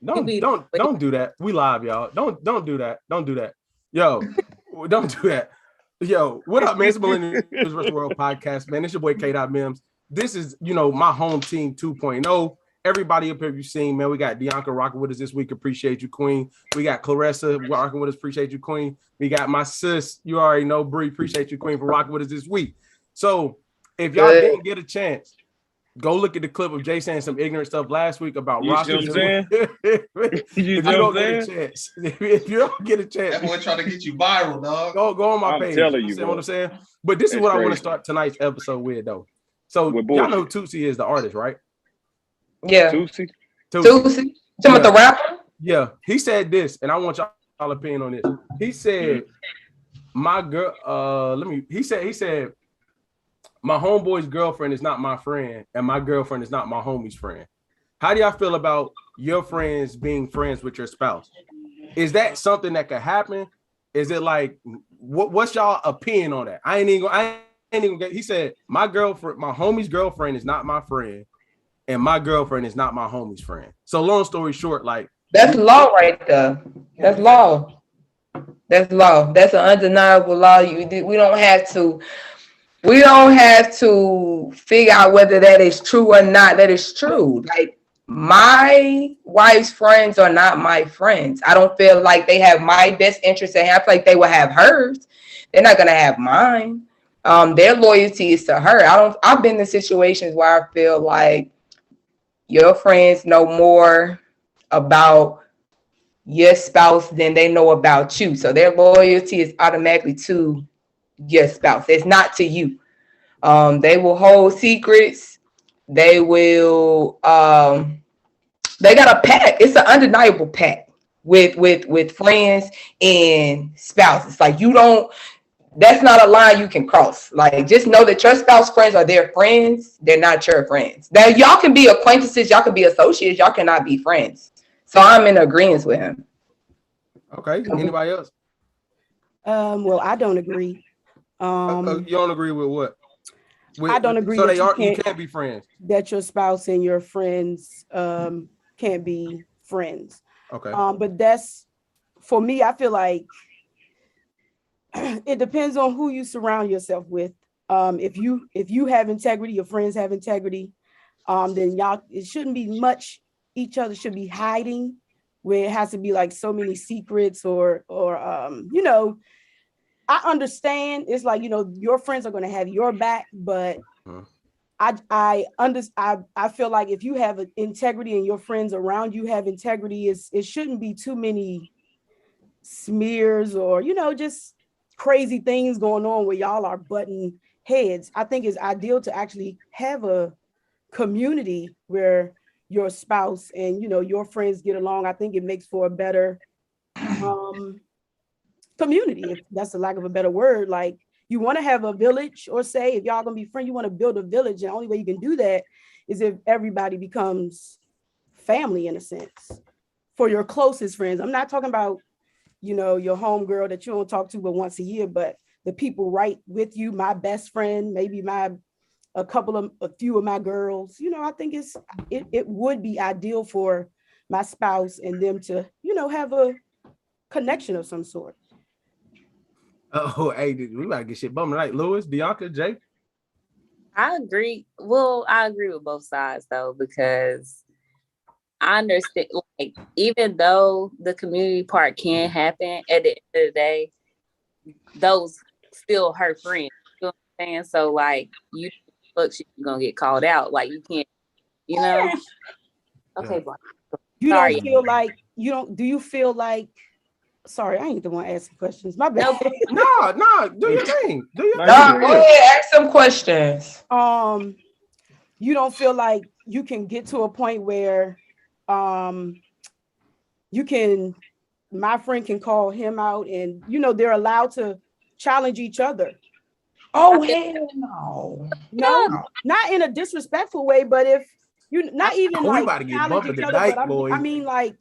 Don't do that. We live, y'all. Don't do that. Don't do that. Yo, don't do that. Yo, what up, man? It's Millennials vs. World Podcast, man. It's your boy K.Mims. This is, my home team 2.0. Everybody up here you've seen, man. We got Deonka rocking with us this week. Appreciate you, Queen. We got Clarissa rocking with us. Appreciate you, Queen. We got my sis. You already know, Bree. Appreciate you, Queen, for rocking with us this week. So if y'all didn't get a chance, go look at the clip of Jay saying some ignorant stuff last week about rosters. If you don't get a chance, if you don't get a chance, that boy trying to get you viral, dog. Go on my page. You see what I'm saying? But this is what I want to start tonight's episode with, though. So y'all know Tootsie is the artist, right? Yeah. Tootsie. Talking about the rapper? Yeah. He said this, and I want y'all opinion on this. He said, my girl, he said, my homeboy's girlfriend is not my friend, and my girlfriend is not my homie's friend. How do y'all feel about your friends being friends with your spouse? Is that something that could happen? Is it like, what's y'all opinion on that? I ain't even get. He said, my homie's girlfriend is not my friend, and my girlfriend is not my homie's friend. So long story short, like that's law right there. That's law. That's law. That's an undeniable law. We don't have to figure out whether that is true or not. That is true. Like, my wife's friends are not my friends. I don't feel like they have my best interest at hand. I feel like they will have hers. They're not gonna have mine. Their loyalty is to her. I've been in situations where I feel like your friends know more about your spouse than they know about you. So their loyalty is automatically to your spouse. It's not to you. They will hold secrets. They will they got a pact. It's an undeniable pact with friends and spouses. Like, that's not a line you can cross. Like, just know that your spouse friends are their friends. They're not your friends. Now, y'all can be acquaintances, y'all can be associates, y'all cannot be friends. So I'm in agreement with him. Okay. Anybody else? Well, I don't agree. You don't agree with what? I don't agree. So you can't be friends. That your spouse and your friends can't be friends. Okay. But that's, for me, I feel like it depends on who you surround yourself with. If you have integrity, your friends have integrity, then it shouldn't be much each other should be hiding, where it has to be like so many secrets or I understand it's like, your friends are going to have your back, but I feel like if you have integrity and your friends around you have integrity, it shouldn't be too many smears or, just crazy things going on where y'all are butting heads. I think it's ideal to actually have a community where your spouse and, your friends get along. I think it makes for a better community, if that's the lack of a better word. Like, you want to have a village, or say if y'all gonna be friends, you want to build a village, and the only way you can do that is if everybody becomes family, in a sense, for your closest friends. I'm not talking about your home girl that you don't talk to but once a year, but the people right with you, my best friend, maybe a few of my girls. I think it would be ideal for my spouse and them to have a connection of some sort. Oh, hey, we about to get shit bumming tonight. Lewis, Deonka, Jay? I agree. Well, I agree with both sides, though, because I understand, like, even though the community part can happen, at the end of the day, those still her friends. You know what I'm saying? So, like, you're going to get called out. Like, you can't, Okay, boy. Sorry. Do you feel like, sorry, I ain't the one asking questions. My bad. No, do your thing. Go ahead, ask some questions. You don't feel like you can get to a point where my friend can call him out and they're allowed to challenge each other. Oh, hell no. No, not in a disrespectful way, but if you not even we like about to get challenge bumping each other, tonight, but boys. I mean, like,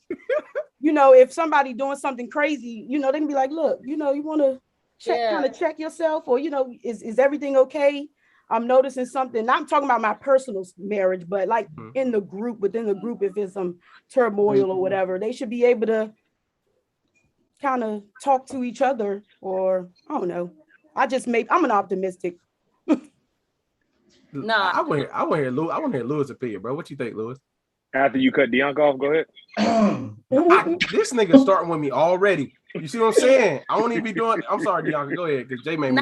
if somebody doing something crazy, they can be like, look, you want to check yourself, or is everything okay? I'm noticing something. Not talking about my personal marriage, but like in the group, within the group, if it's some turmoil or whatever, they should be able to kind of talk to each other, or I don't know. I'm an optimistic. No, I want to hear Lewis' opinion, bro. What you think, Lewis? After you cut Deonk off, go ahead. This nigga starting with me already. You see what I'm saying? I won't even be doing. I'm sorry, Deonka. Go ahead, because Jay made me.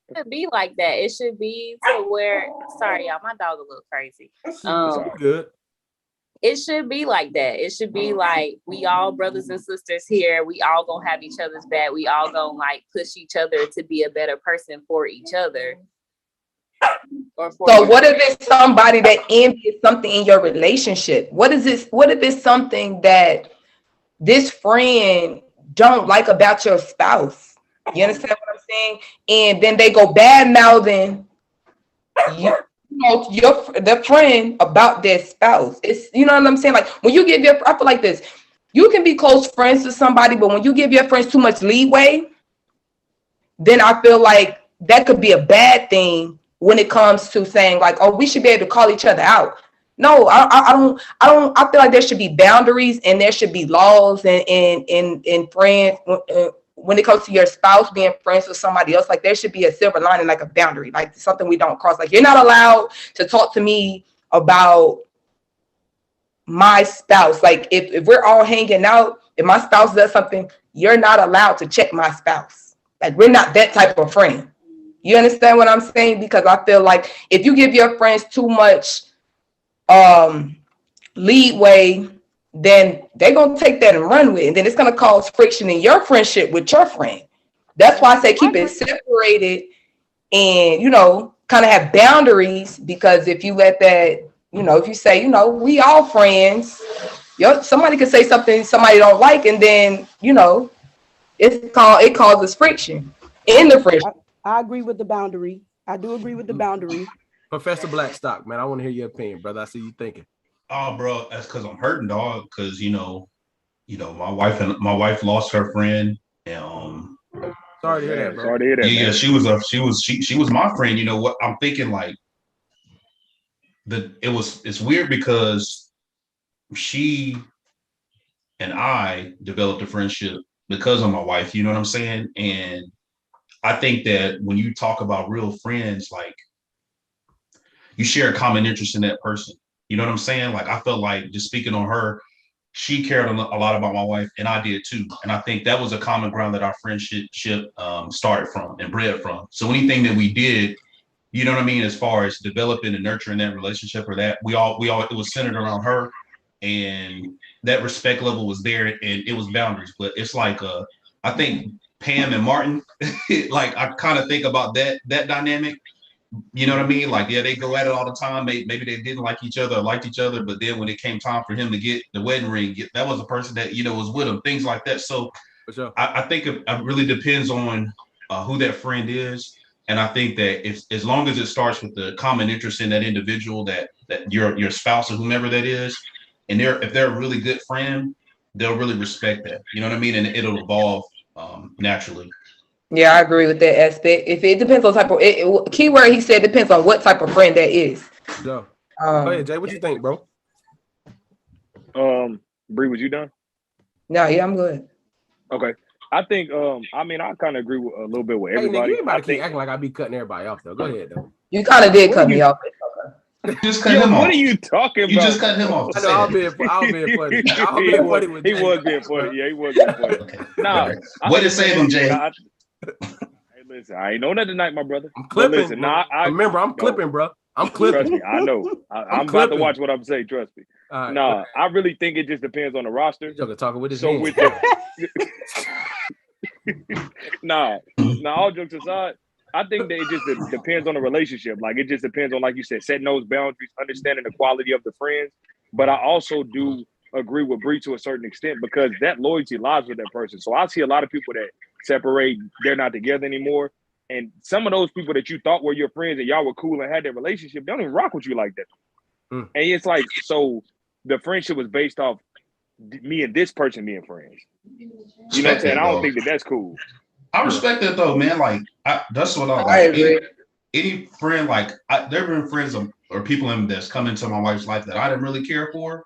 it should be like that. It should be to where. Sorry, y'all. My dog a little crazy. Good. It should be like that. It should be like we all brothers and sisters here. We all gonna have each other's back. We all gonna like push each other to be a better person for each other. So what if it's somebody that envies something in your relationship? What is this? What if it's something that this friend don't like about your spouse? You understand what I'm saying? And then they go bad mouthing the friend about their spouse. It's, you know what I'm saying? Like when you give I feel like this, you can be close friends with somebody, but when you give your friends too much leeway, then I feel like that could be a bad thing when it comes to saying like, oh, we should be able to call each other out. No, I don't. I feel like there should be boundaries and there should be laws and friends when it comes to your spouse being friends with somebody else. Like there should be a silver lining, like a boundary, like something we don't cross. Like you're not allowed to talk to me about my spouse. Like if we're all hanging out, if my spouse does something, you're not allowed to check my spouse. Like we're not that type of friend. You understand what I'm saying? Because I feel like if you give your friends too much leeway, then they're gonna take that and run with it. And then it's gonna cause friction in your friendship with your friend. That's why I say keep it separated and kind of have boundaries, because if you let that, if you say, we all friends, somebody could say something somebody don't like, and then it causes friction in the friendship. I agree with the boundary. I do agree with the boundary. Professor Blackstock, man, I want to hear your opinion, brother. I see you thinking. Oh, bro, that's because I'm hurting, dog. Because my wife lost her friend. And, sorry to hear that, bro. Sorry to hear that. Yeah, she was my friend. You know what? I'm thinking like it's weird because she and I developed a friendship because of my wife. You know what I'm saying? And I think that when you talk about real friends, like you share a common interest in that person. You know what I'm saying? Like I felt like, just speaking on her, she cared a lot about my wife, and I did too. And I think that was a common ground that our friendship started from and bred from. So anything that we did, you know what I mean, as far as developing and nurturing that relationship, or that we all it was centered around her, and that respect level was there, and it was boundaries. But it's like I think Pam and Martin, like I kind of think about that dynamic. You know what I mean? Like, yeah, they go at it all the time. Maybe they didn't like each other or liked each other, but then when it came time for him to get the wedding ring, that was a person that was with him. Things like that. So sure. I think it really depends on who that friend is, and I think that if as long as it starts with the common interest in that individual, that your spouse or whomever that is, and if they're a really good friend, they'll really respect that. You know what I mean? And it'll evolve naturally. Yeah, I agree with that aspect. If it depends on type of keyword, he said depends on what type of friend that is. Go ahead, Jay. What you think, bro? Bree, was you done? No, yeah, I'm good. Okay. I think I kind of agree with a little bit with everybody. Hey, nigga, you keep acting like I be cutting everybody off though. Go ahead though. You kind of did cut me off. Just cut him off. What are you talking about? You just cut him off. I know, I'll be funny. He was being funny. Yeah, he was being funny. Okay. Nah. Way to save him, Jay. Hey, listen, I ain't know that tonight, my brother. I'm clipping. Listen, remember, I'm clipping, bro. I'm clipping. Trust me, I know. I'm about to watch what I'm saying. Trust me. Right, nah, I really think it just depends on the roster. Joker talking with his So hands. with nah, all jokes aside, I think that it just depends on the relationship. Like it just depends on, like you said, setting those boundaries, understanding the quality of the friends. But I also do agree with Bree to a certain extent, because that loyalty lies with that person. So I see a lot of people that separate, they're not together anymore. And some of those people that you thought were your friends and y'all were cool and had that relationship, they don't even rock with you like that. And it's like, so the friendship was based off me and this person being friends. You know what I'm saying? I don't think that's cool. I respect that though, man. Like that's what I like. I agree. any friend, like there have been friends or people that's come into my wife's life that I didn't really care for.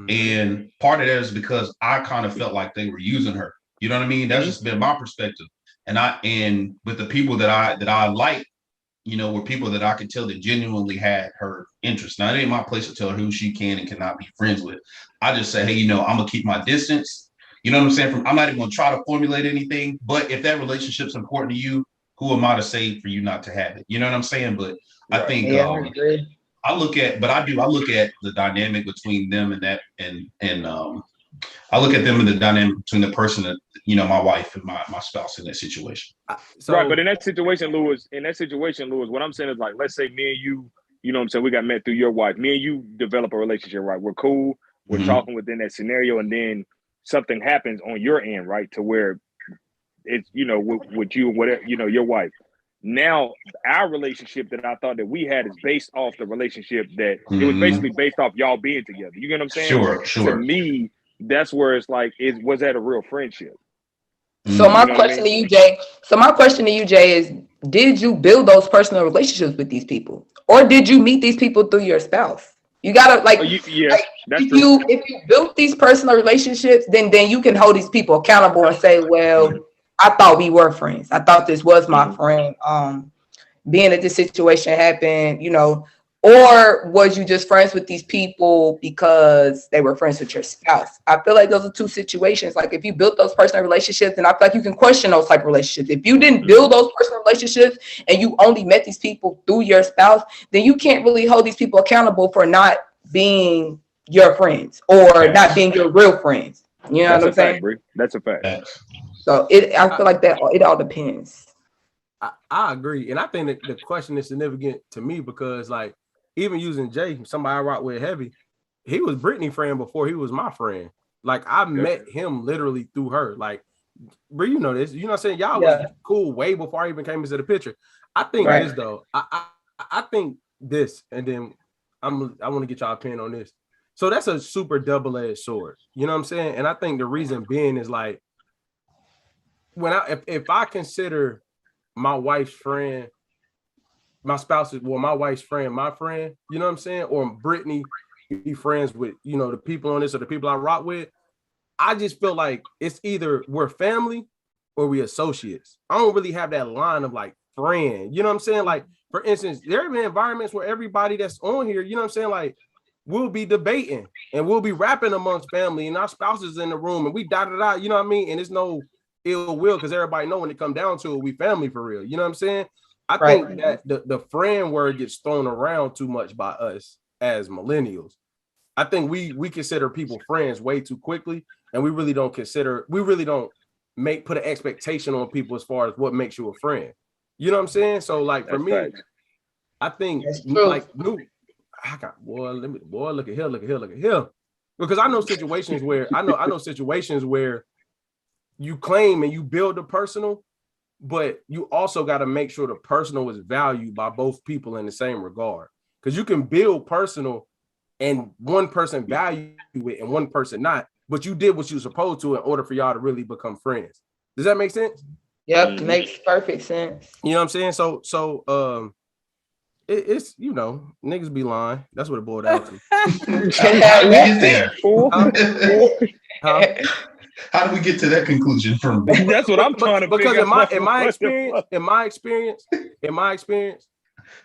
And part of that is because I kind of felt like they were using her. You know what I mean? That's just been my perspective. And with the people that I like, were people that I could tell that genuinely had her interest. Now, it ain't my place to tell her who she can and cannot be friends with. I just say, hey, I'm gonna keep my distance. You know what I'm saying? I'm not even gonna try to formulate anything. But if that relationship's important to you, who am I to say for you not to have it? You know what I'm saying? But I think I look at the dynamic between them and that, and I look at them in the dynamic between the person that, my wife and my spouse in that situation. Right, but in that situation, Lewis, what I'm saying is, like, let's say me and you, you know what I'm saying, we got met through your wife. Me and you develop a relationship, right? We're cool. We're talking within that scenario, and then something happens on your end, right? To where it's, with you and whatever, your wife. Now, our relationship that I thought that we had is based off the relationship that it was basically based off y'all being together. You get what I'm saying? Sure. To me, that's where it's like, was that a real friendship? So my question to you, Jay, is: did you build those personal relationships with these people, or did you meet these people through your spouse? You gotta that's true. If you built these personal relationships, then you can hold these people accountable and say, well, I thought we were friends. I thought this was my friend. Being that this situation happened, or was you just friends with these people because they were friends with your spouse? I feel like those are two situations. Like, if you built those personal relationships, then I feel like you can question those type of relationships. If you didn't build those personal relationships and you only met these people through your spouse, then you can't really hold these people accountable for not being your friends or not being your real friends. You know what I'm saying? That's a fact. So I feel like that it all depends. I agree. And I think that the question is significant to me because, like, even using Jay, somebody I rock with heavy, he was Brittany's friend before he was my friend. Like, I met him literally through her. Like, bro, you know this. You know what I'm saying? Y'all was cool way before I even came into the picture. I think this, though. I think this, and then I want to get y'all opinion on this. So that's a super double-edged sword. You know what I'm saying? And I think the reason being is, like, if I consider my wife's friend, my spouse is, well, my wife's friend, my friend, you know what I'm saying? Or Brittany be friends with, the people on this or the people I rock with. I just feel like it's either we're family or we associates. I don't really have that line of, like, friend. You know what I'm saying? Like, for instance, there have been environments where everybody that's on here, you know what I'm saying? Like, we'll be debating and we'll be rapping amongst family and our spouses in the room and we da-da-da, you know what I mean? And it's no ill will because everybody know when it come down to it, we family for real. You know what I'm saying? I think that the friend word gets thrown around too much by us as millennials. I think we consider people friends way too quickly, and we really don't put an expectation on people as far as what makes you a friend. You know what I'm saying? So, like, for me, I think like look at here. Because I know situations where you claim and you build the personal, but you also got to make sure the personal is valued by both people in the same regard. Because you can build personal and one person value it and one person not, but you did what you were supposed to in order for y'all to really become friends. Does that make sense? Yep, makes perfect sense. You know what I'm saying? So it's niggas be lying. That's what it boiled down to. How do we get there? How do we get to that conclusion from? That's what I'm trying to figure out. Because in my experience,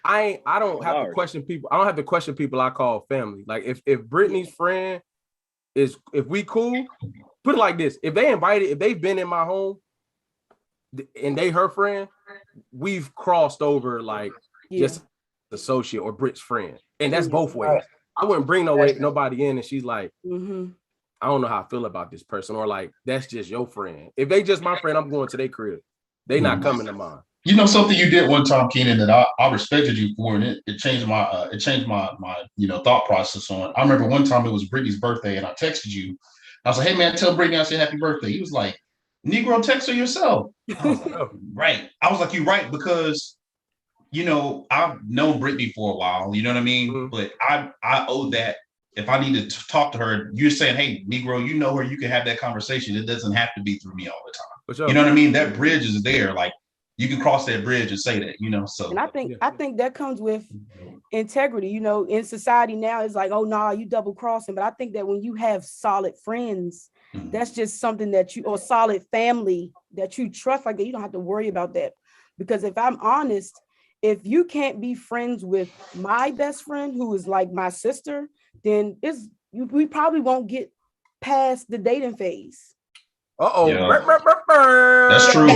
I don't have to question people. I don't have to question people I call family. Like, if Brittany's friend if we cool, put it like this: if they've been in my home and they her friend, we've crossed over like just associate or Britt's friend, and that's both ways. I wouldn't bring nobody in and she's like, I don't know how I feel about this person, or like, that's just your friend. If they just my friend, I'm going to their crib. They not coming to mine. You know something you did one time, Keenan, that I respected you for, and it changed my thought process on. I remember one time it was Brittany's birthday, and I texted you. I was like, "Hey man, tell Brittany I said happy birthday." He was like, "Negro, text her yourself." Right. I was like, "You right," because I've known Brittany for a while. You know what I mean? But I owe that. If I need to talk to her, you're saying, "Hey, Negro, you know her. You can have that conversation. It doesn't have to be through me all the time." You know what I mean? That bridge is there. Like, you can cross that bridge and say that, you know. So And I think that comes with integrity. You know, in society now, it's like, oh no, you double crossing. But I think that when you have solid friends, that's just something that or solid family that you trust, like that, you don't have to worry about that. Because if I'm honest, if you can't be friends with my best friend, who is like my sister, then we probably won't get past the dating phase. yeah, that's true.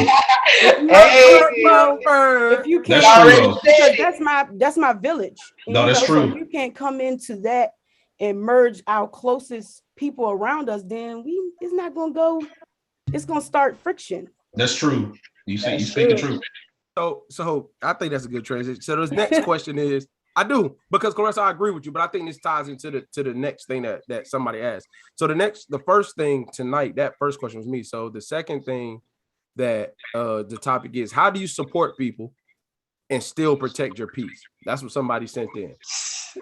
If you can't, That's true. because that's my village. No, that's true. So if you can't come into that and merge our closest people around us, then it's not gonna go. It's gonna start friction. That's true. You speak the truth. So I think that's a good transition. So the next question is, I do, because Clarissa, I agree with you, but I think this ties into the next thing that somebody asked. So the first thing tonight, that first question was me. So the second thing that the topic is, how do you support people and still protect your peace? That's what somebody sent in.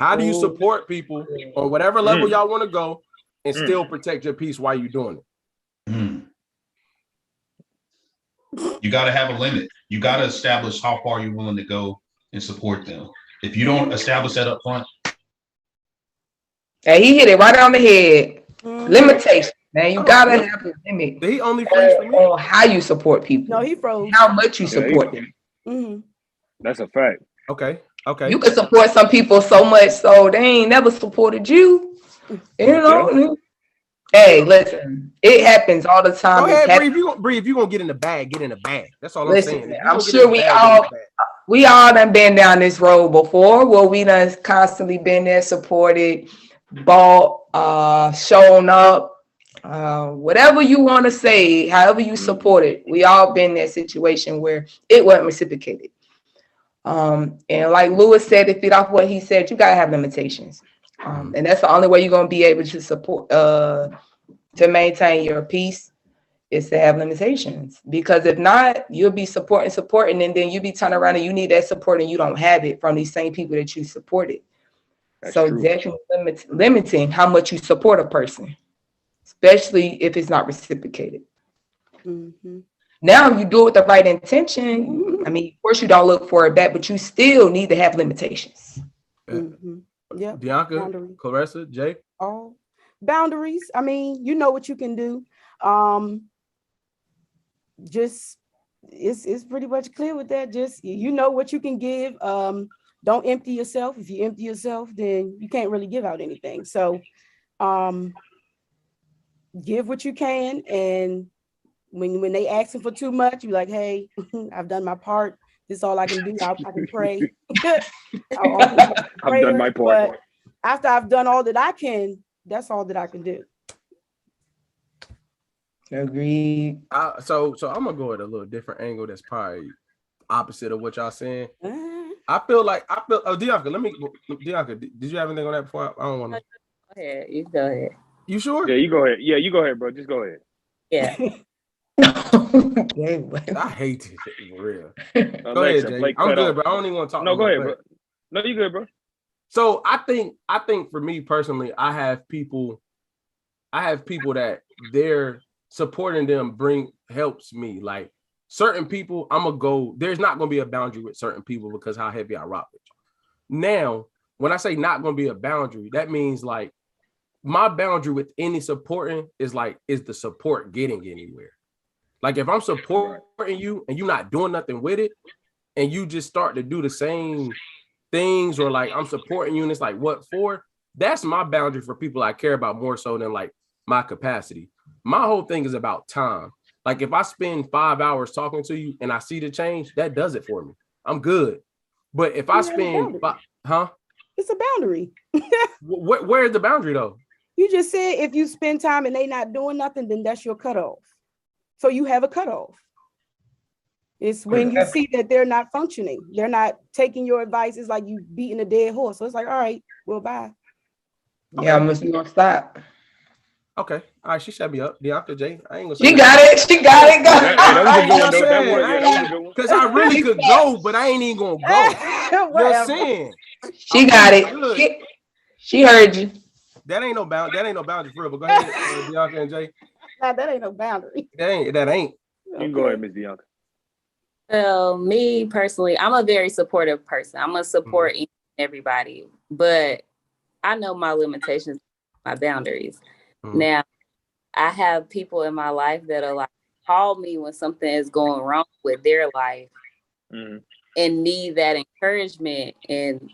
How do you support people on whatever level y'all want to go and still protect your peace while you're doing it? You got to have a limit. You got to establish how far you're willing to go and support them. If you don't establish that up front. Hey, he hit it right on the head. Limitation, man. You got to have a limit. He only freeze for me on how you support people. No, he froze. How much you support them. That's a fact. Okay. You can support some people so much so they ain't never supported you. You know? Hey, listen, it happens all the time. Go ahead, breathe. If you gonna get in the bag, get in the bag. That's all I'm saying. I'm sure we all done been down this road before. Well, we done constantly been there, supported, bought, shown up, whatever you want to say, however you support it. We all been in that situation where it wasn't reciprocated. And like Lewis said, to feed off what he said, you gotta have limitations. And that's the only way you're gonna be able to support to maintain your peace is to have limitations. Because if not, you'll be supporting, and then you be turning around and you need that support and you don't have it from these same people that you supported. That's true. Definitely limiting how much you support a person, especially if it's not reciprocated. Now, if you do it with the right intention, I mean, of course you don't look for it back, but you still need to have limitations. Yeah, Bianca, boundaries. Clarissa, Jay. All boundaries. I mean, you know what you can do. Just it's pretty much clear with that. Just you know what you can give. Don't empty yourself. If you empty yourself, then you can't really give out anything. So give what you can, and when they asking for too much, you're like, hey, I've done my part. This is all I can do. I can pray. I've done my part. But after I've done all that I can, that's all that I can do. Agreed. So I'm gonna go at a little different angle. That's probably opposite of what y'all saying. I feel. Oh, Dianca, did you have anything on that before? I don't want to. Go ahead. You go ahead. You sure? Yeah, you go ahead. Yeah, you go ahead, bro. Just go ahead. Yeah. I hate it for real. Go ahead, Jay. I'm good, bro. I don't even want to talk. No, go ahead, bro. No, you good, bro. So I think for me personally, I have people that their supporting them helps me. Like certain people, there's not gonna be a boundary with certain people because how heavy I rock with you. Now, when I say not gonna be a boundary, that means like my boundary with any supporting is the support getting anywhere? Like if I'm supporting you and you're not doing nothing with it, and you just start to do the same things, or like I'm supporting you and it's like, what for? That's my boundary for people I care about more so than like my capacity. My whole thing is about time. Like if I spend 5 hours talking to you and I see the change, that does it for me. I'm good. But if I spend, it's a boundary. Where's the boundary though? You just said if you spend time and they not doing nothing, then that's your cutoff. So you have a cutoff. It's when you see that they're not functioning, they're not taking your advice. It's like you beating a dead horse. So it's like, all right, well, bye. Yeah, I'm just gonna stop. Okay, all right. She shut me up. Deonta, Jay. I ain't gonna. She got it. She got it. Because I really could go, but I ain't even gonna go. Just saying. She got it. She heard you. That ain't no boundary for real. But go ahead, Deonta and Jay. Nah, that ain't no boundary. That ain't. You can go ahead, Miss Deonta. Well, me personally, I'm a very supportive person. I'm gonna support everybody, but I know my limitations, my boundaries. Now, I have people in my life that are like, call me when something is going wrong with their life and need that encouragement and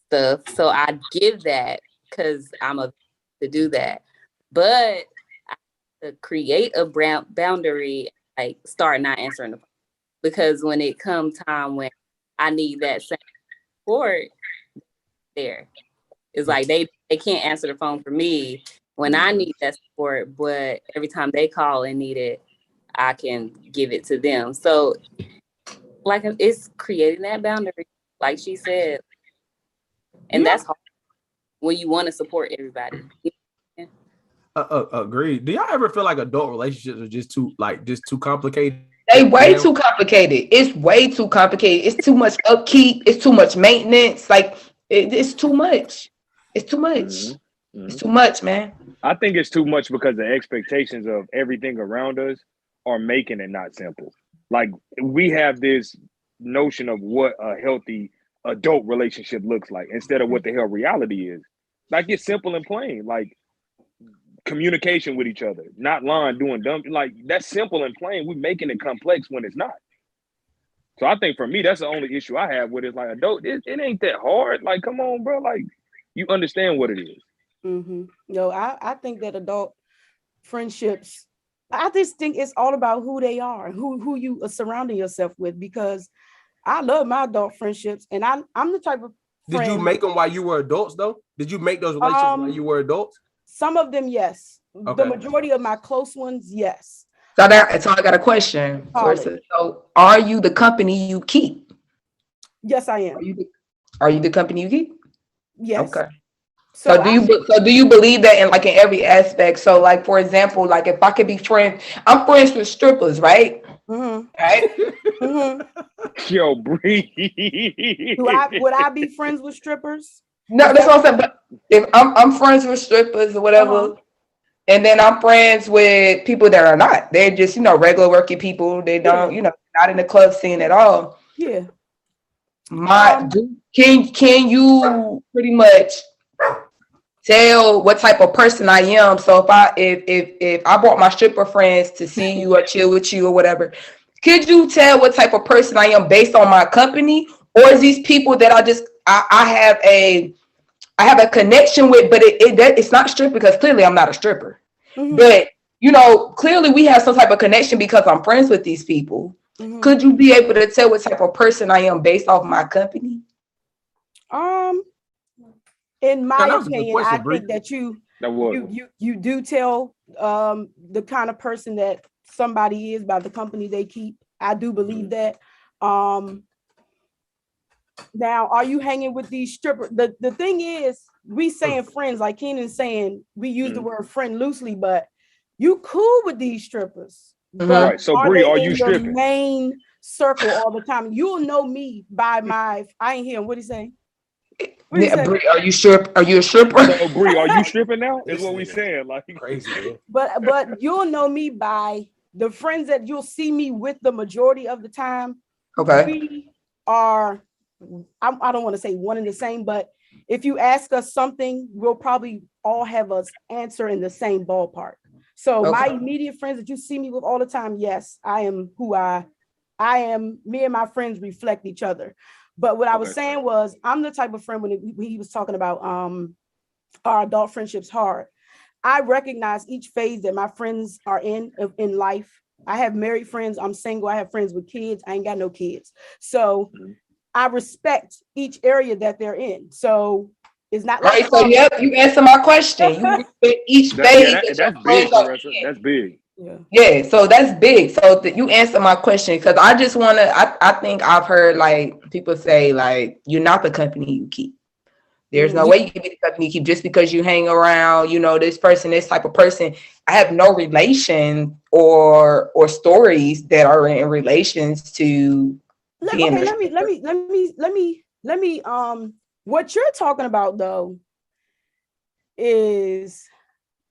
stuff. So I give that because I'm a to do that. But I have to create a boundary, like start not answering the phone. Because when it comes time when I need that same support, there. It's like they can't answer the phone for me when I need that support, but every time they call and need it, I can give it to them. So like it's creating that boundary, like she said. And that's hard when you want to support everybody. Agreed. Do y'all ever feel like adult relationships are just too complicated? They way too complicated. It's way too complicated. It's too much upkeep. It's too much maintenance. Like it's too much. It's too much. It's too much, man. I think it's too much because the expectations of everything around us are making it not simple. Like we have this notion of what a healthy adult relationship looks like instead of what the hell reality is. Like it's simple and plain. Like communication with each other, not lying, doing dumb. Like that's simple and plain. We're making it complex when it's not. So I think for me, that's the only issue I have with it. Like adult, it ain't that hard. Like, come on, bro. Like you understand what it is. No, I think that adult friendships, I just think it's all about who they are, who you are surrounding yourself with, because I love my adult friendships and I'm the type of friend. Did you make them while you were adults though? Did you make those relationships while you were adults? Some of them, yes. Okay. The majority of my close ones, yes. So I got a question. So are you the company you keep? Yes, I am. Are you the company you keep? Yes. Okay. So do you believe that in every aspect? So like, for example, like if I could be friends, I'm friends with strippers, right? Right? Yo, Bree. Would I be friends with strippers? No, that's what I'm saying. But if I'm friends with strippers or whatever, and then I'm friends with people that are not, they're just, regular working people. They don't, not in the club scene at all. Yeah. Can you pretty much tell what type of person I am? So if I brought my stripper friends to see you or chill with you or whatever, could you tell what type of person I am based on my company? Or is these people that I have a connection with, but it's not stripper because clearly I'm not a stripper. But clearly we have some type of connection because I'm friends with these people. Could you be able to tell what type of person I am based off my company? In my opinion, I think that you do tell the kind of person that somebody is by the company they keep. I do believe that. Now, are you hanging with these strippers? The thing is, we saying friends, like Keenan's saying, we use the word friend loosely, but you cool with these strippers. Right. So Bree, are you stripping? Your main circle all the time. You'll know me by my. I ain't hearing what he's saying. Bree, are you a stripper? So Bree, are you stripping now? Is what we saying. Like crazy. But you'll know me by the friends that you'll see me with the majority of the time. Okay. We are. I don't want to say one and the same, but if you ask us something, we'll probably all have us answer in the same ballpark. So my immediate friends that you see me with all the time, yes, I am who I am. Me and my friends reflect each other. But what I was saying was, I'm the type of friend when he was talking about our adult friendships hard. I recognize each phase that my friends are in life. I have married friends. I'm single. I have friends with kids. I ain't got no kids. So I respect each area that they're in. So it's not like so you answer my question. You respect each phase that your friends are in. That's big. Yeah, so that's big. So that you answer my question, because I just want to. I think I've heard people say you're not the company you keep. There's no way you can be the company you keep just because you hang around. This person, this type of person. I have no relation or stories that are in relations to. Let me what you're talking about though is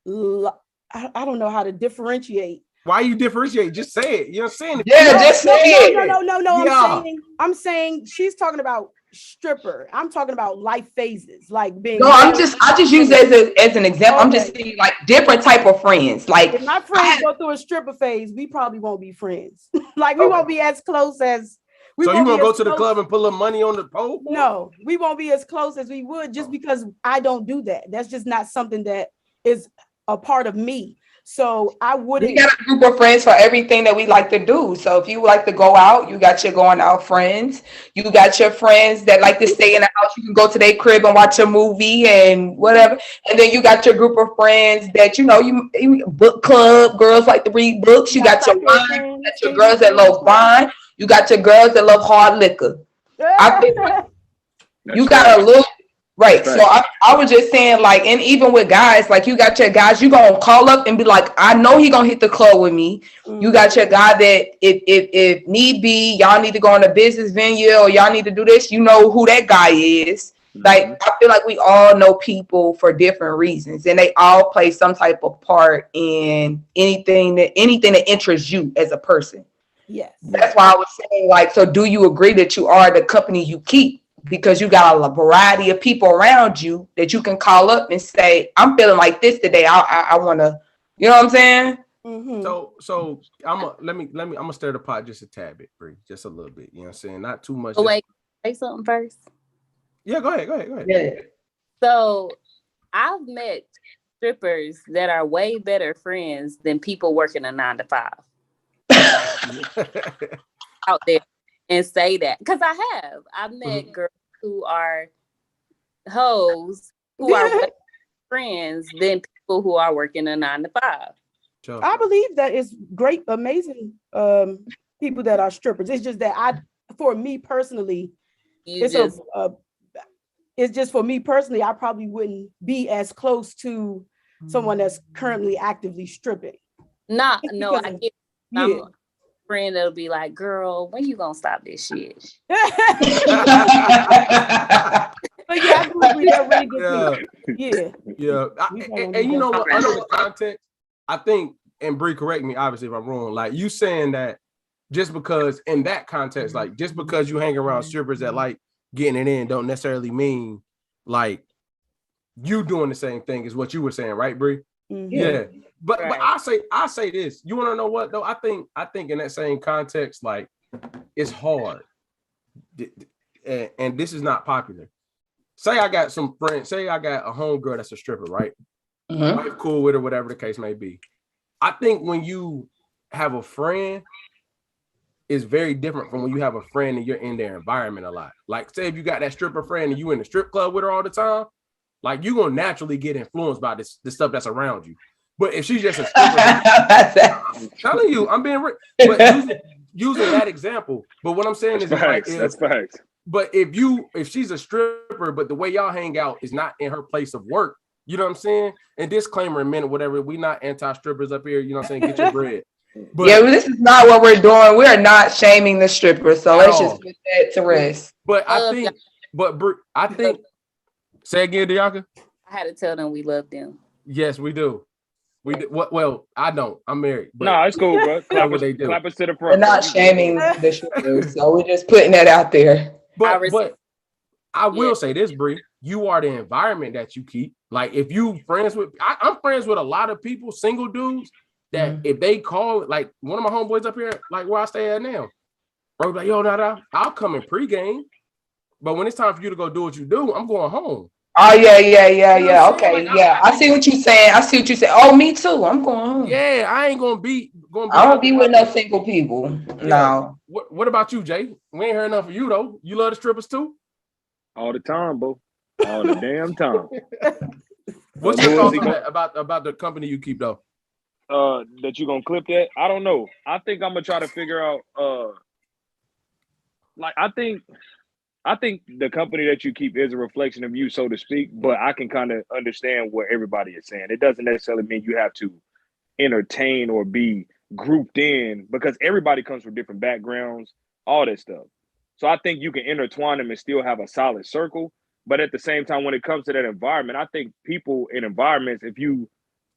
I don't know how to differentiate. Why you differentiate? Just say it. You know what I'm saying? Yeah, just say it. No. Yeah. I'm saying she's talking about stripper. I'm talking about life phases, like being. No, I just use it as an example. Okay. I'm just saying like different type of friends. Like if my friends go through a stripper phase, we probably won't be friends. Like we won't be as close as we. So you won't go to the club and put a little money on the pole? No, we won't be as close as we would just because I don't do that. That's just not something that is a part of me. So I wouldn't. We got a group of friends for everything that we like to do. So if you like to go out, you got your going out friends. You got your friends that like to stay in the house. You can go to their crib and watch a movie and whatever. And then you got your group of friends that you book club girls like to read books. You got your wine. You got your girls that love wine. You got your girls that love hard liquor. I think you got a little. Right. So I was just saying, like, and even with guys, like you got your guys, you gonna call up and be like, I know he gonna hit the club with me. You got your guy that if need be, y'all need to go on a business venue or y'all need to do this, you know who that guy is. Like I feel like we all know people for different reasons and they all play some type of part in anything that interests you as a person. Yes. That's why I was saying, like, so do you agree that you are the company you keep? Because you got a variety of people around you that you can call up and say, I'm feeling like this today. I want to, you know what I'm saying? Mm-hmm. So I'm gonna stir the pot just a tad bit, Bree, just a little bit. You know what I'm saying? Not too much. Oh, wait, say something first. Yeah, go ahead. Yeah. So I've met strippers that are way better friends than people working a 9 to 5 out there. And say that because I've met girls who are hoes who are friends than people who are working a 9 to 5. Sure. I believe that it's great, amazing people that are strippers. It's just that for me personally, it's just for me personally, I probably wouldn't be as close to someone that's currently actively stripping. I get. Yeah. Friend that'll be like, girl, when you gonna stop this shit? But yeah, I do agree. They're really good people. Yeah. And you know what? Under the context, I think, and Bree, correct me, obviously, if I'm wrong. Like you saying that just because in that context, like just because you hang around strippers that like getting it in, don't necessarily mean like you doing the same thing as what you were saying, right, Bree? Mm-hmm. Yeah. But I say this. You want to know what though? I think in that same context, like it's hard, and this is not popular. Say I got some friends. Say I got a homegirl that's a stripper, right? Mm-hmm. Wife cool with her, whatever the case may be. I think when you have a friend, it's very different from when you have a friend and you're in their environment a lot. Like say if you got that stripper friend and you in the strip club with her all the time, like you're gonna naturally get influenced by the stuff that's around you. But if she's just a stripper, I'm telling you, I'm being but using that example. But what I'm saying that's is facts. That's facts. But if she's a stripper, but the way y'all hang out is not in her place of work, you know what I'm saying? And disclaimer in a minute, whatever, we not anti-strippers up here, you know what I'm saying? Get your bread. But, yeah, well, this is not what we're doing. We are not shaming the strippers, so let's just put that to rest. But I think, say again, Diaka. I had to tell them we love them. Yes, we do. We do. Well, I don't. I'm married. No, it's cool, bro. Clap us to the front. We're not shaming the strippers, so we're just putting that out there. But I will say this, Bree. You are the environment that you keep. Like if you friends with, I'm friends with a lot of people, single dudes, that if they call, like one of my homeboys up here, like where I stay at now, bro, like, yo, I'll come in pregame, but when it's time for you to go do what you do, I'm going home. Oh yeah. Okay, like, yeah. I see what you're saying. Oh, me too. I'm going home. Yeah, I ain't gonna be. I don't be with no single people. Yeah. No. What about you, Jay? We ain't heard enough of you though. You love the strippers too? All the time, bro. All the damn time. What's your thoughts about the company you keep though? That you gonna clip that? I don't know. I think I'm gonna try to figure out. I think the company that you keep is a reflection of you, so to speak. But I can kind of understand what everybody is saying. It doesn't necessarily mean you have to entertain or be grouped in because everybody comes from different backgrounds, all that stuff. So I think you can intertwine them and still have a solid circle. But at the same time, when it comes to that environment, I think people in environments, if you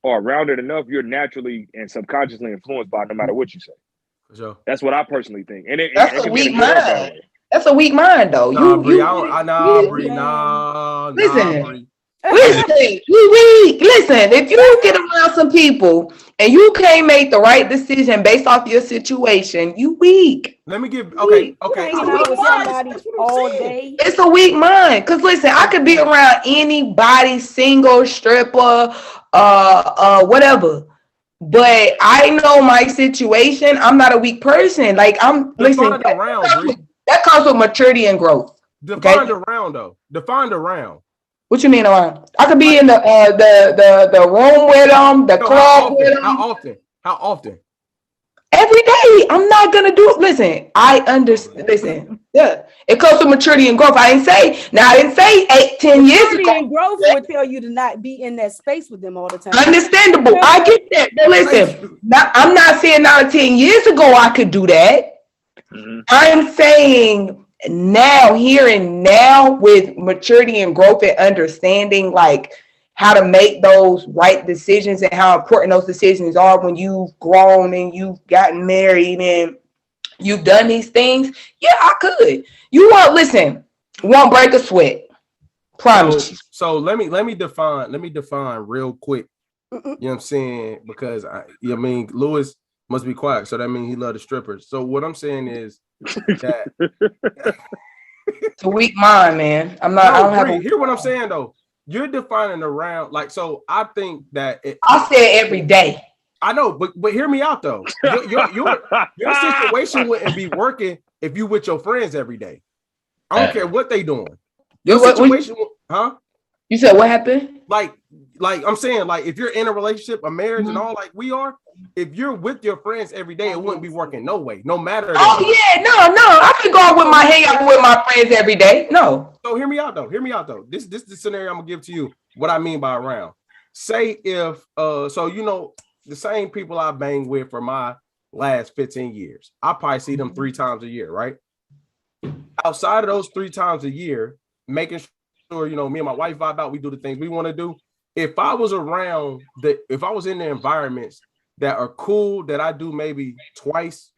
are around it enough, you're naturally and subconsciously influenced by it, no matter what you say. For sure. That's what I personally think. And it That's a can be in weak a good or bad mind. way. That's a weak mind, though. Nah, Bree, you Bree, nah, Listen. Bree. Listen, you weak. Listen, if you get around some people and you can't make the right decision based off your situation, you weak. Let me give okay. Hanging out with somebody all day. It's a weak mind. Cause listen, I could be around anybody, single, stripper, whatever. But I know my situation. I'm not a weak person. Like Define around, Bree. That comes with maturity and growth. Define around though. Define around. What you mean around? I could be in the room with them, the club with them. How often? Every day. I'm not gonna do it. Listen, I understand. Listen, yeah, it comes to maturity and growth. I didn't say 8-10 years ago. Maturity and growth would tell you to not be in that space with them all the time. Understandable. I get that. But listen, I'm not saying now 10 years ago I could do that. Mm-hmm. I'm saying now, here and now, with maturity and growth and understanding, like how to make those right decisions and how important those decisions are when you've grown and you've gotten married and you've done these things. Yeah, I could. You won't break a sweat. Promise. So let me define real quick. You know what I'm saying? Because Lewis must be quiet, so that means he loves the strippers. So what I'm saying is that it's a weak mind, man. I don't have hear what I'm saying though. You're defining around, like, so I think that I say every day. I know, but hear me out though. Your situation wouldn't be working if you with your friends every day. I don't care what they doing. Your situation, huh? You said what happened? Like I'm saying, like if you're in a relationship, a marriage, and all, like we are, if you're with your friends every day, it wouldn't be working no way, no matter. Oh yeah, no, I can go out with my hang out with my friends every day. No. So hear me out though. This is the scenario I'm gonna give to you. What I mean by around. Say if so the same people I banged with for my last 15 years, I probably see them 3 times a year, right? Outside of those 3 times a year, making sure me and my wife vibe out, we do the things we want to do. If I was around if I was in the environments that are cool, that I do maybe twice,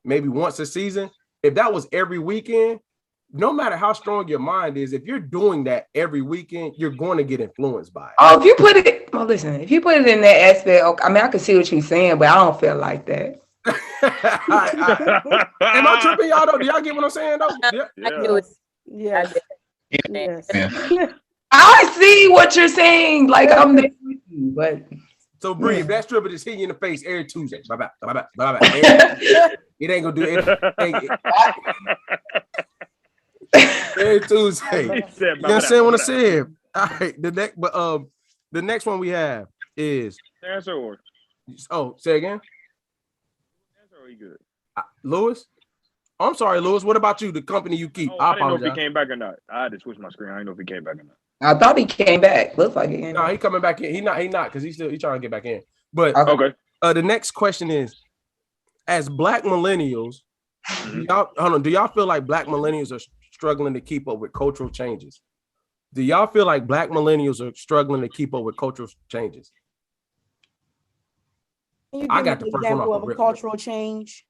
maybe once a season, if that was every weekend, no matter how strong your mind is, if you're doing that every weekend, you're going to get influenced by it. Oh, if you put it in that aspect, okay, I can see what you're saying, but I don't feel like that. Am I tripping, y'all though? Do y'all get what I'm saying though? Yeah. Yes. I see what you're saying. Like I'm there with you, but so Bree, if that stripper just hit you in the face every Tuesday, bye. It ain't gonna do it. Every Tuesday. You understand what I said? All right. The next one we have is answer or say again. Answer or you good? Lewis? I'm sorry, Lewis. What about you? The company you keep? I didn't know if he came back or not. I had to switch my screen. I didn't know if he came back or not. I thought he came back. Looks like he came back. No, he coming back in. He not because he's trying to get back in. But okay. The next question is, as Black millennials, do y'all feel like Black millennials are struggling to keep up with cultural changes? Do y'all feel like Black millennials are struggling to keep up with cultural changes? I got the first one of a cultural change.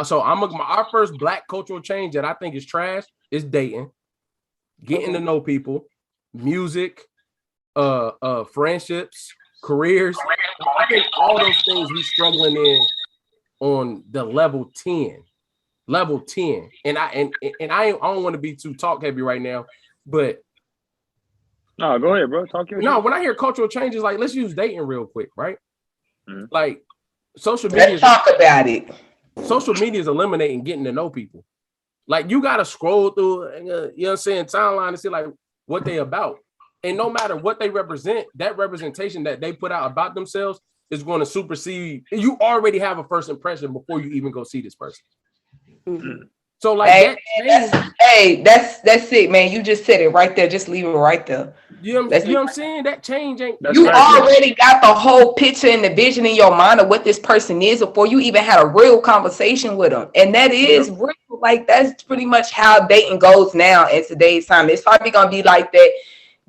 So our first Black cultural change that I think is trash is dating, getting to know people, music, friendships, careers. I think all those things we struggling in on the level 10. And I don't want to be too talk heavy right now, but no, go ahead, bro. Talk your No, when I hear cultural changes, like let's use dating real quick, right? Mm-hmm. Like social media. Let's talk about it. Social media is eliminating getting to know people. Like you gotta scroll through, you know what I'm saying, timeline to see like what they about. And no matter what they represent, that representation that they put out about themselves is going to supersede. You already have a first impression before you even go see this person. Mm-hmm. So like that's it, man. You just said it right there. Just leave it right there. You know what I'm saying? That change ain't. You already got the whole picture and the vision in your mind of what this person is before you even had a real conversation with them. And that is real. Like that's pretty much how dating goes now in today's time. It's probably gonna be like that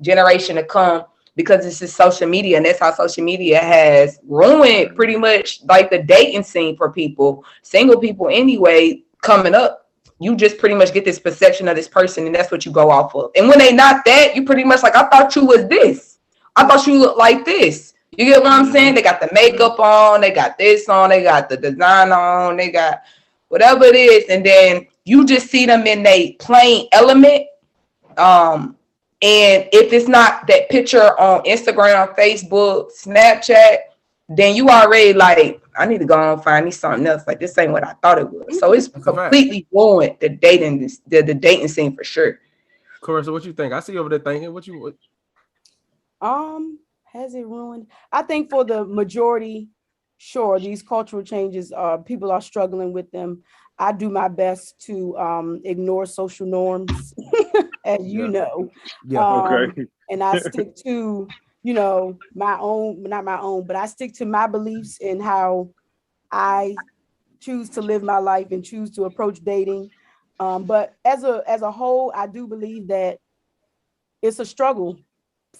generation to come because this is social media, and that's how social media has ruined pretty much like the dating scene for people, single people anyway, coming up. You just pretty much get this perception of this person, and that's what you go off of. And when they not that, you pretty much like, I thought you was this. I thought you looked like this. You get what I'm saying? They got the makeup on, they got this on, they got the design on, they got whatever it is, and then you just see them in a plain element. And if it's not that picture on Instagram, Facebook, Snapchat, then you already like, I need to go and find me something else. Like, this ain't what I thought it was. So it's completely ruined the dating scene for sure. Carissa, what you think? I see you over there thinking. What? Has it ruined? I think for the majority, sure, these cultural changes, people are struggling with them. I do my best to ignore social norms, as you know. Okay. And I stick to, you know, my own, not my own, but I stick to my beliefs and how I choose to live my life and choose to approach dating. But as a whole, I do believe that it's a struggle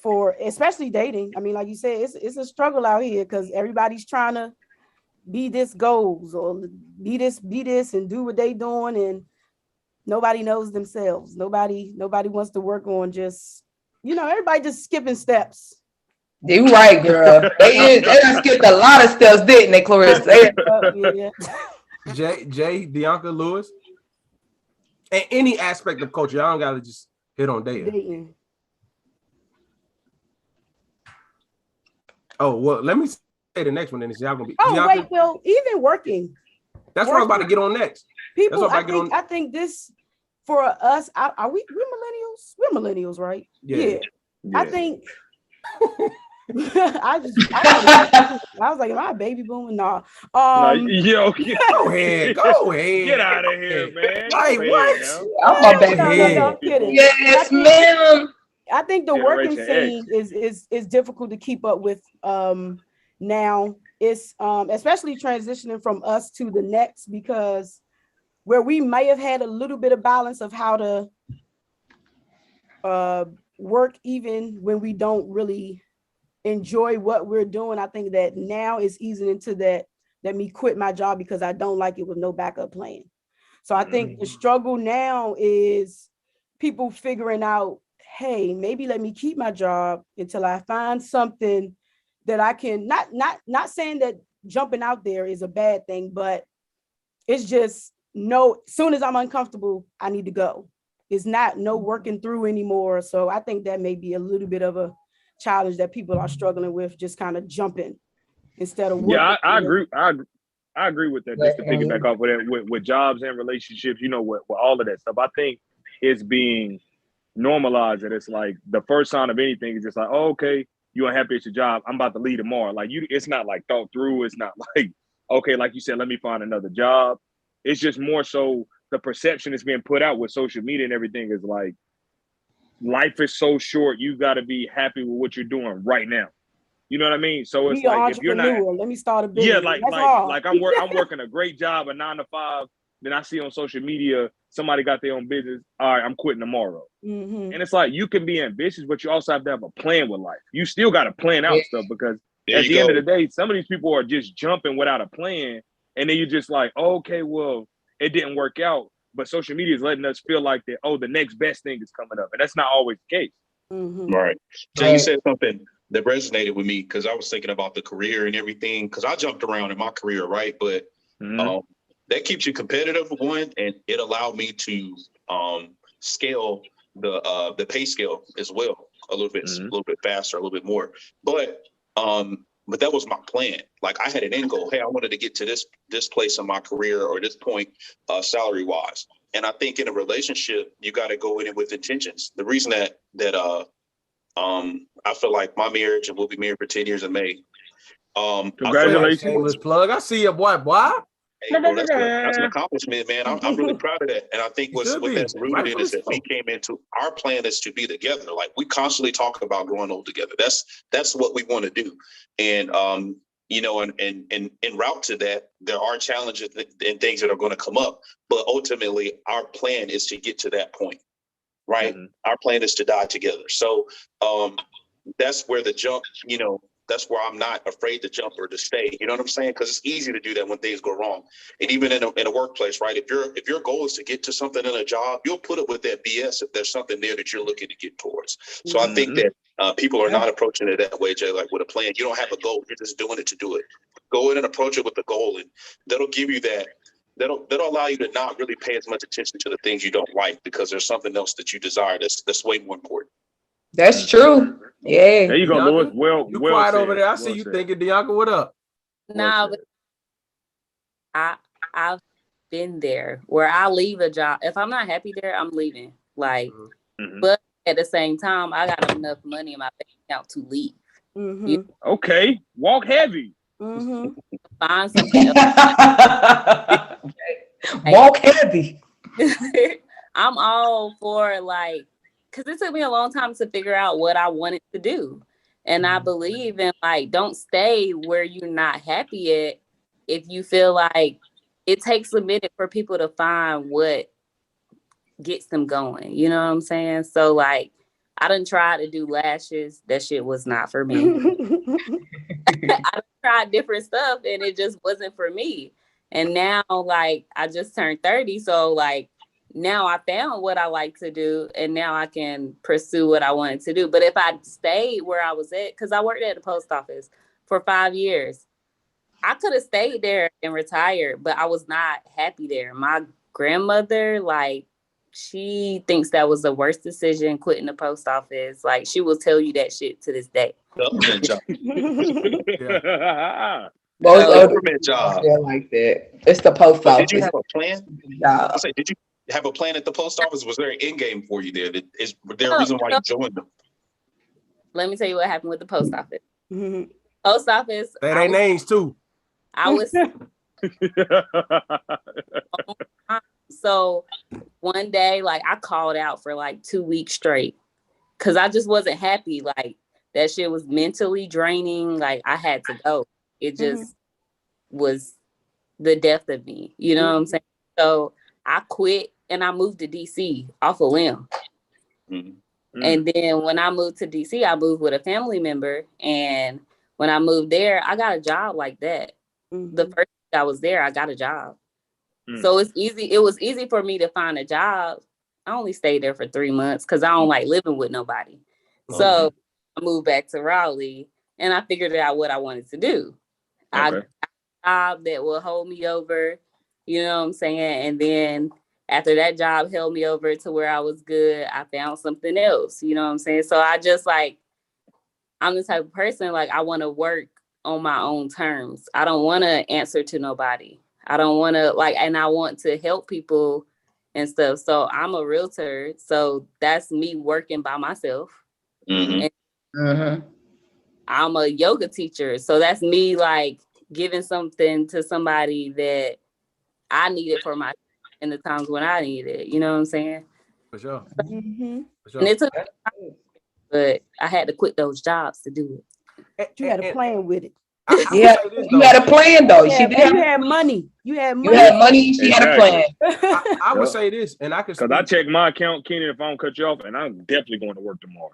for especially dating. I mean, like you said, it's a struggle out here because everybody's trying to be this goals or be this and do what they doing, and nobody knows themselves. Nobody wants to work on just, you know, everybody just skipping steps. You right, girl. They done skipped a lot of steps, didn't they, Clarissa? Yeah. Jay, Bianca, Lewis, and any aspect of culture. I don't gotta just hit on dating. Oh, well, let me say the next one, then y'all gonna be. Oh, Bianca, wait, well, even working. That's what I'm about to get on next. People, I think this for us. Are we? We're millennials. We're millennials, right? Yeah. I think. I was like, am I a baby boomer? Nah. Yo, go ahead. Get out of here, man. Like what? I'm a baby. No, I'm kidding. Yes, ma'am. I think the working scene is difficult to keep up with now. It's especially transitioning from us to the next, because where we may have had a little bit of balance of how to work even when we don't really enjoy what we're doing. I think that now is easing into that, let me quit my job because I don't like it with no backup plan. So I think the struggle now is people figuring out, hey, maybe let me keep my job until I find something that I can, not saying that jumping out there is a bad thing, but it's just no, as soon as I'm uncomfortable, I need to go. It's not no working through anymore. So I think that may be a little bit of a challenge that people are struggling with, just kind of jumping instead of working. Yeah, I agree. I agree with that. Just to piggyback off of that, with jobs and relationships, you know, with all of that stuff, I think it's being normalized that it's like the first sign of anything is just like, oh, okay, you're unhappy at your job, I'm about to leave tomorrow. Like it's not like thought through. It's not like, okay, like you said, let me find another job. It's just more so the perception is being put out with social media and everything is like, life is so short. You got to be happy with what you're doing right now. You know what I mean? So it's like, if you're not, let me start a business. Yeah, like I'm working a great job, a 9 to 5. Then I see on social media somebody got their own business. All right, I'm quitting tomorrow. And it's like, you can be ambitious, but you also have to have a plan with life. You still got to plan out stuff, because at the end of the day, some of these people are just jumping without a plan, and then you're just like, oh, okay, well, it didn't work out. But social media is letting us feel like that, oh, the next best thing is coming up. And that's not always the case. Right. So you said something that resonated with me, because I was thinking about the career and everything, because I jumped around in my career, right? But that keeps you competitive, one, and it allowed me to scale the pay scale as well a little bit faster, a little bit more. But that was my plan. Like, I had an end goal. Hey, I wanted to get to this place in my career, or this point salary wise. And I think in a relationship, you got to go in it with intentions. The reason that I feel like my marriage, and we'll be married for 10 years in May. Congratulations. Shameless plug. I see you, boy. Hey, bro, that's an accomplishment, man. I'm really proud of that. And I think what that's rooted in is that we came into, our plan is to be together. Like, we constantly talk about growing old together. That's what we want to do. And you know, and en route to that, there are challenges and things that are going to come up. But ultimately, our plan is to get to that point, right? Our plan is to die together. So that's where the jump, that's where I'm not afraid to jump or to stay. You know what I'm saying? Because it's easy to do that when things go wrong. And even in a workplace, right? If your goal is to get to something in a job, you'll put up with that BS if there's something there that you're looking to get towards. So I think that people are not approaching it that way, Jay, like with a plan. You don't have a goal. You're just doing it to do it. Go in and approach it with a goal, and that'll give you that. That'll allow you to not really pay as much attention to the things you don't like because there's something else that you desire that's way more important. That's true. Yeah. There you go, Louis. Well, you well quiet said. over there. I see Well you said. thinking, Dianca, what up? Nah, but I've been there where I leave a job. If I'm not happy there, I'm leaving. Like, but at the same time, I got enough money in my bank account to leave. Okay, walk heavy. Find something else. Walk heavy. I'm all for like, because it took me a long time to figure out what I wanted to do. And I believe in like, don't stay where you're not happy at. If you feel like it takes a minute for people to find what gets them going. You know what I'm saying? So like, I done tried to do lashes. That shit was not for me. I tried different stuff and it just wasn't for me. And now like, I just turned 30. So like, now I found what I like to do and now I can pursue what I wanted to do. But if I stayed where I was at, because I worked at the post office for 5 years, I could have stayed there and retired, but I was not happy there. My grandmother, like, she thinks that was the worst decision, quitting the post office. Like, she will tell you that shit to this day. Government job. Most government job. Like that. It's the post office. Did you have a plan? I say, did you have a plan at the post office? Was there an end game for you there? Was there a reason why you joined them? Let me tell you what happened with the post office. Post office. Say their names too. I was so one day, like I called out for like 2 weeks straight because I just wasn't happy. Like that shit was mentally draining. Like I had to go. It just was the death of me. You know what I'm saying? So I quit and I moved to DC off a limb. And then when I moved to DC, I moved with a family member. And when I moved there, I got a job like that. The first week I was there, I got a job. So it's easy. It was easy for me to find a job. I only stayed there for 3 months because I don't like living with nobody. So I moved back to Raleigh and I figured out what I wanted to do. I got a job that will hold me over, you know what I'm saying? And then after that job held me over to where I was good, I found something else, you know what I'm saying? So I just like, I'm the type of person, like I want to work on my own terms. I don't want to answer to nobody. I don't want to like, and I want to help people and stuff. So I'm a realtor. So that's me working by myself. And I'm a yoga teacher. So that's me like giving something to somebody that I needed for my in the times when I needed it. You know what I'm saying? For sure. For sure. And it took time, but I had to quit those jobs to do it. You had a plan with it. You had a plan though. She did. You had money. You had money. You had money. She had a plan. I would say this, and I could because I check my account, Kenny, if I don't cut you off, and I'm definitely going to work tomorrow.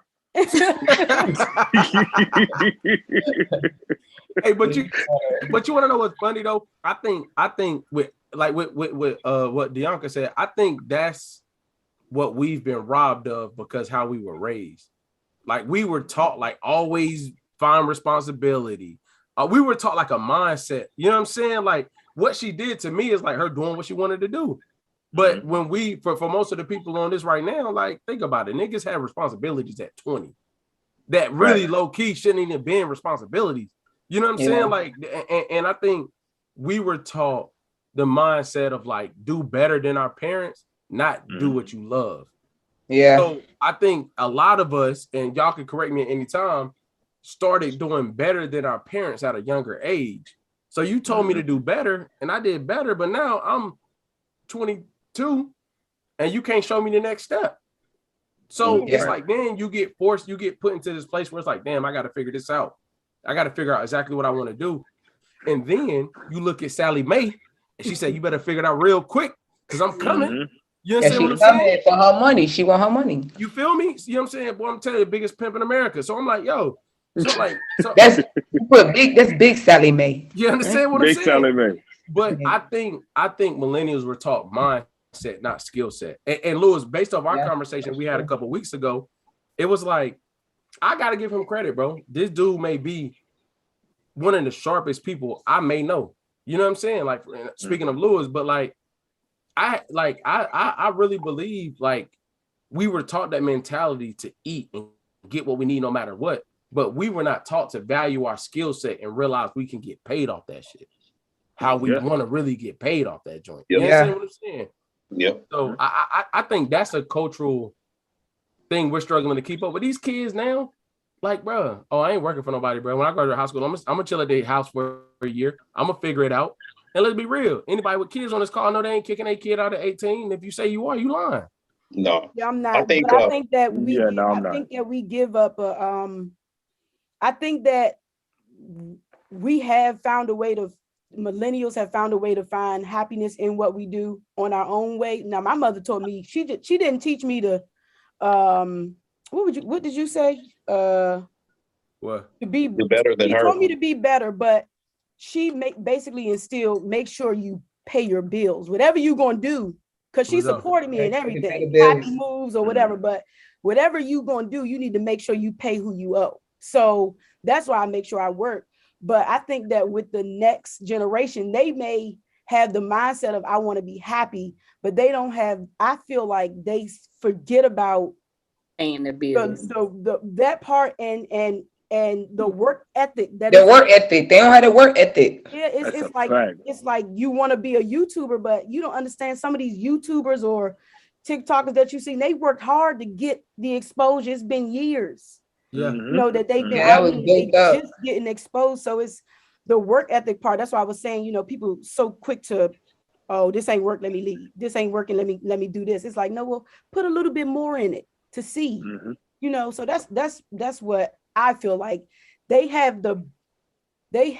Hey, but you want to know what's funny though? I think with what Dianca said, I think that's what we've been robbed of because how we were raised. Like we were taught like always find responsibility. We were taught like a mindset. You know what I'm saying? Like what she did to me is like her doing what she wanted to do. But when we, for most of the people on this right now, like think about it, niggas have responsibilities at 20 that really low key shouldn't even been responsibilities. You know what I'm saying? Like, and I think we were taught the mindset of like do better than our parents, not do what you love. Yeah. So I think a lot of us, and y'all can correct me at any time, started doing better than our parents at a younger age. So you told me to do better, and I did better, but now I'm 22, and you can't show me the next step. So it's like then you get forced, you get put into this place where it's like, damn, I got to figure this out. I got to figure out exactly what I want to do. And then you look at Sally Mae, and she said, you better figure it out real quick because I'm coming. You Yeah, understand she what I'm saying? coming for her money. She want her money. You feel me? You know what I'm saying? Boy, I'm telling you, the biggest pimp in America. So I'm like, yo, That's big Sally Mae. you understand what I'm Big saying? Sally Mae. But I think millennials were taught mindset, not skill set. And Lewis, based off our conversation we had a couple weeks ago, it was like, I gotta give him credit, bro. This dude may be one of the sharpest people I may know. You know what I'm saying? Like, speaking of Lewis, but like I really believe like we were taught that mentality to eat and get what we need no matter what, but we were not taught to value our skill set and realize we can get paid off that shit. How we want to really get paid off that joint. You understand what I'm saying? Yeah. So I think that's a cultural thing we're struggling to keep up with these kids now. Like, bro, I ain't working for nobody, bro. When I graduate high school, I'm gonna chill at their house for a year. I'm gonna figure it out. And let's be real. Anybody with kids on this call know they ain't kicking their kid out at 18. If you say you are, you lying. No. Yeah, I'm not. I think, but I think that we. Yeah, no, I'm I not. think that we give up a. I think that we have found a way to. Millennials have found a way to find happiness in what we do on our own way. Now, my mother told me she didn't teach me to. What did you say? What? To be better than she her. told me to be better, but she basically instilled, make sure you pay your bills, whatever you're gonna do, because she supported me in everything, happy moves or whatever. But whatever you gonna do, you need to make sure you pay who you owe. So that's why I make sure I work. But I think that with the next generation, they may have the mindset of I want to be happy, but they don't have. I feel like they forget about paying the bills. That part and the work ethic. Work ethic. They don't have the work ethic. Yeah, it's like you want to be a YouTuber, but you don't understand some of these YouTubers or TikTokers that you see. They worked hard to get the exposure. It's been years. Yeah, you know that they've been they just getting exposed. So it's the work ethic part. That's why I was saying, people so quick to, oh, this ain't work, let me leave. This ain't working, let me do this. It's like, no, well, put a little bit more in it to see. So that's what I feel like. They have an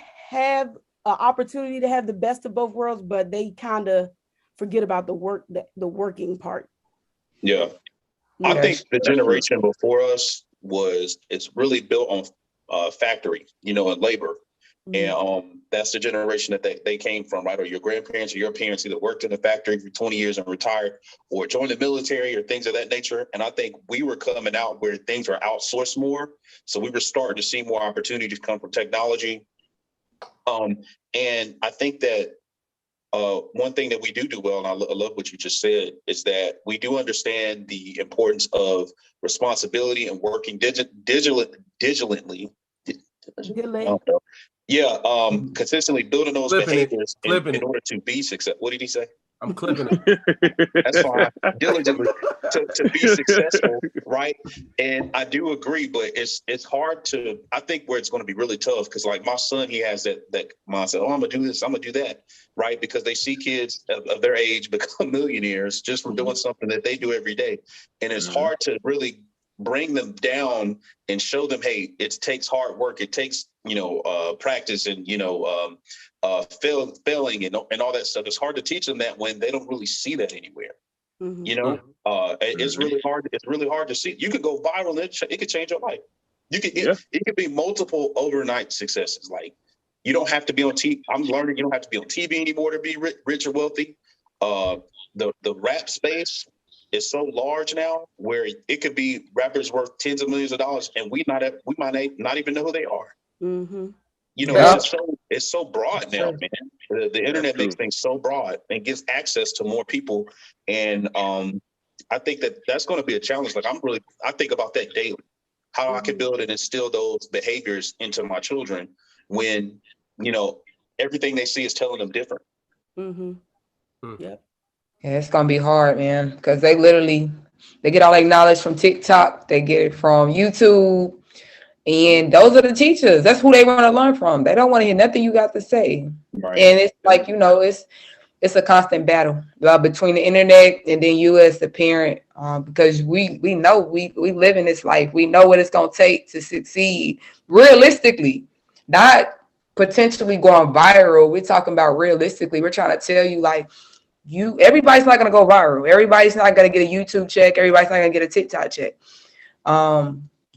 opportunity to have the best of both worlds, but they kind of forget about the working part. Yeah. I think the generation before us it's really built on factory, and labor. And that's the generation that they came from, right? Or your grandparents or your parents either worked in the factory for 20 years and retired or joined the military or things of that nature. And I think we were coming out where things are outsourced more. So we were starting to see more opportunities come from technology. And I think that one thing that we do well, and I love what you just said, is that we do understand the importance of responsibility and working digitally. Consistently building those behaviors in order to be successful. What did he say? I'm clipping it. That's fine. Diligently to be successful, right? And I do agree, but it's hard to. I think where it's going to be really tough because, like my son, he has that mindset. Oh, I'm gonna do this. I'm gonna do that, right? Because they see kids of their age become millionaires just from doing something that they do every day, and it's hard to really bring them down and show them, hey, it takes hard work. It takes practice and failing and all that stuff. It's hard to teach them that when they don't really see that anywhere. It's really hard. It's really hard to see. You could go viral and it could change your life. It could be multiple overnight successes. Like you don't have to be on TV. I'm learning you don't have to be on TV anymore to be rich or wealthy. The rap space is so large now where it could be rappers worth tens of millions of dollars and we might not even know who they are. It's so broad now, man. The internet makes things so broad and gives access to more people. And I think that's going to be a challenge. Like I think about that daily, how I can build and instill those behaviors into my children when, everything they see is telling them different. Yep. Yeah, it's gonna be hard, man, because they get all their knowledge from TikTok, they get it from YouTube, and those are the teachers. That's who they want to learn from. They don't want to hear nothing you got to say. Right. And it's like, it's a constant battle between the internet and then you as the parent, because we know we live in this life. We know what it's gonna take to succeed realistically, not potentially going viral. We're talking about realistically. We're trying to tell you, like, everybody's not gonna go viral. Everybody's not gonna get a YouTube check. Everybody's not gonna get a TikTok check.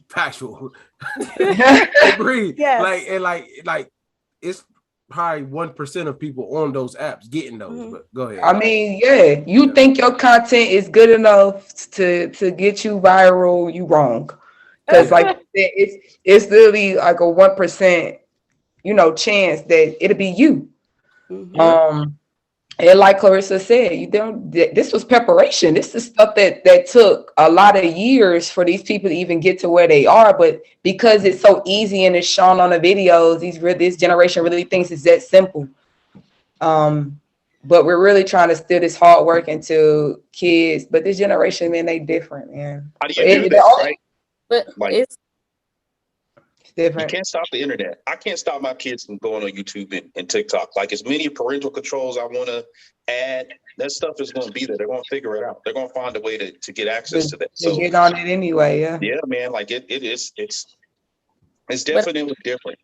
Factual. Agreed. Yes. Like it's probably 1% of people on those apps getting those. But go ahead. I mean, yeah, you think your content is good enough to get you viral, you wrong. Because like it's literally like a 1%, chance that it'll be you. And like Clarissa said, this was preparation. This is stuff that took a lot of years for these people to even get to where they are. But because it's so easy and it's shown on the videos, this generation really thinks it's that simple. But we're really trying to steal this hard work into kids. But this generation, man, they different, man. How do you do that, right? But it's different. You can't stop the internet. I can't stop my kids from going on YouTube and TikTok. Like as many parental controls I want to add, that stuff is going to be there. They're going to figure it out. They're going to find a way to get access to that. So get on it anyway. Yeah, man. Like it's definitely different.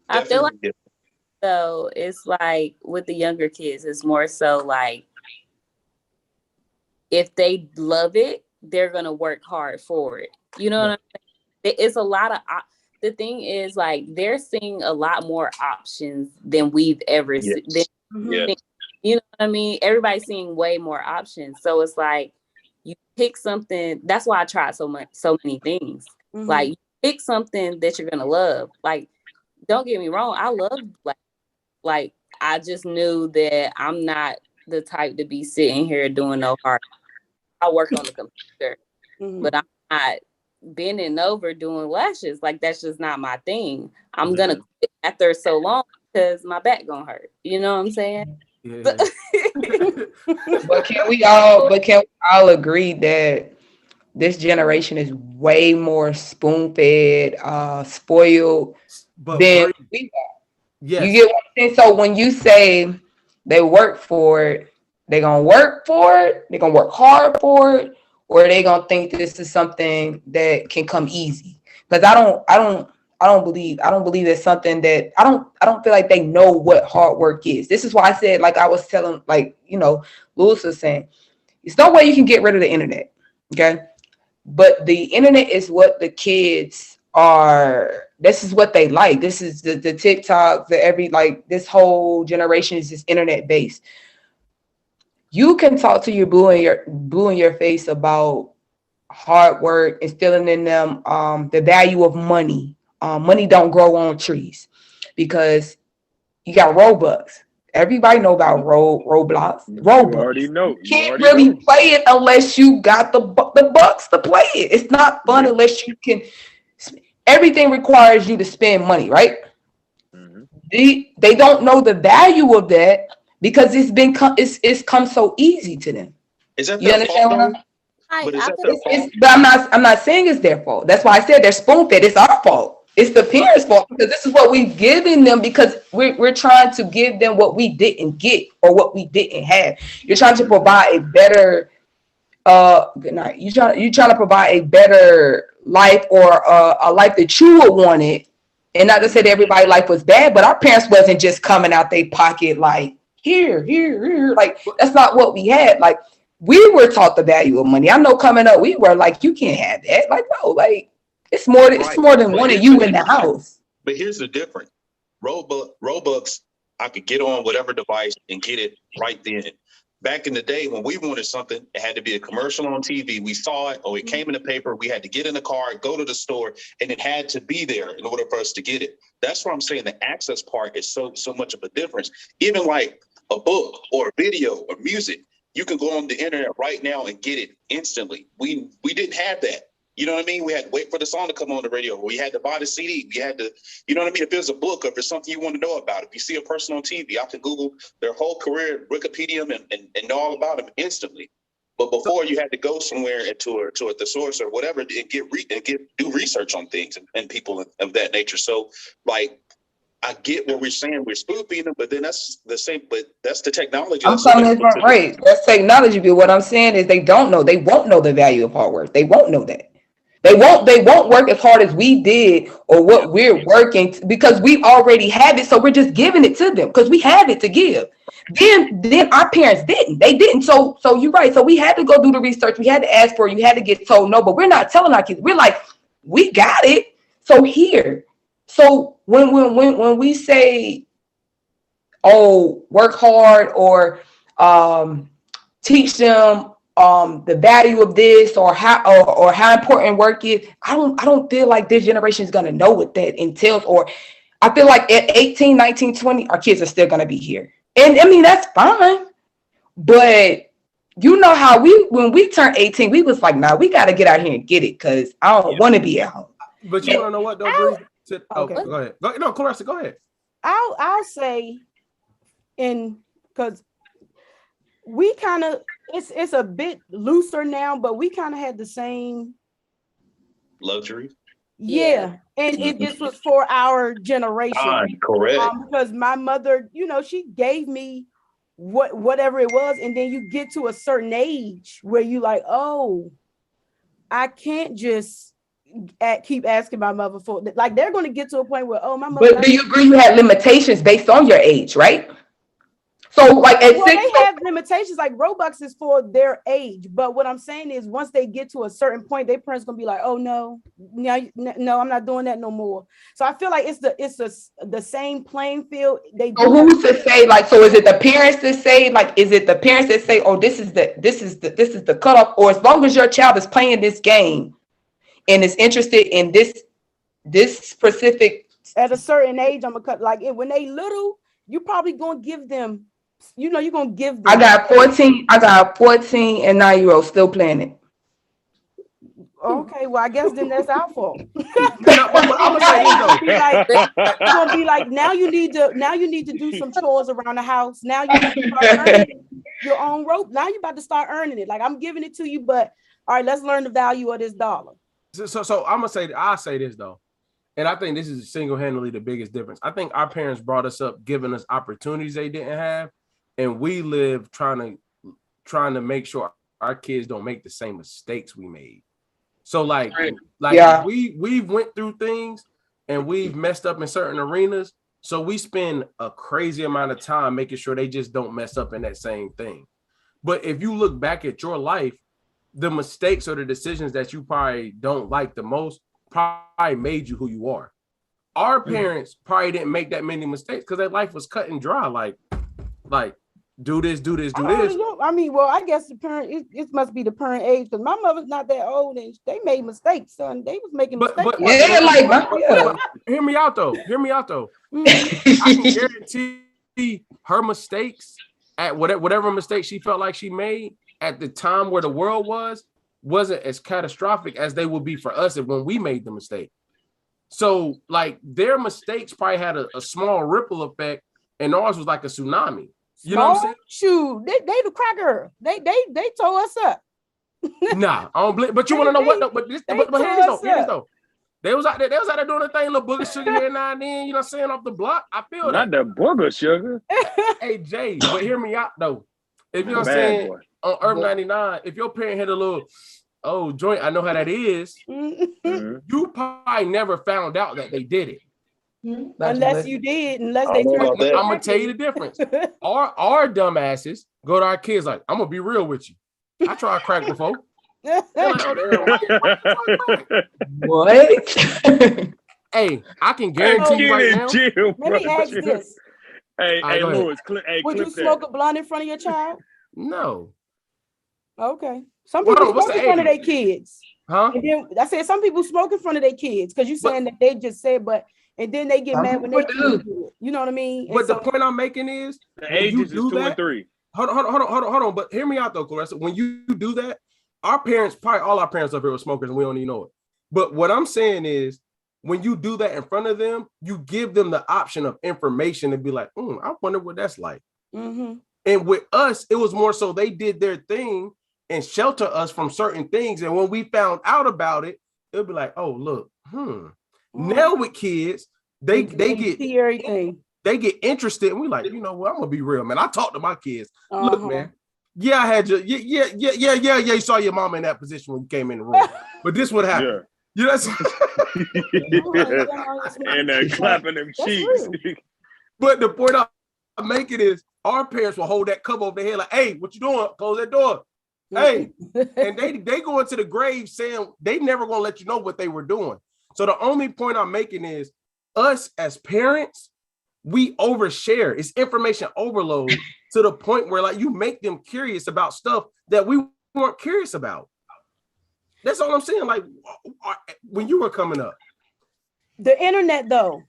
I feel like so it's like with the younger kids, it's more so like if they love it, they're going to work hard for it. You know what I'm saying? It's a lot of. The thing is, like, they're seeing a lot more options than we've ever seen. You know what I mean? Everybody's seeing way more options. So it's like you pick something. That's why I tried so many things. Like you pick something that you're gonna love. Like, don't get me wrong, I love Black. Like, I just knew that I'm not the type to be sitting here doing no hard. I work on the computer, but I'm not bending over doing lashes. Like that's just not my thing. I'm gonna quit after so long because my back gonna hurt. You know what I'm saying? Yeah. But can we all agree that this generation is way more spoon-fed, spoiled than we are? Yes. You get what I'm saying? So when you say they work for it, they're gonna work for it, they're gonna work hard for it, or they gonna think this is something that can come easy. Because I don't believe it's something that I don't feel like they know what hard work is. This is why I said, like I was telling, like, Lewis was saying, there's no way you can get rid of the internet. Okay. But the internet is what the kids are, this is what they like. This is the TikTok, this whole generation is just internet based. You can talk to your blue in your face about hard work, instilling in them the value of money. Money don't grow on trees because you got Robux. Everybody know about Roblox. Robux. You already know. You can't really play it unless you got the bucks to play it. It's not fun unless you can. Everything requires you to spend money, right? They don't know the value of that. Because it's come so easy to them. Is that their fault? But I'm not saying it's their fault. That's why I said they're spoon fed. It's our fault. It's the parents' fault because this is what we've given them because we're trying to give them what we didn't get or what we didn't have. You're trying to provide a better good night. You're trying to provide a better life or a life that you would want it. And not to say that everybody's life was bad, but our parents wasn't just coming out their pocket like here. Like, that's not what we had. Like, we were taught the value of money. I know coming up, we were like, you can't have that. Like, no, like, it's more than one of you in the house. But here's the difference. Robux, I could get on whatever device and get it right then. Back in the day when we wanted something, it had to be a commercial on TV. We saw it or it came in the paper. We had to get in the car, go to the store, and it had to be there in order for us to get it. That's what I'm saying. The access part is so much of a difference. Even like a book or a video or music, you can go on the internet right now and get it instantly. We didn't have that. You know what I mean? We had to wait for the song to come on the radio. We had to buy the CD. We had to, you know what I mean? If there's a book or if there's something you want to know about, if you see a person on TV, I can Google their whole career, Wikipedia them, and know all about them instantly. But before you had to go somewhere to a thesaurus or whatever and do research on things and people of that nature. So like, I get what we're saying. We're spoofing them, but then that's the same. But that's the technology. I'm saying it's not right. That's technology. But what I'm saying is they don't know. They won't know the value of hard work. They won't know that. They won't work as hard as we did or what we're working because we already have it. So we're just giving it to them because we have it to give. Then our parents didn't. They didn't. So you're right. So we had to go do the research. We had to ask for it. You had to get told no, but we're not telling our kids. We're like, we got it. So here. So when we say, oh, work hard or teach them the value of this or how important work is, I don't feel like this generation is gonna know what that entails. Or I feel like at 18, 19, 20, our kids are still gonna be here. And I mean, that's fine. But you know how when we turned 18, we was like, nah, we gotta get out here and get it because I don't want to be at home. But you wanna know what though, Bree? Okay. Go ahead. No, Clarissa, go ahead. I'll say because we kind of it's a bit looser now, but we kind of had the same luxury. Yeah. And this was for our generation. Correct. Because my mother, she gave me whatever it was, and then you get to a certain age where you like, oh, I can't just keep asking my mother for, like, they're going to get to a point where, oh, my mother. But do you agree you had limitations based on your age, right? So like at 6, they have limitations. Like Robux is for their age, but what I'm saying is once they get to a certain point, their parents gonna be like, "Oh no, I'm not doing that no more." So I feel like it's the same playing field. So who's to say, like, so is it the parents that say, like, is it the parents that say, "Oh, this is the cutoff," or as long as your child is playing this game and is interested in this specific at a certain age, I'm gonna cut like when they little, you probably gonna give them. You're gonna give them. I got 14 and 9-year-olds still playing it. Okay, well, I guess then that's our fault. I'm gonna be like, now you need to do some chores around the house. Now you need to start earning your own rope. Now you're about to start earning it. Like, I'm giving it to you, but all right, let's learn the value of this dollar. So I'm gonna say, I'll say this though, and I think this is single-handedly the biggest difference. I think our parents brought us up, giving us opportunities they didn't have. And we live trying to make sure our kids don't make the same mistakes we made. So we've went through things and we've messed up in certain arenas. So we spend a crazy amount of time making sure they just don't mess up in that same thing. But if you look back at your life, the mistakes or the decisions that you probably don't like the most probably made you who you are. Our parents probably didn't make that many mistakes because their life was cut and dry. Like, do this. I mean, well, I guess the parent, it must be the parent age, because my mother's not that old and they made mistakes, son. They was making mistakes. Hear me out though. I can guarantee her mistakes at whatever mistake she felt like she made at the time where the world wasn't as catastrophic as they would be for us if when we made the mistake. So like their mistakes probably had a small ripple effect, and ours was like a tsunami. You know what I'm saying? Shoot, they the cracker. They tore us up. Nah, I don't believe. But you want to know what? But here's though. They was out there doing a thing, little booger sugar here now and then. You know what I'm saying? Off the block. I feel not that booger sugar. Hey Jay, but hear me out though. If you know what I'm saying, on Urban 99, if your parent had a little joint, I know how that is. Mm-hmm. You probably never found out that they did it. Unless you did, unless they turned. I'm gonna tell you the difference. Our dumbasses go to our kids like, I'm gonna be real with you. I tried crack before. Like, what? Hey, I can guarantee you right now. Let me ask this. Hey, Louis, would you smoke a blunt in front of your child? No. Okay. Some people smoke in front of their kids. Huh? And then I said some people smoke in front of their kids because you're saying that they just said, but. And then they get mad when they do it. You know what I mean? But the point I'm making is the ages is 2 and 3. Hold on. But hear me out though, Clarissa. When you do that, our parents, probably all our parents up here were smokers and we don't even know it. But what I'm saying is when you do that in front of them, you give them the option of information to be like, I wonder what that's like. Mm-hmm. And with us, it was more so they did their thing and shelter us from certain things. And when we found out about it, it'll be like, oh, look, Now with kids, they get everything. They get interested, and we like, you know what? I'm gonna be real, man. I talk to my kids. Look, man. Yeah, I had you. Yeah. You saw your mom in that position when you came in the room, but this would happen. Yeah. And clapping them cheeks. But the point I'm making is, our parents will hold that cover over their head like, hey, what you doing? Close that door. Hey, and they go into the grave saying they never gonna let you know what they were doing. So the only point I'm making is us as parents, we overshare. It's information overload to the point where like you make them curious about stuff that we weren't curious about. That's all I'm saying. Like when you were coming up, the internet though,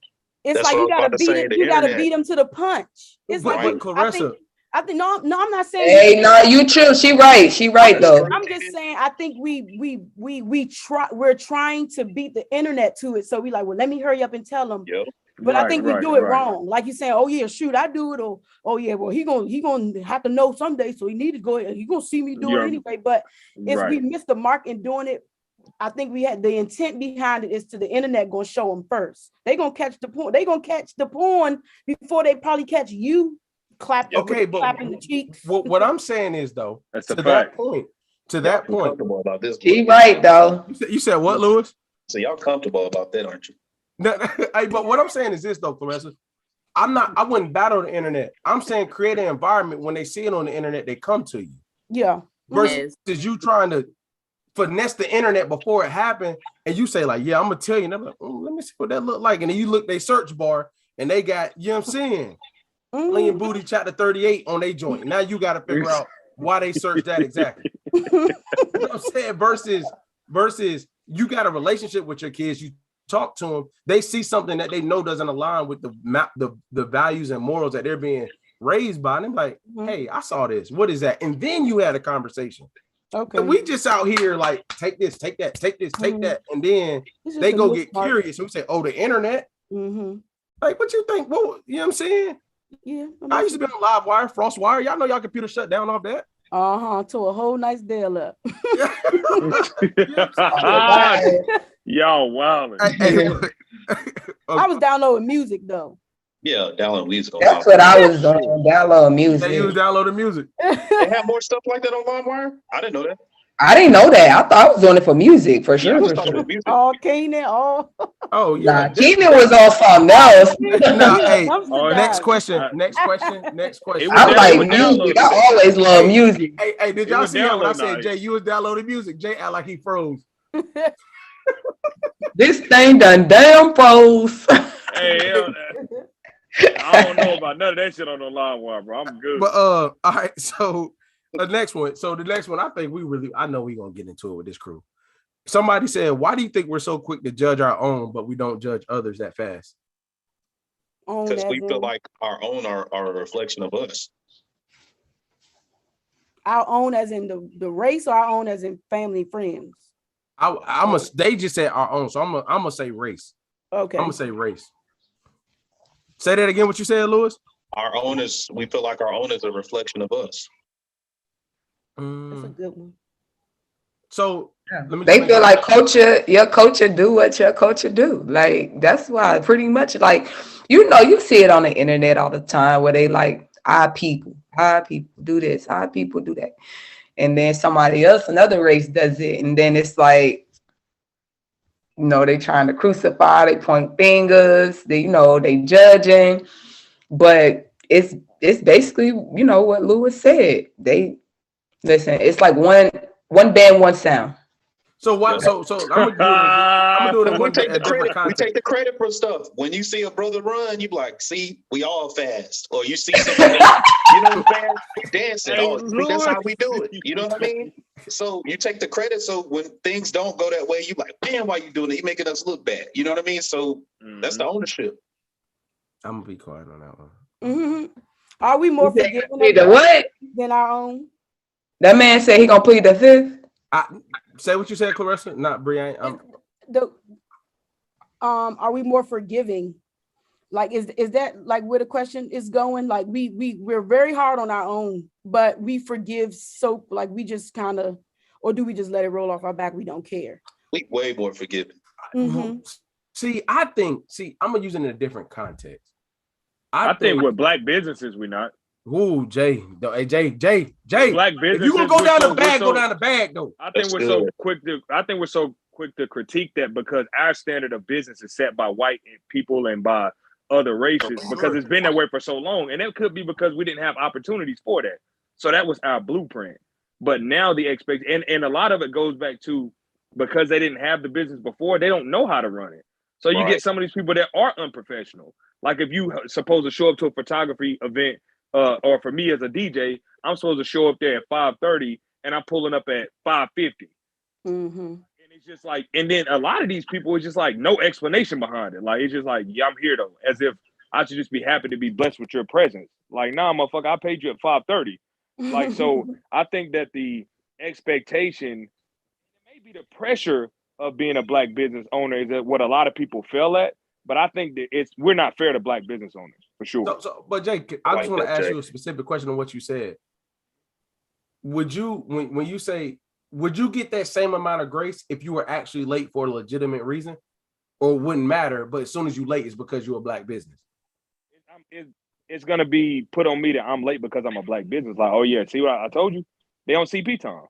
it's That's like what you I was gotta about to beat say, it. the You gotta internet. beat them to the punch. It's but, like but Clarissa, I think no, I'm not saying. Hey, no, you true. She right though. I'm just saying. I think we're trying to beat the internet to it. So we like, well, let me hurry up and tell them. Yep. But I think we do it wrong. Like you saying, oh yeah, shoot, I do it. Or oh yeah, well he gonna have to know someday, so he need to go. He gonna see me do it anyway. But if we miss the mark in doing it, I think we had the intent behind it is to the internet gonna show them first. They gonna catch the porn. They gonna catch the porn before they probably catch you clapping. Okay, but clapping the cheeks. What I'm saying is though, That's to a that fact. point, to Y'all that point, comfortable about this. She right though. you said what, Lewis? So y'all comfortable about that, aren't you? No, but what I'm saying is this though, Clarissa. I wouldn't battle the internet. I'm saying create an environment when they see it on the internet, they come to you. Yeah. Versus you trying to finesse the internet before it happened, and you say like, yeah, I'm gonna tell you. And I'm like, let me see what that look like. And then you look they search bar, and they got, you know what I'm saying, Playing Booty chapter 38 on their joint. Now you got to figure out why they searched that exactly. You know what I'm saying? Versus you got a relationship with your kids. You talk to them, they see something that they know doesn't align with the values and morals that they're being raised by, and they're like, hey, I saw this, what is that? And then you had a conversation. Okay, and we just out here like, take this, take that, take this, take that, and then they go get curious and we say, oh, the internet. Like, what you think? Well, you know what I'm saying? Yeah, I used to be on Live Wire, Frost Wire. Y'all know y'all computer shut down off that. To a whole nice deal up. Y'all wilding. I was downloading music though. Yeah, download music. That's what I was doing. Download music. You was downloading music. They have more stuff like that on LimeWire? I didn't know that. I didn't know that. I thought I was doing it for music for sure. Oh, Keenan. Oh yeah. Nah, Keenan was on something else. Hey, next question. Next question. I'm like music. I always love music. Hey, did y'all see how when I said Jay, you was downloading music? Jay act like he froze. This thing done damn froze. Hey, I don't know about none of that shit on the LimeWire, bro. I'm good. But all right, so the next one. I think I know we're gonna get into it with this crew. Somebody said, why do you think we're so quick to judge our own, but we don't judge others that fast? Because we feel like our own are a reflection of us. Our own as in the race, or our own as in family, friends? They just said our own, so I'm gonna say race. Okay. I'm gonna say race. Say that again, what you said, Lewis? We feel like our own is a reflection of us. That's a good one. So they feel like your culture do what your culture do. Like, that's why pretty much, like, you see it on the internet all the time where they like, our people do this, our people do that. And then somebody else, another race does it. And then it's like, they trying to crucify, they point fingers, they judging. But it's basically, what Lewis said. It's like one band, one sound. So what? So I'm gonna do it. We take the credit for stuff. When you see a brother run, you be like, "See, we all fast." Or you see somebody, dancing. See, that's how we do it. You know what I mean? So you take the credit. So when things don't go that way, you like, "Damn, why you doing it? You making us look bad." You know what I mean? So that's the ownership. I'm gonna be quiet on that one. Mm-hmm. Are we more forgiving than our own? That man said he gonna plead the fifth. Say what you said, Clarissa. Not Brian. Are we more forgiving? Like, is that like where the question is going? Like, we're very hard on our own, but we forgive. So like, we just kind of, or do we just let it roll off our back? We don't care. We way more forgiving. Mm-hmm. See, I'm gonna use it in a different context. I think with black businesses, we not. Ooh, Jay. Hey, Jay. Black businesses. If you gonna go down the bag, go down the bag though. I think we're so quick to critique that because our standard of business is set by white people and by other races because it's been that way for so long. And it could be because we didn't have opportunities for that. So that was our blueprint. But now the and a lot of it goes back to because they didn't have the business before, they don't know how to run it. So you get some of these people that are unprofessional. Like if you supposed to show up to a photography event, or for me as a DJ, I'm supposed to show up there at 5:30 and I'm pulling up at 5:50. Mm-hmm. And it's just like, and then a lot of these people, it's just like no explanation behind it. Like, it's just like, yeah, I'm here though. As if I should just be happy to be blessed with your presence. Like, nah, motherfucker, I paid you at 5:30. Like, so I think that the expectation, maybe the pressure of being a black business owner is that what a lot of people fail at. But I think that we're not fair to black business owners for sure. But Jake, I just want to ask you a specific question on what you said. Would you, when you say, would you get that same amount of grace if you were actually late for a legitimate reason, or it wouldn't matter? But as soon as you late, it's because you're a black business. It's gonna be put on me that I'm late because I'm a black business. Like, oh yeah, see what I told you? They on CP time.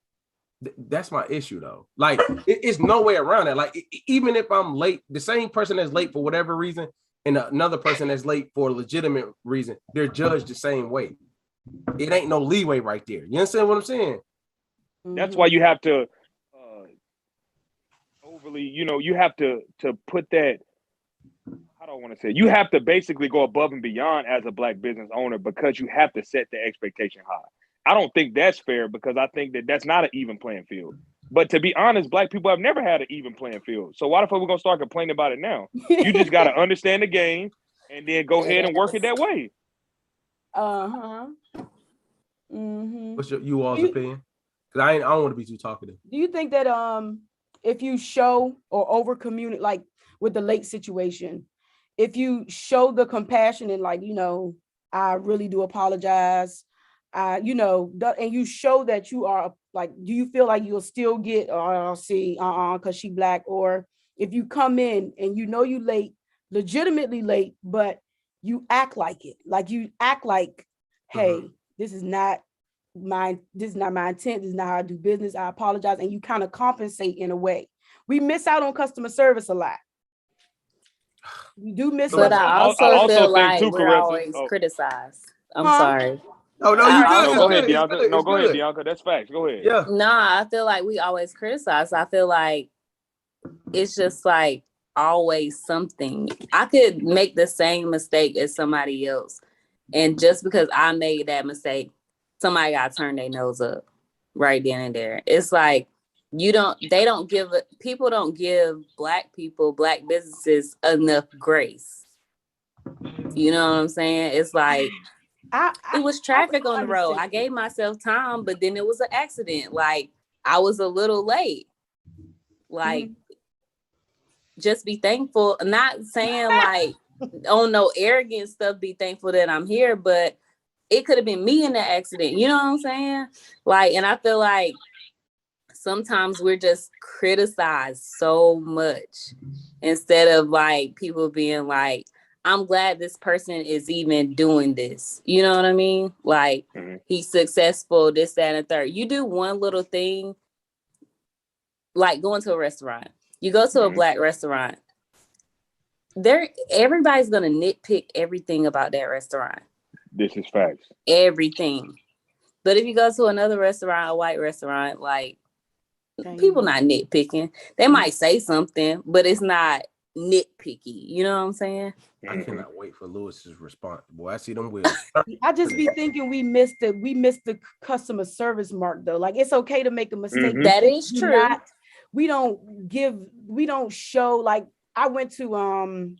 That's my issue though. Like, it's no way around it. Like, even if I'm late, the same person that's late for whatever reason and another person that's late for a legitimate reason, they're judged the same way. It ain't no leeway right there. You understand what I'm saying? That's why you have to overly, you have to put that. How do I want to say it? You have to basically go above and beyond as a black business owner because you have to set the expectation high. I don't think that's fair because I think that that's not an even playing field. But to be honest, black people have never had an even playing field. So why the fuck we gonna start complaining about it now? You just gotta understand the game and then go ahead and work it that way. Mm-hmm. What's you all's opinion? Because I don't want to be too talkative. Do you think that if you show or over communicate, like with the late situation, if you show the compassion and like, I really do apologize, and you show that you are like, do you feel like you'll still get because she black? Or if you come in and you late, legitimately late, but you act like it, like you act like, hey, this is not my intent, this is not how I do business, I apologize, and you kind of compensate in a way. We miss out on customer service a lot. We do miss but out. I also feel like we're always criticized. I'm sorry. Oh no, you good. Go ahead, Bianca. No, go ahead, Bianca. That's facts. Go ahead. Yeah. Nah, I feel like we always criticize. I feel like it's just like always something. I could make the same mistake as somebody else, and just because I made that mistake, somebody got to turn their nose up right then and there. It's like people don't give black people, black businesses enough grace. You know what I'm saying? It's like, it was traffic on the road. I gave myself time, but then it was an accident. Like, I was a little late. Like, just be thankful. I'm not saying like, oh no, arrogant stuff, be thankful that I'm here, but it could have been me in the accident. You know what I'm saying? Like, and I feel like sometimes we're just criticized so much instead of like people being like, I'm glad this person is even doing this. You know what I mean? Like, he's successful, this, that, and the third. You do one little thing, like going to a restaurant. You go to a black restaurant. Everybody's gonna nitpick everything about that restaurant. This is facts. Everything. But if you go to another restaurant, a white restaurant, like, people not nitpicking. They might say something, but it's not nitpicky. You know what I'm saying? I cannot wait for Lewis's response. Boy, I see them wheels. I just be thinking we missed the customer service mark though. Like, it's okay to make a mistake. That is true. We don't show, like, I went to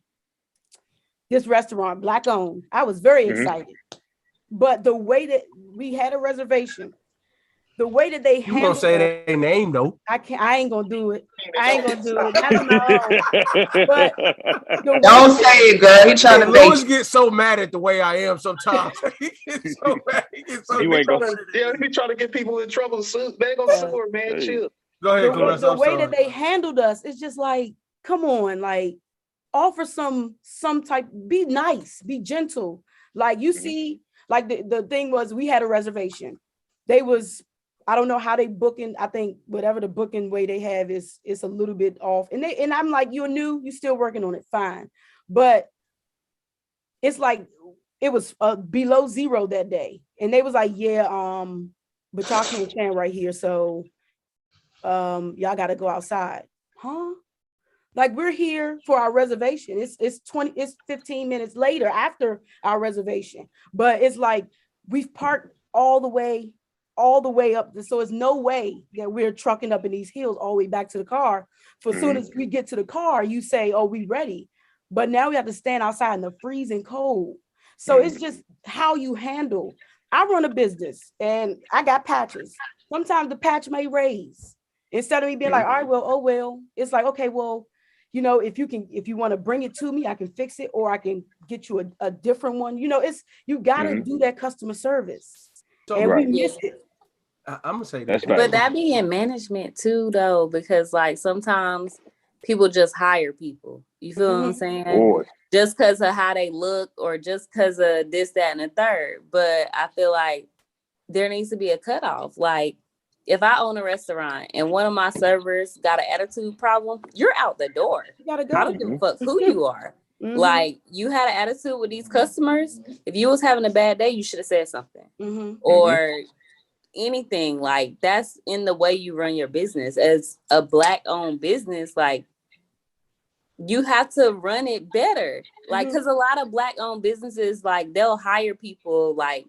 this restaurant, black owned. I was very excited. But the way that we had a reservation, the way that they you gonna say their name though? I ain't gonna do it. That's my But don't say it, girl. He trying to make. Louis get so mad at the way I am sometimes. He gets so mad. He be trying to get people in trouble. They ain't gonna sue her, man. Chill. Go ahead, the way that they handled us, it's just like, come on, like, offer some type. Be nice. Be gentle. Like, you see, like the thing was, we had a reservation. I don't know how they booking. I think whatever the booking way they have is a little bit off. And I'm like, you're new, you're still working on it. Fine. But it's like it was below zero that day, and they was like, yeah, but y'all can't stand right here, so y'all got to go outside. Huh? Like, we're here for our reservation. It's 15 minutes later after our reservation, but it's like we've parked all the way up. So it's no way that we're trucking up in these hills all the way back to the car. For as soon as we get to the car, you say, oh, we ready. But now we have to stand outside in the freezing cold. So it's just how you handle. I run a business and I got patches. Sometimes the patch may raise. Instead of me being like, all right, well, oh, well, it's like, okay, well, you know, if you want to bring it to me, I can fix it, or I can get you a different one. You know, you got to do that customer service. So, and we miss it. I'm gonna say That's this. right. But that be in management too, though, because like sometimes people just hire people. You feel what I'm saying? Boy. Just because of how they look, or just because of this, that, and the third. But I feel like there needs to be a cutoff. Like, if I own a restaurant and one of my servers got an attitude problem, you're out the door. You gotta go. I don't give a fuck who you are. Like, you had an attitude with these customers. If you was having a bad day, you should have said something. Or anything. Like, that's in the way you run your business. As a Black-owned business, like, you have to run it better. Like, because a lot of Black-owned businesses, like, they'll hire people like,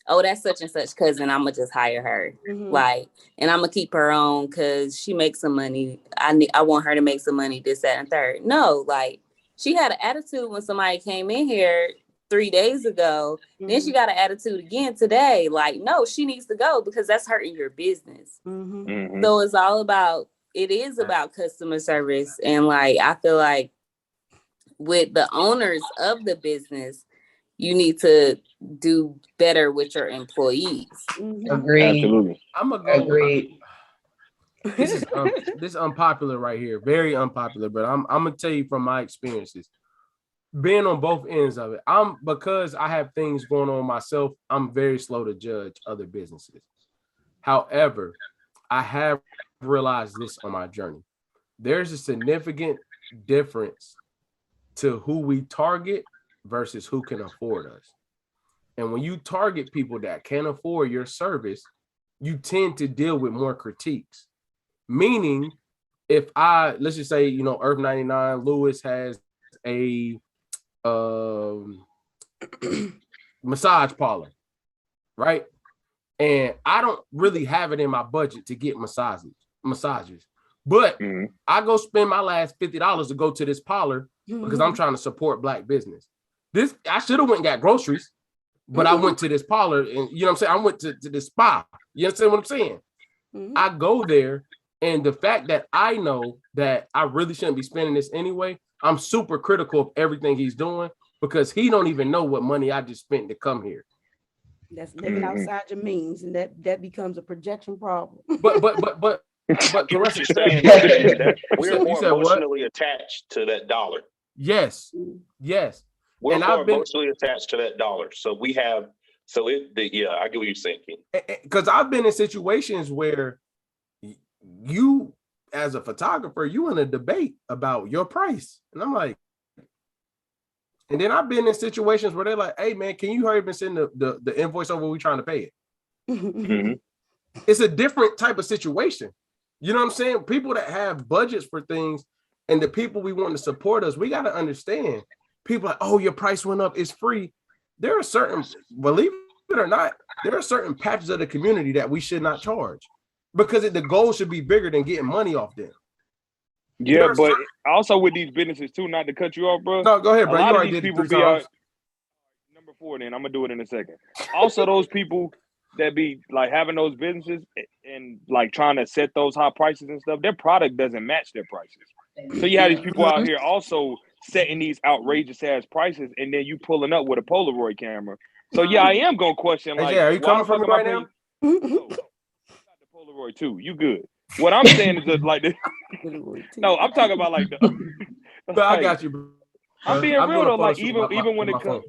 oh, that's such and such cousin, I'm gonna just hire her. Like, and I'm gonna keep her on because she makes some money. I want her to make some money, this, that, and third. No, like, she had an attitude when somebody came in here 3 days ago. Then she got an attitude again today. Like, no, she needs to go because that's hurting your business. So it's all about, it is about customer service. And like, I feel like with the owners of the business, you need to do better with your employees. Agreed. Absolutely. I'm gonna go. Agreed. This is unpopular right here, very unpopular. But I'm gonna tell you from my experiences, being on both ends of it. Because I have things going on myself, I'm very slow to judge other businesses. However, I have realized this on my journey. There's a significant difference to who we target versus who can afford us. And when you target people that can't afford your service, you tend to deal with more critiques. Meaning, if let's just say, Earth 99, Lewis has a massage parlor, right? And I don't really have it in my budget to get massages. But I go spend my last $50 to go to this parlor because I'm trying to support Black business. I should have went and got groceries, but I went to this parlor, and you know what I'm saying? I went to this spa. You understand what I'm saying? I go there, and the fact that I know that I really shouldn't be spending this anyway, I'm super critical of everything he's doing because he don't even know what money I just spent to come here. That's living outside your means, and that becomes a projection problem. But Caressa said that we're more emotionally attached to that dollar. Yes. We're more emotionally attached to that dollar. So we have, I get what you're saying, Ken. Because I've been in situations where you, as a photographer, you in a debate about your price. And I'm like, and then I've been in situations where they're like, hey man, can you hurry up and send the invoice over? We trying to pay it. It's a different type of situation. You know what I'm saying? People that have budgets for things and the people we want to support us, we got to understand. People like, oh, your price went up, it's free. There are certain, believe it or not, there are certain patches of the community that we should not charge because the goal should be bigger than getting money off them. Yeah, but also with these businesses too, not to cut you off, bro. No, go ahead, bro. A lot you of already these did people it be 3 times. Number 4, then I'm gonna do it in a second. Also, those people that be like having those businesses and like trying to set those high prices and stuff, their product doesn't match their prices. So you have these people out here also setting these outrageous ass prices, and then you pulling up with a Polaroid camera. So yeah, I am gonna question like, are you coming from me right now? No, got the Polaroid too. You good? What I'm saying is just like this. No, I'm talking about like the. But I got you, bro. I'm being real though. Like even when it comes,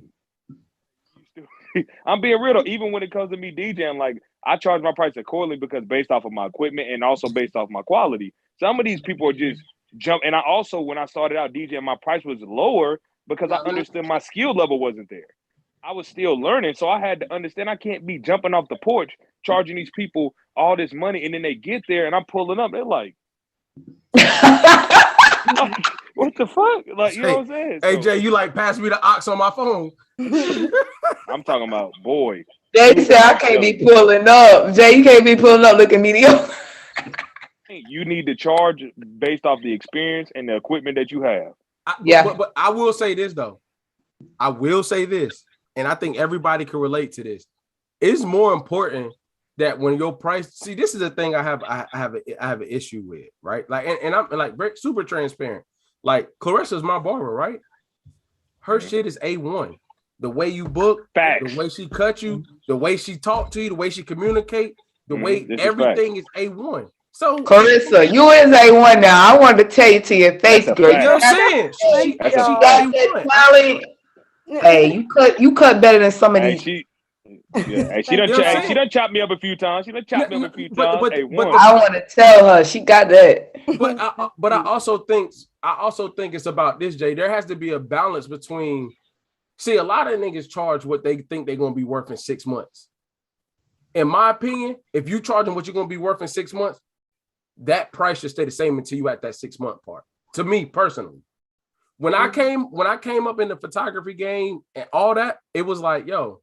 I'm being real though. Even when it comes to me DJing, like I charge my price accordingly because based off of my equipment and also based off my quality. Some of these people are just jump. And I also, when I started out DJing, my price was lower because I understood my skill level wasn't there. I was still learning, so I had to understand I can't be jumping off the porch charging these people all this money, and then they get there and I'm pulling up. They're like, what the fuck? Like, you know what I'm saying? Hey, Jay, you like pass me the ox on my phone. I'm talking about, boy. Jay said I can't be pulling up. Jay, you can't be pulling up looking mediocre. You need to charge based off the experience and the equipment that you have. But I will say this though. I will say this, and I think everybody can relate to this. It's more important that when your price, see, this is the thing I have an issue with, right? Like, and I'm like super transparent. Like, Clarissa's my barber, right? Her shit is A1. The way you book, facts. The way she cut you, the way she talk to you, the way she communicate, the way everything is A1. So, Clarissa, you is A1 now. I wanted to tell you to your face, girl. You know what I'm saying? She got that talent. Hey, you cut better than some of these. She done chopped me up a few times. But I want to tell her she got that. But I also think it's about this, Jay. There has to be a balance between. See, a lot of niggas charge what they think they're gonna be worth in 6 months. In my opinion, if you charge them what you're gonna be worth in 6 months, that price should stay the same until you at that 6 month part. To me personally, when I came up in the photography game and all that, it was like, yo,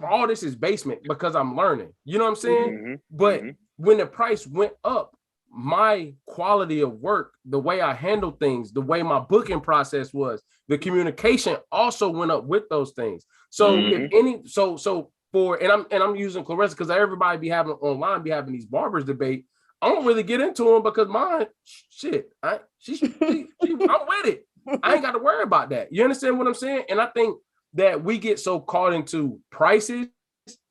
all this is basement because I'm learning. You know what I'm saying? But when the price went up, my quality of work, the way I handle things, the way my booking process was, the communication also went up with those things. So if any, I'm using Clarissa because everybody be having these barbers debate. I don't really get into them because mine, shit, I'm with it. I ain't got to worry about that. You understand what I'm saying? And I think that we get so caught into prices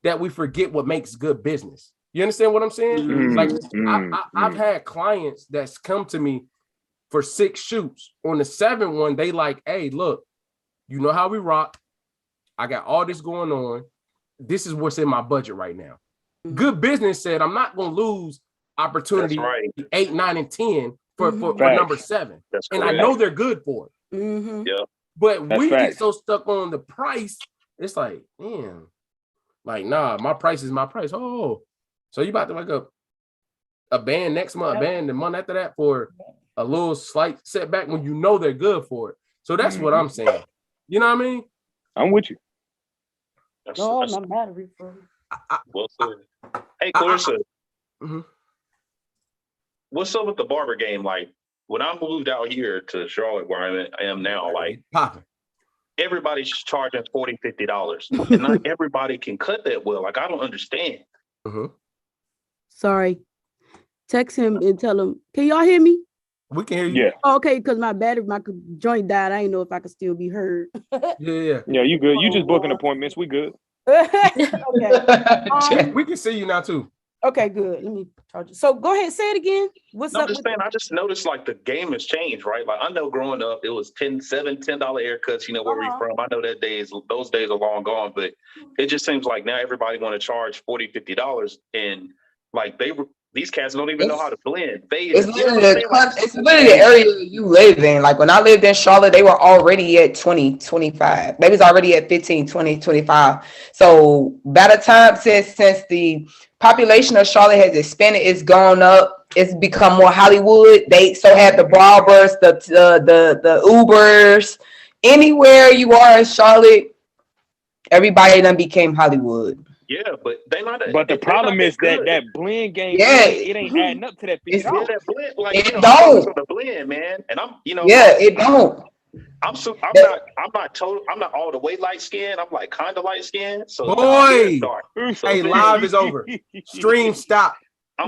that we forget what makes good business. You understand what I'm saying? Like I've had clients that's come to me for 6 shoots. On the 7th one, they like, hey, look, you know how we rock. I got all this going on. This is what's in my budget right now. Good business said, I'm not going to lose opportunity 8, 9, and 10 for number 7. And I know they're good for it. Yeah. But we get so stuck on the price. It's like, damn, like, nah, my price is my price. Oh, so you about to like a band next month, a band the month after that for a little slight setback when you know they're good for it. So that's what I'm saying. You know what I mean? I'm with you. My battery for well said. Hey, Clarissa. What's up with the barber game? Like, when I moved out here to Charlotte, where I am now, like, everybody's charging $40, $50. And not everybody can cut that well. Like, I don't understand. Sorry. Text him and tell him, can y'all hear me? We can hear you. Yeah. Okay, because my joint died. I didn't know if I could still be heard. Yeah, you good. You just booking appointments. We good. Okay. We can see you now too. Okay, good. Let me charge it. So go ahead, say it again. What's up? I'm just saying, I just noticed like the game has changed, right? Like I know growing up, it was $10 haircuts, you know, where we from. I know those days are long gone, but it just seems like now everybody want to charge $40, $50. And like these cats don't even know how to blend. It's literally the area you live in. Like when I lived in Charlotte, they were already at 20, 25. They was already at 15, 20, 25. So by the time since the population of Charlotte has expanded, it's gone up. It's become more Hollywood. They so have the barbers, the Ubers, anywhere you are in Charlotte, everybody done became Hollywood. Yeah, but they not. But the problem is that blend game. Yeah, it ain't adding up to that $50. That blend, like, it don't. The blend, man. And I'm, it don't. I'm not all the way light skinned. I'm like kind of light skinned. So boy, hey, live is over. Stream stop.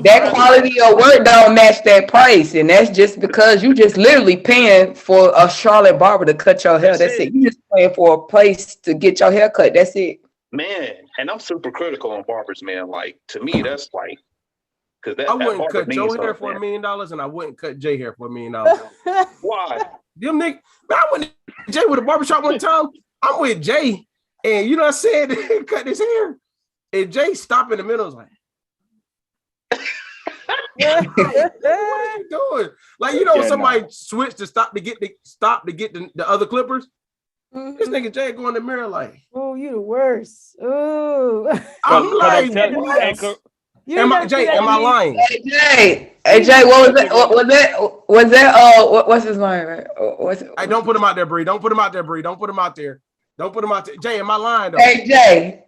That quality of work don't match that price, and that's just because you just literally paying for a Charlotte barber to cut your hair. That's it. You just paying for a place to get your hair cut. That's it. Man, and I'm super critical on barbers, man. Like to me, that's like because I wouldn't cut your hair for $1 million, and I wouldn't cut Jay hair for $1 million. Why? Them niggas, I went to Jay with a barbershop one time. I'm with Jay, and you know what I said? He cut his hair, and Jay stopped in the middle. I was like, what are you doing? Like, you know, when somebody switched to stop to get the other clippers. This nigga Jay go in the mirror like, oh, you the worst. Oh, I'm like, am I lying? Hey Jay, what was that? What's his name? Man? Hey, don't put him out there, Bree. Don't put him out there, Bree. Don't put him out there. Don't put him out there. Jay, am I lying though? Hey Jay,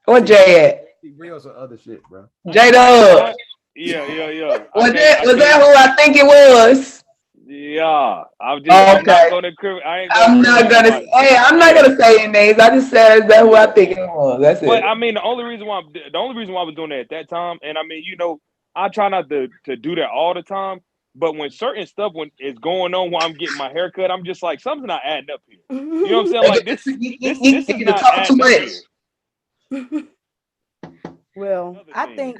what Jay at? Bree on some other shit, bro. J Dub. Yeah. Was that who I think it was? Yeah, I'm Okay. not gonna. I'm not gonna say any names. I just said that who I think it was. That's it. But I mean, the only reason why I was doing that at that time, and I mean, I try not to do that all the time. But when certain stuff is going on while I'm getting my hair cut, I'm just like, something's not adding up here. You know what I'm saying? Like this is not adding up here. Well, I think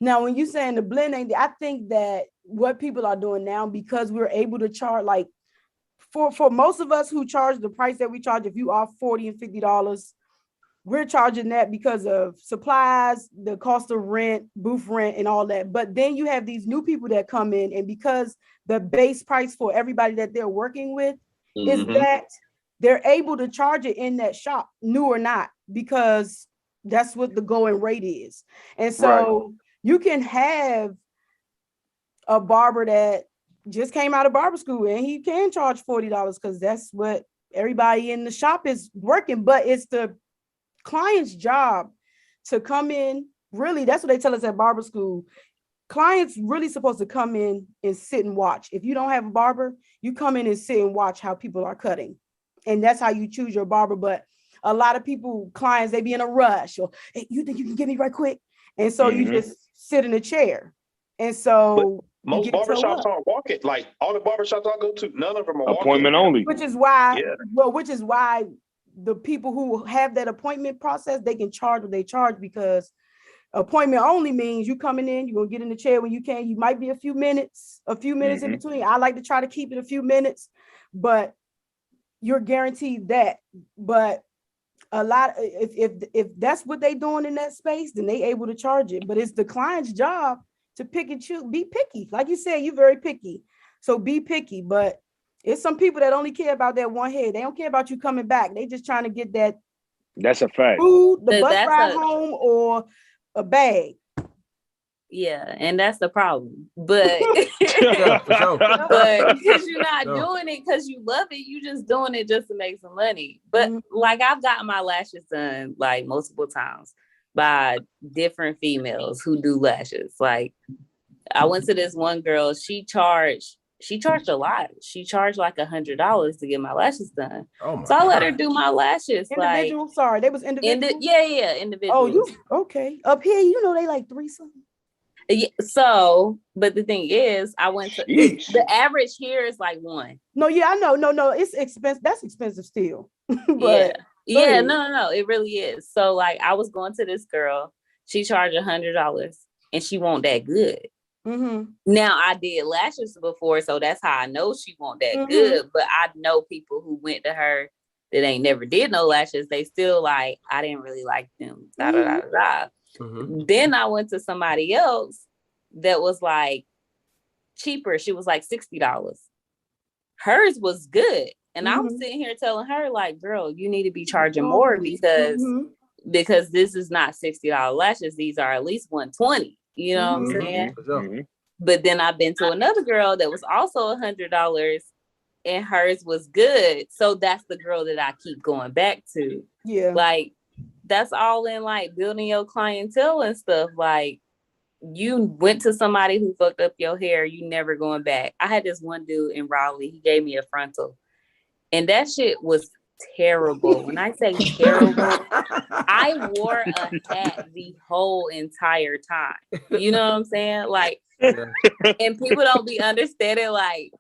now when you saying the blending, I think that what people are doing now, because we're able to charge, like for most of us who charge the price that we charge, if you are $40 and $50, we're charging that because of supplies, the cost of rent, booth rent, and all that. But then you have these new people that come in, and because the base price for everybody that they're working with is that they're able to charge it in that shop, new or not, because that's what the going rate is. And so you can have a barber that just came out of barber school and he can charge $40 because that's what everybody in the shop is working. But it's the client's job to come in. Really, that's what they tell us at barber school. Clients really supposed to come in and sit and watch. If you don't have a barber, you come in and sit and watch how people are cutting. And that's how you choose your barber. But a lot of people, clients, they be in a rush, or hey, you think you can get me right quick? And so you just sit in a chair. And so most barbershops aren't walking. Like all the barbershops I go to, none of them are appointment walking. only. Which is why the people who have that appointment process, they can charge what they charge, because appointment only means you coming in, you're gonna get in the chair when you can. You might be a few minutes in between. I like to try to keep it a few minutes, but you're guaranteed that. But a lot, if that's what they doing in that space, then they able to charge it. But it's the client's job to pick and choose, be picky. Like you said, you're very picky. So be picky. But it's some people that only care about that one head. They don't care about you coming back. They just trying to get that. That's a fact. Food, the bus ride home, or a bag. Yeah, and that's the problem. But Yeah, for sure. but because you're not doing it because you love it, you just doing it just to make some money. But like I've gotten my lashes done like multiple times by different females who do lashes. Like I went to this one girl, she charged a lot. She charged like $100 to get my lashes done. Oh so I let her do my lashes. Individual? Like, sorry, they was individual. Yeah, individual. Oh, you okay? Up here, you know they like threesome. Yeah, so, but the thing is, I went to the average here is like one. No, yeah, I know. No, it's expensive. That's expensive still. But no, it really is. So, like, I was going to this girl. She charged $100, and she won't that good. Now I did lashes before, so that's how I know she won't that good. But I know people who went to her that ain't never did no lashes. They still like, I didn't really like them. Then I went to somebody else that was like cheaper. She was like $60. Hers was good. And I was sitting here telling her, like, girl, you need to be charging more because this is not $60 lashes. These are at least $120. You know what I'm saying? But then I've been to another girl that was also $100 and hers was good. So that's the girl that I keep going back to. Yeah. Like, that's all in like building your clientele and stuff. Like you went to somebody who fucked up your hair, you never going back. I had this one dude in Raleigh, he gave me a frontal and that shit was terrible. When I say terrible, I wore a hat the whole entire time. You know what I'm saying? Like, and people don't be understanding, like,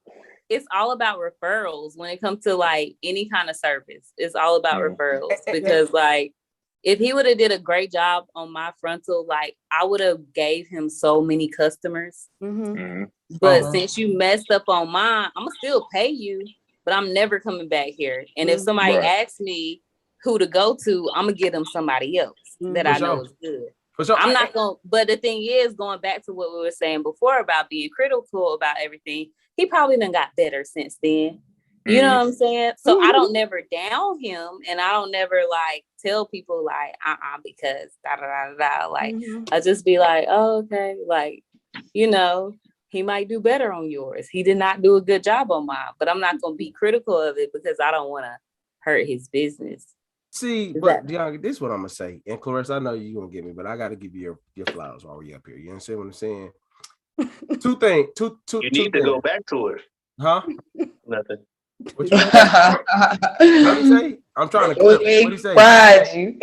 it's all about referrals when it comes to like any kind of service. It's all about referrals because like, if he would have did a great job on my frontal, like I would have gave him so many customers. But since you messed up on mine, I'm gonna still pay you, but I'm never coming back here. And if somebody asks me who to go to, I'm gonna give them somebody else that I know is good. I'm not gonna. But the thing is, going back to what we were saying before about being critical about everything, he probably done got better since then. You know what I'm saying? So I don't never down him, and I don't never like tell people like because da da da da. Like I just be like, oh, okay, like he might do better on yours. He did not do a good job on mine, but I'm not gonna be critical of it because I don't want to hurt his business. See, but Deon, this is what I'm gonna say. And Clarissa, I know you're gonna get me, but I gotta give you your flowers while we up here. You understand what I'm saying? Two things. You need to go back to it. Huh? Nothing. What you say? I'm trying to clip. What do you say? Fried you.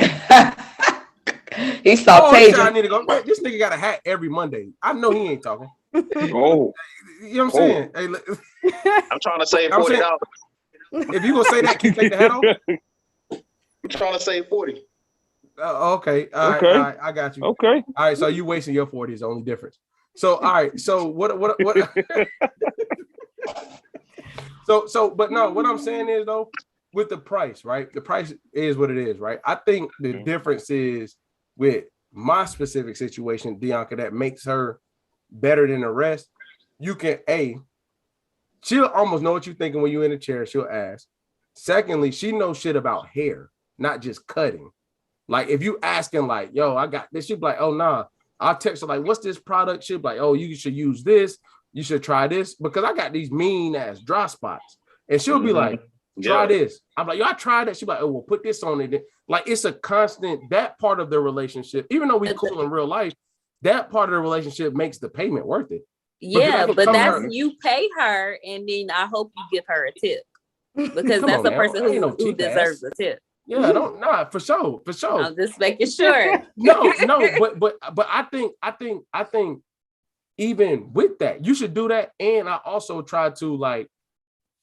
He sauteed I need to go. Man, this nigga got a hat every Monday. I know he ain't talking. Oh, you know what I'm saying? Hey, I'm trying to save $40. If you gonna say that, can you take the hat off? I'm trying to save 40. Okay. All right. I got you. Okay. All right. So you wasting your 40 is the only difference. So all right. So what? But no, what I'm saying is though, with the price, right? The price is what it is, right? I think the difference is with my specific situation, Deonka, that makes her better than the rest. You can she'll almost know what you're thinking when you're in a chair. She'll ask. Secondly, she knows shit about hair, not just cutting. Like if you asking like, yo, I got this, she'll be like, oh nah. I'll text her like, what's this product? She'll be like, oh, you should use this. You should try this because I got these mean ass dry spots. And she'll be like, try this. I'm like, yo, I tried that. She'll be like, oh, well, put this on it. Like it's a constant, that part of the relationship, even though we cool in real life, that part of the relationship makes the payment worth it. Yeah, but that's you pay her and then I hope you give her a tip. Because that's a person who deserves a tip. Yeah, for sure. I'm just making sure. no, but I think even with that, you should do that. And I also try to like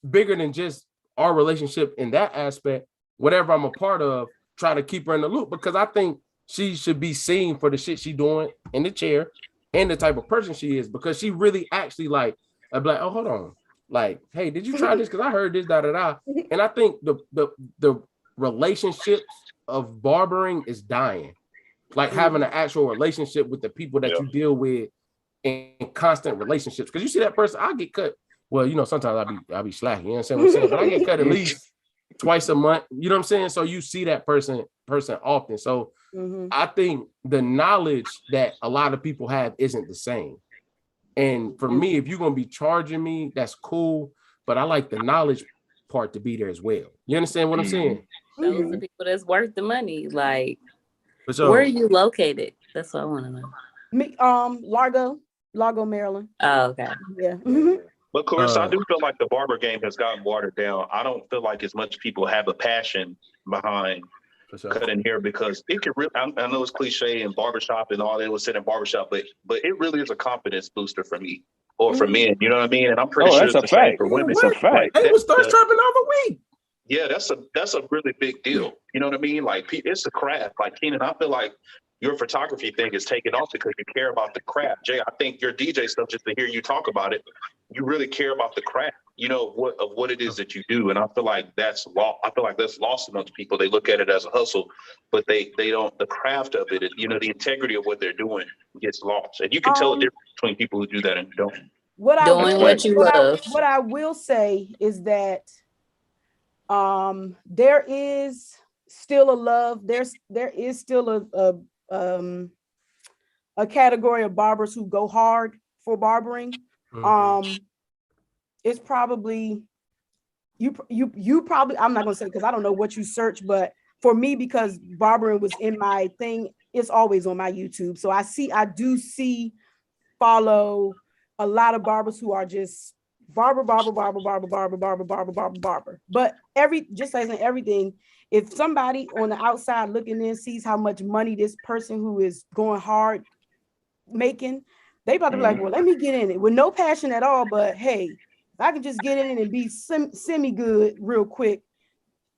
bigger than just our relationship in that aspect, whatever I'm a part of, try to keep her in the loop because I think she should be seen for the shit she doing in the chair and the type of person she is because she really actually like, I'd be like, oh, hold on. Like, hey, did you try this? Because I heard this, da da da. And I think the relationships of barbering is dying. Like having an actual relationship with the people that you deal with in constant relationships. Because you see that person, I get cut. Well, sometimes I'll be slacking. You know what I'm saying? But I get cut at least twice a month. You know what I'm saying? So you see that person often. So I think the knowledge that a lot of people have isn't the same. And for me, if you're going to be charging me, that's cool. But I like the knowledge part to be there as well. You understand what I'm saying? Those are people that's worth the money. Like, where are you located? That's what I want to know. Me, Largo, Maryland. Oh, okay. Yeah. But Clarissa, I do feel like the barber game has gotten watered down. I don't feel like as much people have a passion behind cutting hair because it can really, I know it's cliche and barbershop and all they will sit in barbershop, but it really is a confidence booster for me or for men. You know what I mean? And I'm pretty sure it's the same for women. It's a fact. They will start dropping all the week. Yeah, that's a really big deal. You know what I mean? Like it's a craft. Like Keenan, I feel like your photography thing is taking off because you care about the craft. Jay, I think your DJ stuff, just to hear you talk about it, you really care about the craft, of what it is that you do. And I feel like that's lost. I feel like that's lost amongst people. They look at it as a hustle, but they don't, the craft of it, the integrity of what they're doing gets lost. And you can tell the difference between people who do that and don't. What I will say is that there is still a love. There is still a category of barbers who go hard for barbering. It's probably you probably, I'm not gonna say because I don't know what you search, but for me, because barbering was in my thing, it's always on my YouTube. So I do follow a lot of barbers who are just barber. But just as in everything, if somebody on the outside looking in sees how much money this person who is going hard making, they about to be like, well, let me get in it with no passion at all. But hey, if I can just get in it and be semi good real quick,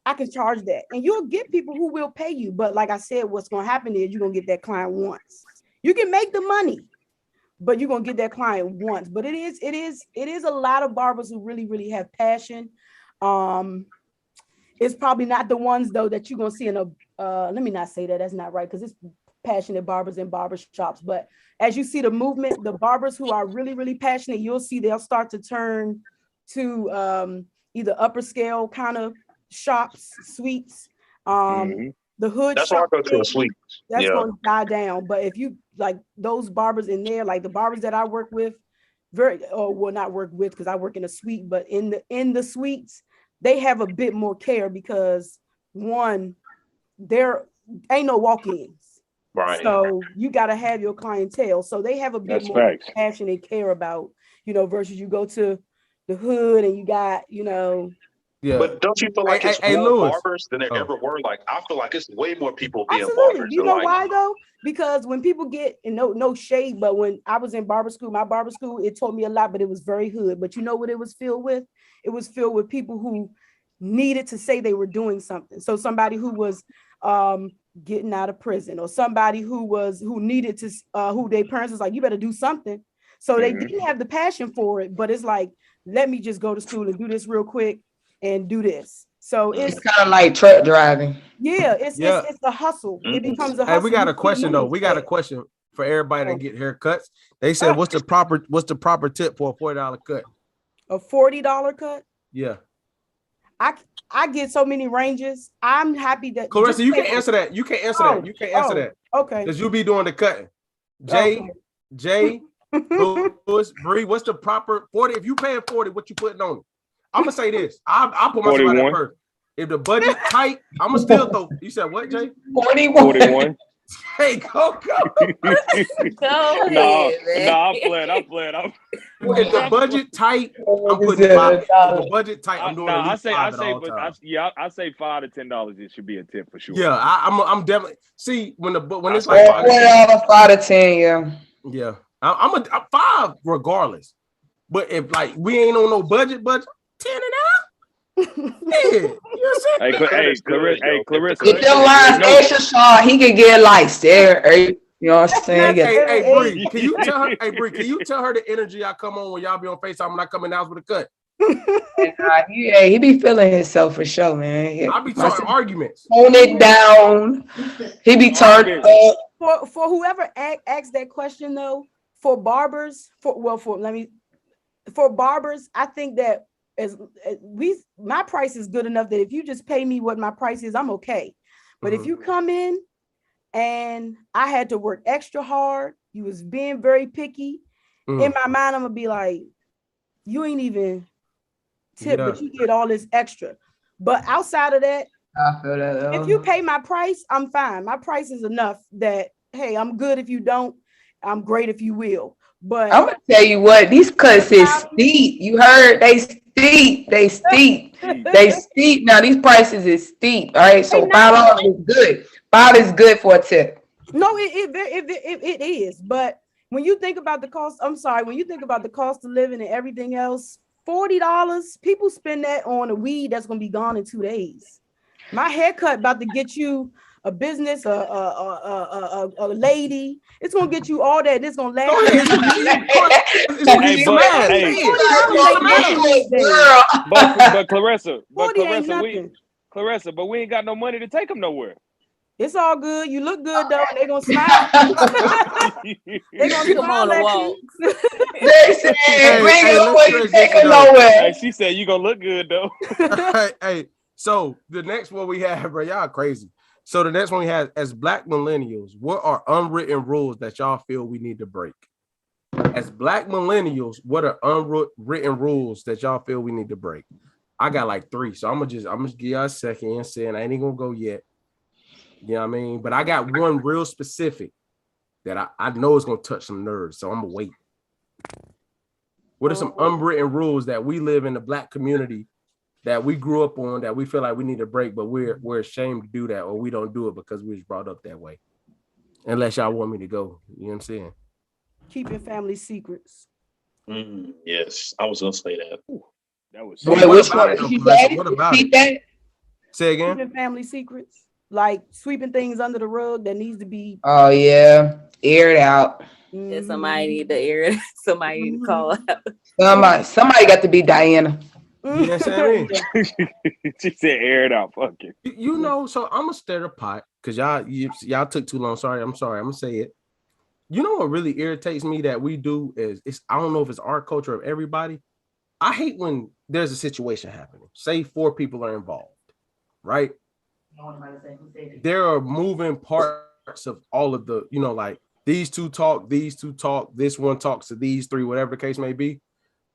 I can charge that. And you'll get people who will pay you. But like I said, what's going to happen is you're going to get that client once. You can make the money, but you're going to get that client once. But it is a lot of barbers who really, really have passion. It's probably not the ones though that you're going to see in a, let me not say that, that's not right. Cause it's passionate barbers in barber shops. But as you see the movement, the barbers who are really, really passionate, you'll see they'll start to turn to, either upper scale kind of shops, suites. Mhm. The hood That's why I shop go to a thing, suite. that's Yeah. going to die down. But if you like those barbers in there, like the barbers that I work with, not work with because I work in a suite, but in the suites, they have a bit more care because one, there ain't no walk-ins. Right. So you got to have your clientele. So they have a bit That's more facts. passion and care about, versus you go to the hood and you got, Yeah. But don't you feel like it's Hey, more Lewis. barbers than there ever were? Like, I feel like it's way more people being absolutely. barbers. You than, know like, why though? Because when people get, and no shade, but when I was in barber school, my barber school, it taught me a lot, but it was very hood. But you know what it was filled with? It was filled with people who needed to say they were doing something. So somebody who was getting out of prison, or somebody who needed to who their parents was like, you better do something. So they didn't have the passion for it, but it's like, let me just go to school and do this real quick and do this. So It's kind of like truck driving. it's a hustle. It becomes a hustle. Hey, we got a You question see though. money We got a for question for everybody Oh. that get haircuts. They said, what's the proper tip for a $40 cut? a $40 cut. Yeah. I get so many ranges. I'm happy that Clarissa, you can't answer that. You can't answer that. You can't answer that. Okay. Because you'll be doing the cutting. Okay. Jay, Lewis, Bree, what's the proper 40? If you paying 40, what you putting on it? I'm gonna say this. I'll put myself out there 41. first. If the budget tight, I'm gonna still throw. You said what, Jay? 41. Hey, go. Go No, ahead, man. no, I'm playing. If the budget tight, I'm putting $5. If the budget tight, I'm doing at I least say, $5 at all times. I say $5 to $10. It should be a tip for sure. Yeah, I'm definitely see when it's I like $40, 5 to 10, yeah. yeah, I'm a 5 regardless. But if like we ain't on no budget, 10 and out. Yeah, you know what I'm saying? Hey, Clarissa. Get them lines extra short. He could get like stare. You know what I'm saying? Hey, Bree, can you tell her? Hey, Bree, can you tell her the energy I come on when y'all be on FaceTime when I come in the house with a cut? He be feeling himself for sure, man. I be talking arguments. Tone it down. He be turned up. For whoever asked that question though, for barbers, I think that my price is good enough that if you just pay me what my price is, I'm okay. But if you come in and I had to work extra hard, you was being very picky, in my mind, I'm gonna be like, you ain't even tip, but you get all this extra. But outside of that, I feel that. if you pay my price, I'm fine. My price is enough that, hey, I'm good if you don't. I'm great if you will. But I'm gonna tell you what, these cuts is steep. You heard? They steep. They steep. They steep. Now these prices is steep. All right, so $5 is good. $5 is good for a tip. No, it is. But when you think about the cost, when you think about the cost of living and everything else, $40, people spend that on a weed that's gonna be gone in 2 days. My haircut about to get you a business, a lady. It's gonna get you all that. It's gonna last. But Clarissa, but we ain't got no money to take them nowhere. It's all good. You look good though, and they're gonna smile. They're gonna Come on the walk. Hey, she said you gonna look good though. Hey, so the next one we have, bro, y'all crazy. So the next one we have, as Black millennials, what are unwritten rules that y'all feel we need to break? As Black millennials, what are unwritten rules that y'all feel we need to break? I got like 3, so I'm gonna give y'all a second and saying I ain't gonna go yet. You know what I mean? But I got one real specific that I know is gonna touch some nerves, so I'm gonna wait. What are some unwritten rules that we live in the Black community that we grew up on that we feel like we need to break, but we're ashamed to do that, or we don't do it because we was brought up that way? Unless y'all want me to go, you know what I'm saying? Keeping family secrets. Yes, I was gonna say that. Ooh, that was. What about it? Say again. Keeping family secrets, like sweeping things under the rug that needs to be. Oh yeah, air it out. Yeah, somebody need to air it. Somebody need to call out. Somebody got to be Diana. You know what I'm saying? She said air it out. Fuck it. You know, so I'm gonna stir the pot because y'all took too long. I'm sorry. I'm gonna say it. You know what really irritates me that we do is I don't know if it's our culture of everybody, I hate when there's a situation happening. Say 4 people are involved, right? There are moving parts of all of the, like these two talk, this one talks to these 3, whatever the case may be.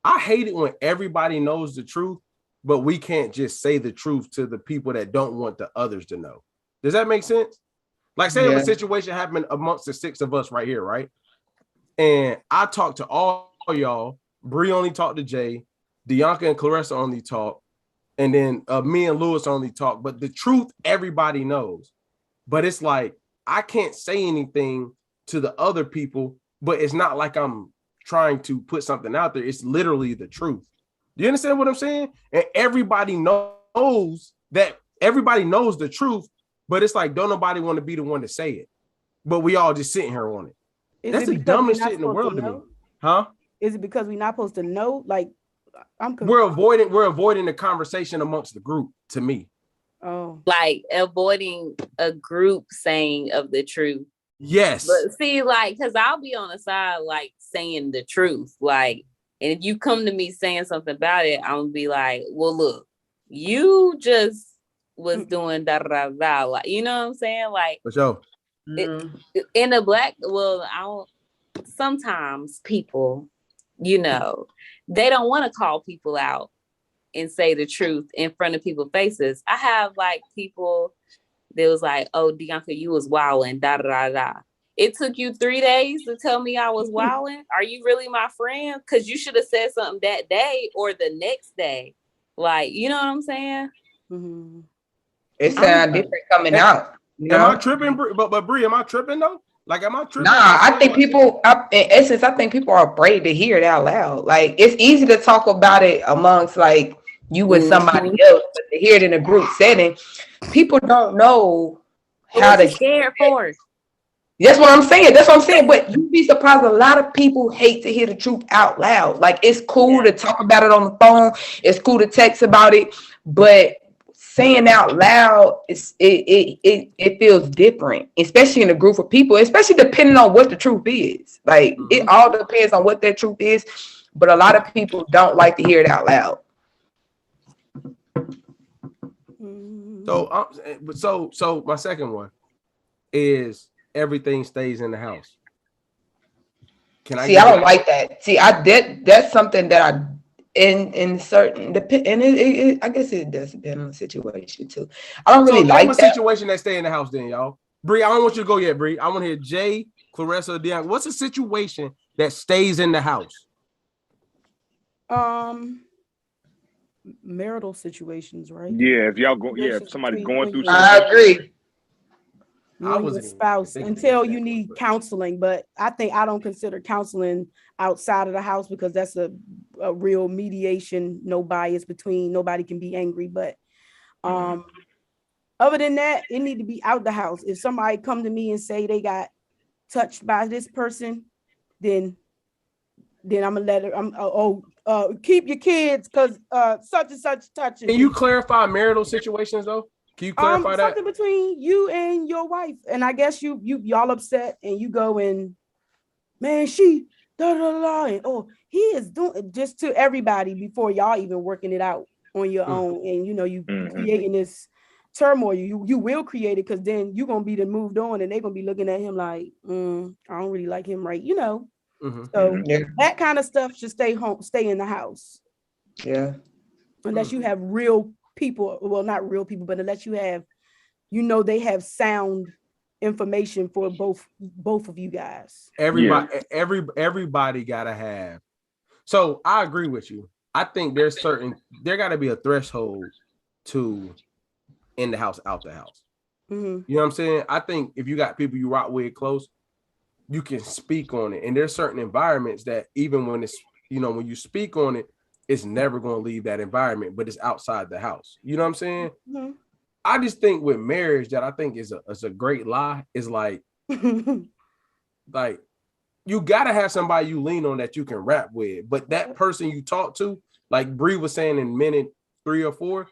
I hate it when everybody knows the truth, but we can't just say the truth to the people that don't want the others to know. Does that make sense? Like, say if a situation happened amongst the 6 of us right here, right? And I talked to all y'all. Bree only talked to Jay. Dianca and Clarissa only talk. And then me and Lewis only talk. But the truth, everybody knows. But it's like, I can't say anything to the other people, but it's not like I'm trying to put something out there. It's literally the truth. Do you understand what I'm saying? And everybody knows that, everybody knows the truth, but it's like, don't nobody want to be the one to say it. But we all just sitting here on it. That's the dumbest shit in the world to me. Huh? Is it because we're not supposed to know? Like, we're avoiding the conversation amongst the group, to me. Oh. Like avoiding a group saying of the truth. Yes. But see, like, because I'll be on the side, like, saying the truth. Like, and if you come to me saying something about it, I'm gonna be like, well, look, you just was doing da da da. Like, you know what I'm saying? Like, for sure. In the black, sometimes people, they don't want to call people out and say the truth in front of people's faces. I have like people that was like, oh, Dianca, you was wilding, da da da da. It took you 3 days to tell me I was wilding. Are you really my friend? Because you should have said something that day or the next day. Like, you know what I'm saying? Mm-hmm. It sounds different coming out. Am I tripping? But Bree, am I tripping though? Like, am I tripping? Nah, I think people, in essence, I think people are afraid to hear it out loud. Like, it's easy to talk about it amongst like you with somebody else, but to hear it in a group setting, people don't know how to scared for it. That's what I'm saying. But you'd be surprised. A lot of people hate to hear the truth out loud. Like, it's cool to talk about it on the phone. It's cool to text about it, but saying out loud, it feels different, especially in a group of people, especially depending on what the truth is. Like, it all depends on what that truth is, but a lot of people don't like to hear it out loud. So my second one is everything stays in the house. I don't like that. That's something that I in certain I guess it does depend on the situation too. I don't really like that situation that stay in the house. Then y'all, Bree, I don't want you to go yet, Bree. I want to hear Jay, Clarissa, Dion. What's a situation that stays in the house? Marital situations, right? Yeah, if somebody's going through something. I agree. I was a spouse until you need counseling, but I don't consider counseling outside of the house because that's a real mediation, no bias between, nobody can be angry. But other than that, it need to be out the house. If somebody come to me and say they got touched by this person, then I'm gonna let her. Keep your kids because such and such touching. Can you clarify marital situations though? Can you clarify that? Something between you and your wife, and I guess y'all upset, and you go and, man, she da da da, and he is doing, just to everybody before y'all even working it out on your own, and you creating this turmoil. You will create it because then you're gonna be moved on, and they're gonna be looking at him like, I don't really like him, right? So that kind of stuff should stay in the house. Yeah, unless you have real people, well, not real people, but unless you have, they have sound information for both of you guys. Everybody gotta have. So I agree with you. I think there gotta be a threshold to in the house, out the house. You know what I'm saying? I think if you got people you rock with close, you can speak on it. And there's certain environments that even when it's, when you speak on it, it's never going to leave that environment, but it's outside the house. You know what I'm saying? I just think with marriage that I think is a great lie is like, like you got to have somebody you lean on that you can rap with, but that person you talk to, like Bree was saying in minute 3 or 4,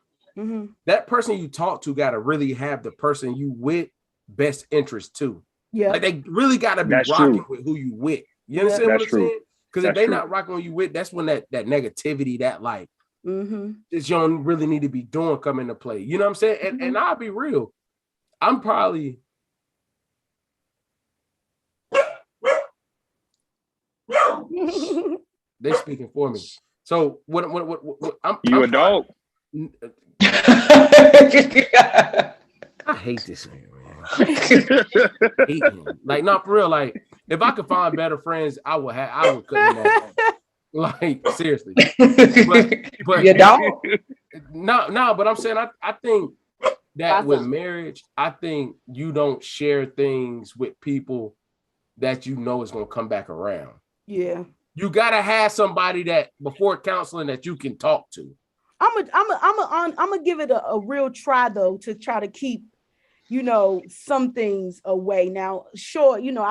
that person you talk to got to really have the person you with best interest too. Yeah. Like they really got to be rocking with who you with. You understand what I'm saying? Because if they not rocking with you with, that's when that negativity, that like, that you don't really need to be doing come into play. You know what I'm saying? And I'll be real. I'm probably they're speaking for me. So what you a dog? I hate this man, I hate him. Like, not for real. Like, if I could find better friends, I would cut him off. Like, seriously. But Your dog? No, but I'm saying I think that with marriage, I think you don't share things with people that you know is gonna come back around. Yeah. You gotta have somebody that before counseling that you can talk to. I'm gonna give it a real try though, to try to keep, you know, some things away. Now, sure, you know,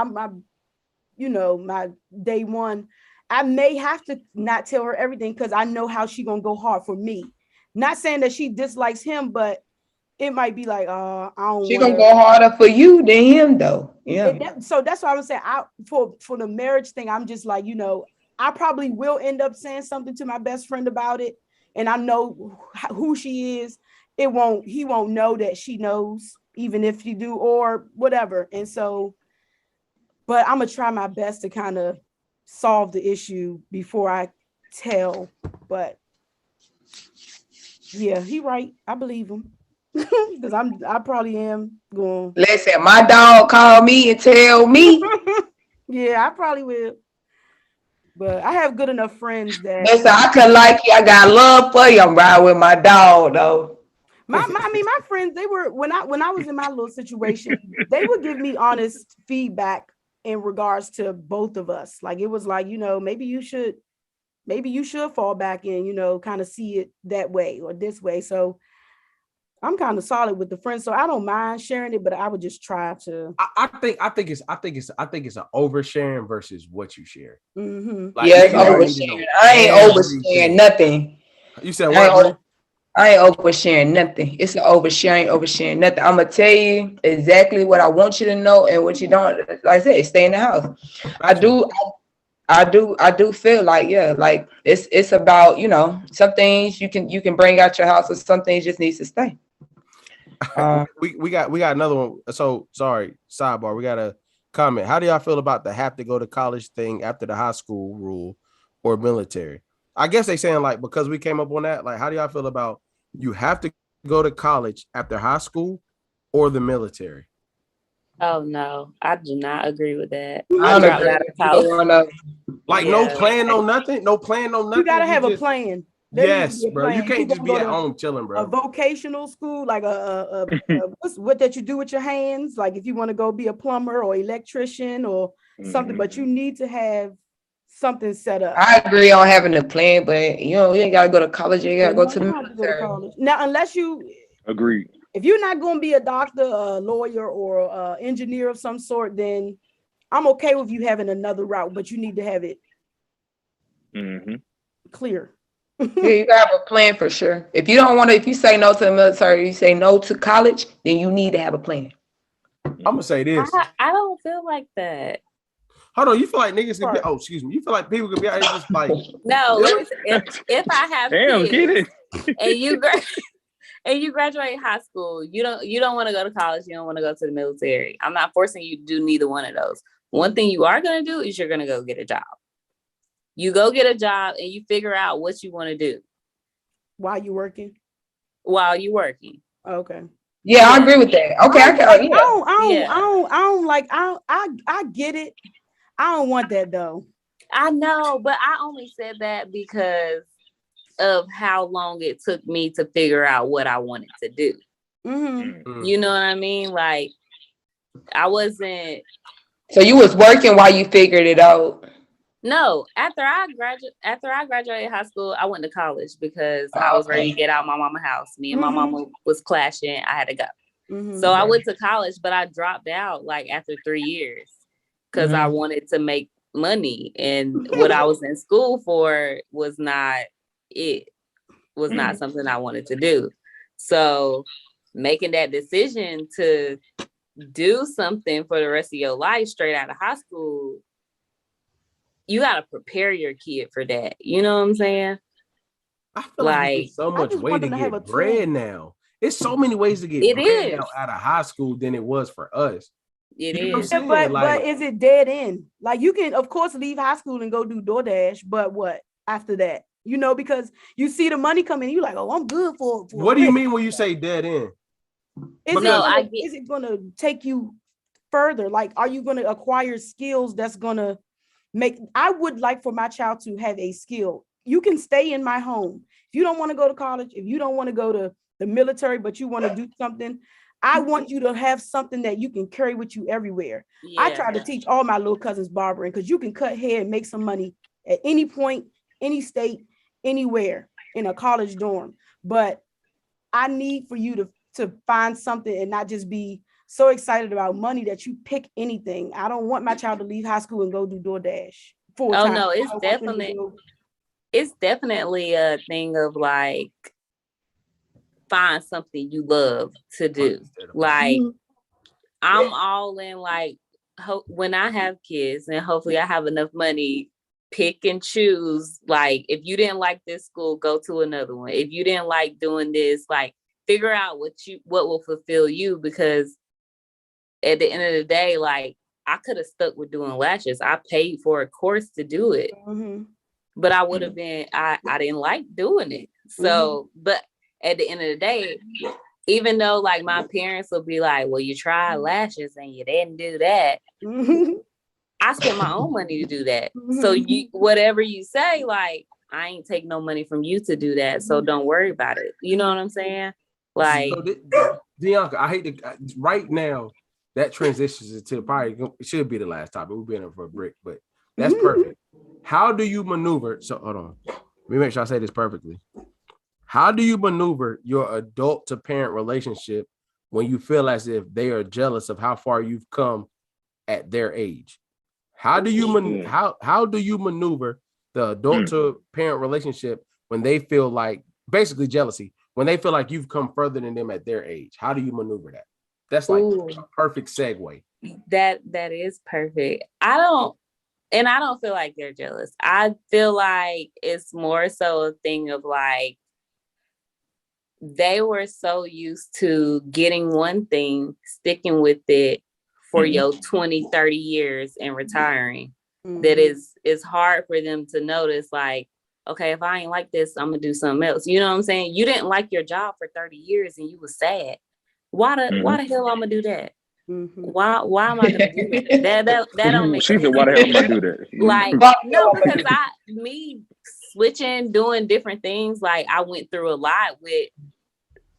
my day one, I may have to not tell her everything because I know how she gonna go hard for me. Not saying that she dislikes him, but it might be like, I don't. She gonna go harder for you than him, though. Yeah. So that's why I was saying, for the marriage thing, I'm just like, you know, I probably will end up saying something to my best friend about it, and I know who she is. He won't know that she knows, even if you do or whatever. And so, but I'm gonna try my best to kind of solve the issue before I tell. But yeah, he right. I believe him. Because I probably am going. Listen, my dog called me and tell me. Yeah, I probably will. But I have good enough friends that. Listen, I could like you. I got love for you. I'm riding with my dog though. My friends, they were when I was in my little situation, they would give me honest feedback in regards to both of us. Like, it was like, you know, maybe you should fall back and, you know, kind of see it that way or this way. So I'm kind of solid with the friends, so I don't mind sharing it, but I would just try to. I think it's an oversharing versus what you share. Like, yeah, it's oversharing. I ain't oversharing nothing. You said what? I ain't oversharing nothing. It's an oversharing nothing. I'm gonna tell you exactly what I want you to know and what you don't. Like I said, stay in the house. I do feel like, yeah, like it's about, you know, some things you can bring out your house, or some things just needs to stay. We got another one. So sorry, sidebar. We got a comment. How do y'all feel about the have to go to college thing after the high school rule or military? I guess they saying, like, because we came up on that, like, how do y'all feel about you have to go to college after high school or the military? Oh no, I do not agree with that. I dropped out of college. Like, no plan, no nothing. You gotta have a plan. Yes, bro. You can't just be at home chilling, bro. A vocational school, like what that you do with your hands, like if you want to go be a plumber or electrician or something, but you need to have something set up. I agree on having a plan, but you know, you ain't gotta go to college. You gotta go to the military. Now, unless you agree, if you're not going to be a doctor, a lawyer, or engineer of some sort, then I'm okay with you having another route, but you need to have it clear. Yeah, you gotta have a plan for sure. If you don't want to, if you say no to the military, you say no to college, then you need to have a plan. I'm gonna say this. I don't feel like that. Hold on, you feel like niggas could be? Oh, excuse me. You feel like people could be out here just like? No, if I have kids and you graduate high school, you don't want to go to college. You don't want to go to the military. I'm not forcing you to do neither one of those. One thing you are gonna do is you're gonna go get a job. You go get a job and you figure out what you want to do while you're working. Okay. Yeah, I agree with that. Okay, I get it. I don't want that though. I know, but I only said that because of how long it took me to figure out what I wanted to do. You know what I mean? Like, I wasn't. So you was working while you figured it out? No, after I graduated high school, I went to college because I was ready to get out of my mama's house. Me and my mama was clashing. I had to go. So I went to college, but I dropped out like after 3 years because I wanted to make money, and what I was in school for was not something I wanted to do. So making that decision to do something for the rest of your life straight out of high school, you gotta prepare your kid for that. You know what I'm saying? I feel like it's so much way to get bread now. It's so many ways to get bread now out of high school than it was for us. It you know is. What I'm saying? But is it dead end? Like you can, of course, leave high school and go do DoorDash, but what after that? You know, because you see the money coming, you like, oh, I'm good for what do you mean when you say dead end? Is it gonna take you further? Like, are you gonna acquire skills that's gonna make? I would like for my child to have a skill. You can stay in my home. If you don't want to go to college, if you don't want to go to the military, but you want to do something, I want you to have something that you can carry with you everywhere. Yeah. I try to teach all my little cousins barbering because you can cut hair and make some money at any point, any state, anywhere in a college dorm. But I need for you to find something and not just be so excited about money that you pick anything. I don't want my child to leave high school and go do DoorDash full time. Oh no, it's definitely a thing of like find something you love to do. Like I'm all in like when I have kids and hopefully I have enough money, pick and choose. Like if you didn't like this school, go to another one. If you didn't like doing this, like figure out what will fulfill you, because at the end of the day, like I could have stuck with doing lashes. I paid for a course to do it. But I would have been, I didn't like doing it. So, but at the end of the day, even though like my parents will be like, well, you tried lashes and you didn't do that. I spent my own money to do that. So you, whatever you say, like, I ain't take no money from you to do that. So don't worry about it. You know what I'm saying? Like, so, Dianca, I hate to, right now, that transitions into probably, it should be the last topic. We've been in for a break, but that's perfect. How do you maneuver? So hold on. Let me make sure I say this perfectly. How do you maneuver your adult to parent relationship when you feel as if they are jealous of how far you've come at their age? How do you how do you maneuver the adult to parent relationship when they feel like basically jealousy, when they feel like you've come further than them at their age? How do you maneuver that? That's like a perfect segue. That is perfect. I don't feel like they're jealous. I feel like it's more so a thing of like, they were so used to getting one thing, sticking with it for your 20, 30 years and retiring, that it's hard for them to notice like, okay, if I ain't like this, I'm gonna do something else. You know what I'm saying? You didn't like your job for 30 years and you was sad. Why the hell I'm gonna do that? Why am I gonna do that? That don't make sense. She said, why the hell am I gonna do that? Like, no, because me switching, doing different things, like I went through a lot with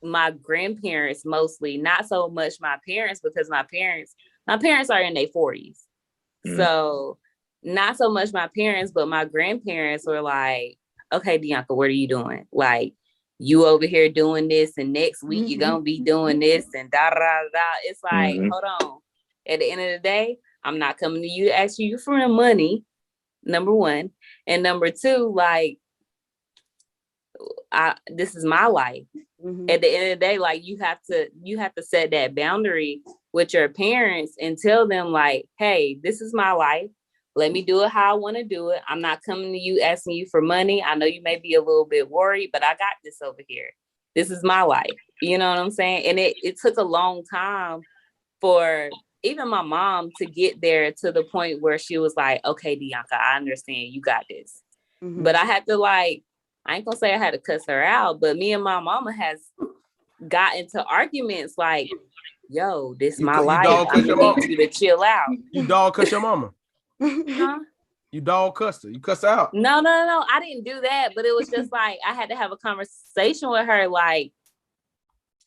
my grandparents, mostly, not so much my parents, because my parents are in their 40s. So not so much my parents, but my grandparents were like, okay, Dianca, what are you doing? Like, you over here doing this, and next week you're gonna be doing this, and da da da. It's like, hold on. At the end of the day, I'm not coming to you to ask you for money, number one. And number two, like, this is my life. At the end of the day, like, you have to set that boundary with your parents and tell them like, hey, this is my life. Let me do it how I want to do it. I'm not coming to you asking you for money. I know you may be a little bit worried, but I got this over here. This is my life. You know what I'm saying? And it took a long time for even my mom to get there to the point where she was like, okay, Dianca, I understand, you got this. But I had to, like, I ain't gonna say I had to cuss her out, but me and my mama has got into arguments like, yo, this is my life. I need you to chill out. You dog cuss your mama. Huh? You dog cussed her. You cussed her out. No. I didn't do that, but it was just like, I had to have a conversation with her. Like,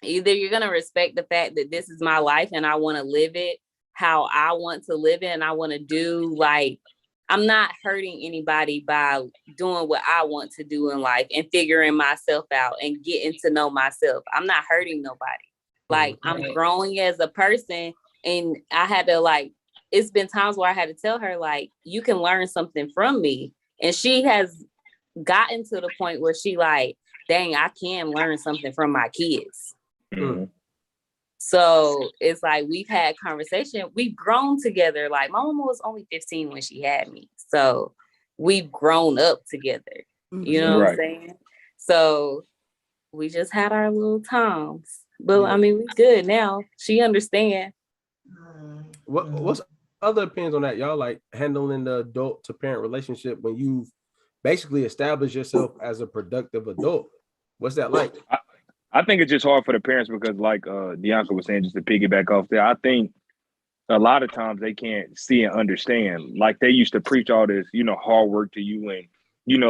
either you're going to respect the fact that this is my life and I want to live it how I want to live it. And I want to do, like, I'm not hurting anybody by doing what I want to do in life and figuring myself out and getting to know myself. I'm not hurting nobody. Like, I'm growing as a person, and I had to, like, it's been times where I had to tell her, like, you can learn something from me. And she has gotten to the point where she like, dang, I can learn something from my kids. So it's like, we've had conversation. We've grown together. Like, my mama was only 15 when she had me. So we've grown up together. You know what I'm saying? So we just had our little times. But I mean, we good now. She understand. What's other opinions on that, y'all? Like handling the adult to parent relationship when you've basically established yourself as a productive adult. What's that like? I think it's just hard for the parents because, like Bianca was saying, just to piggyback off there, I think a lot of times they can't see and understand. Like they used to preach all this, hard work to you, and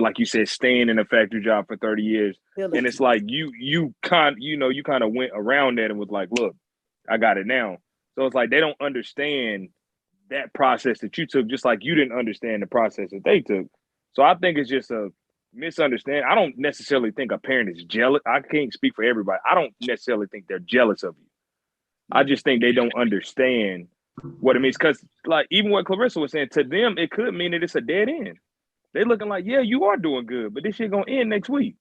like you said, staying in a factory job for 30 years, and it's like you kind of went around that and was like, look, I got it now. So it's like they don't understand that process that you took, just like you didn't understand the process that they took. So I think it's just a misunderstanding. I don't necessarily think a parent is jealous. I can't speak for everybody. I don't necessarily think they're jealous of you. I just think they don't understand what it means. Because like even what Clarissa was saying, to them, it could mean that it's a dead end. They're looking like, yeah, you are doing good, but this shit gonna end next week.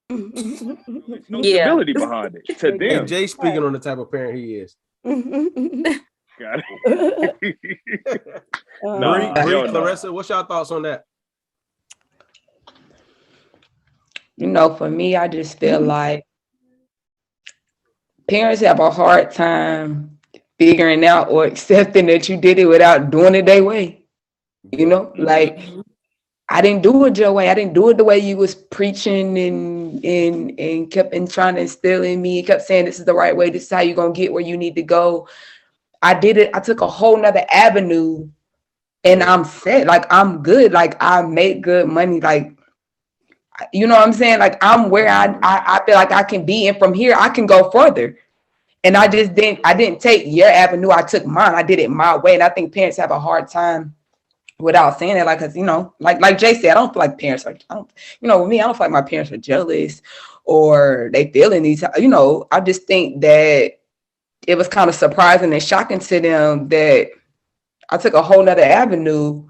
There's no stability behind it. To them. And Jay speaking on the type of parent he is. Got it. Bree, Clarissa, what's your thoughts on that? For me, I just feel like parents have a hard time figuring out or accepting that you did it without doing it their way. Like I didn't do it your way. I didn't do it the way you was preaching and kept trying to instill in me. Kept saying this is the right way. This is how you're gonna get where you need to go. I did it. I took a whole nother avenue, and I'm set. Like I'm good. Like I make good money. Like you know what I'm saying? Like I'm where I feel like I can be, and from here I can go further. And I didn't take your avenue. I took mine. I did it my way. And I think parents have a hard time without saying that, like, cause like Jay said, I don't feel like parents are, with me, I don't feel like my parents are jealous or they feeling these, I just think that it was kind of surprising and shocking to them that I took a whole nother avenue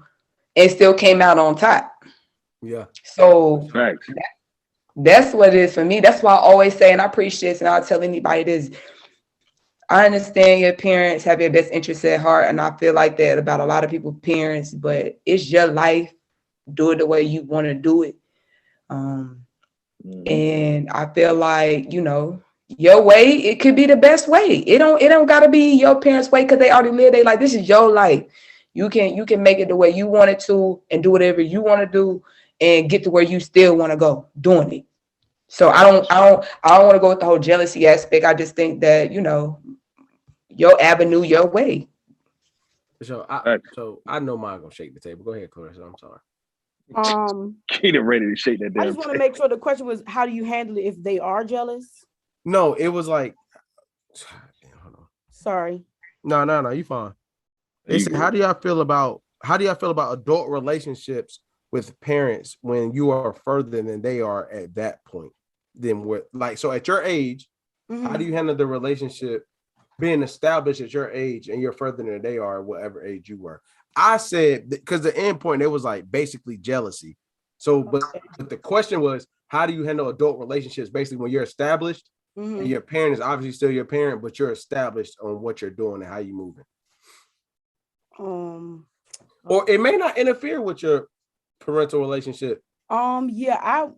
and still came out on top. Yeah. So that's what it is for me. That's why I always say, and I preach this, and I'll tell anybody this. I understand your parents have your best interests at heart, and I feel like that about a lot of people's parents, but it's your life. Do it the way you want to do it. And I feel like, your way, it could be the best way. It don't gotta be your parents' way because they already live their life. This is your life. You can make it the way you want it to and do whatever you want to do and get to where you still want to go doing it. So I don't want to go with the whole jealousy aspect. I just think that, your avenue, your way. So I know mine gonna shake the table. Go ahead, Clarissa. I'm sorry. Get ready to shake that down. I just want to make sure the question was, how do you handle it if they are jealous? No, it was like, hold on. Sorry. No, you fine. They said, how do y'all feel about adult relationships with parents when you are further than they are at that point? Then what? Like, so at your age, how do you handle the relationship being established at your age and you're further than they are at whatever age you were? I said, because the end point, it was like basically jealousy. So, but the question was, how do you handle adult relationships basically when you're established and your parent is obviously still your parent, but you're established on what you're doing and how you're moving? Or it may not interfere with your parental relationship. Yeah,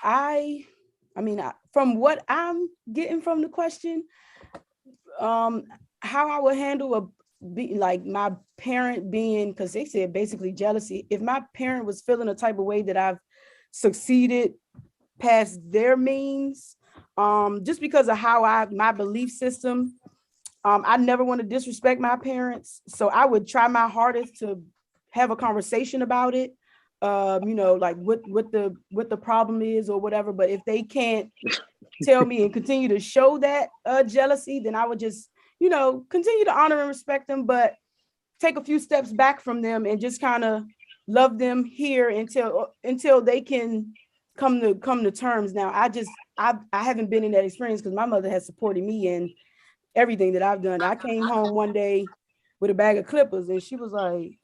I mean, from what I'm getting from the question, how I would handle like my parent being, because they said basically jealousy. If my parent was feeling a type of way that I've succeeded past their means, just because of how my belief system, I never want to disrespect my parents. So I would try my hardest to have a conversation about it. Like what the problem is or whatever. But if they can't tell me and continue to show that jealousy, then I would just, continue to honor and respect them, but take a few steps back from them and just kind of love them here until they can come to terms. Now, I haven't been in that experience because my mother has supported me in everything that I've done. I came home one day with a bag of clippers and she was like,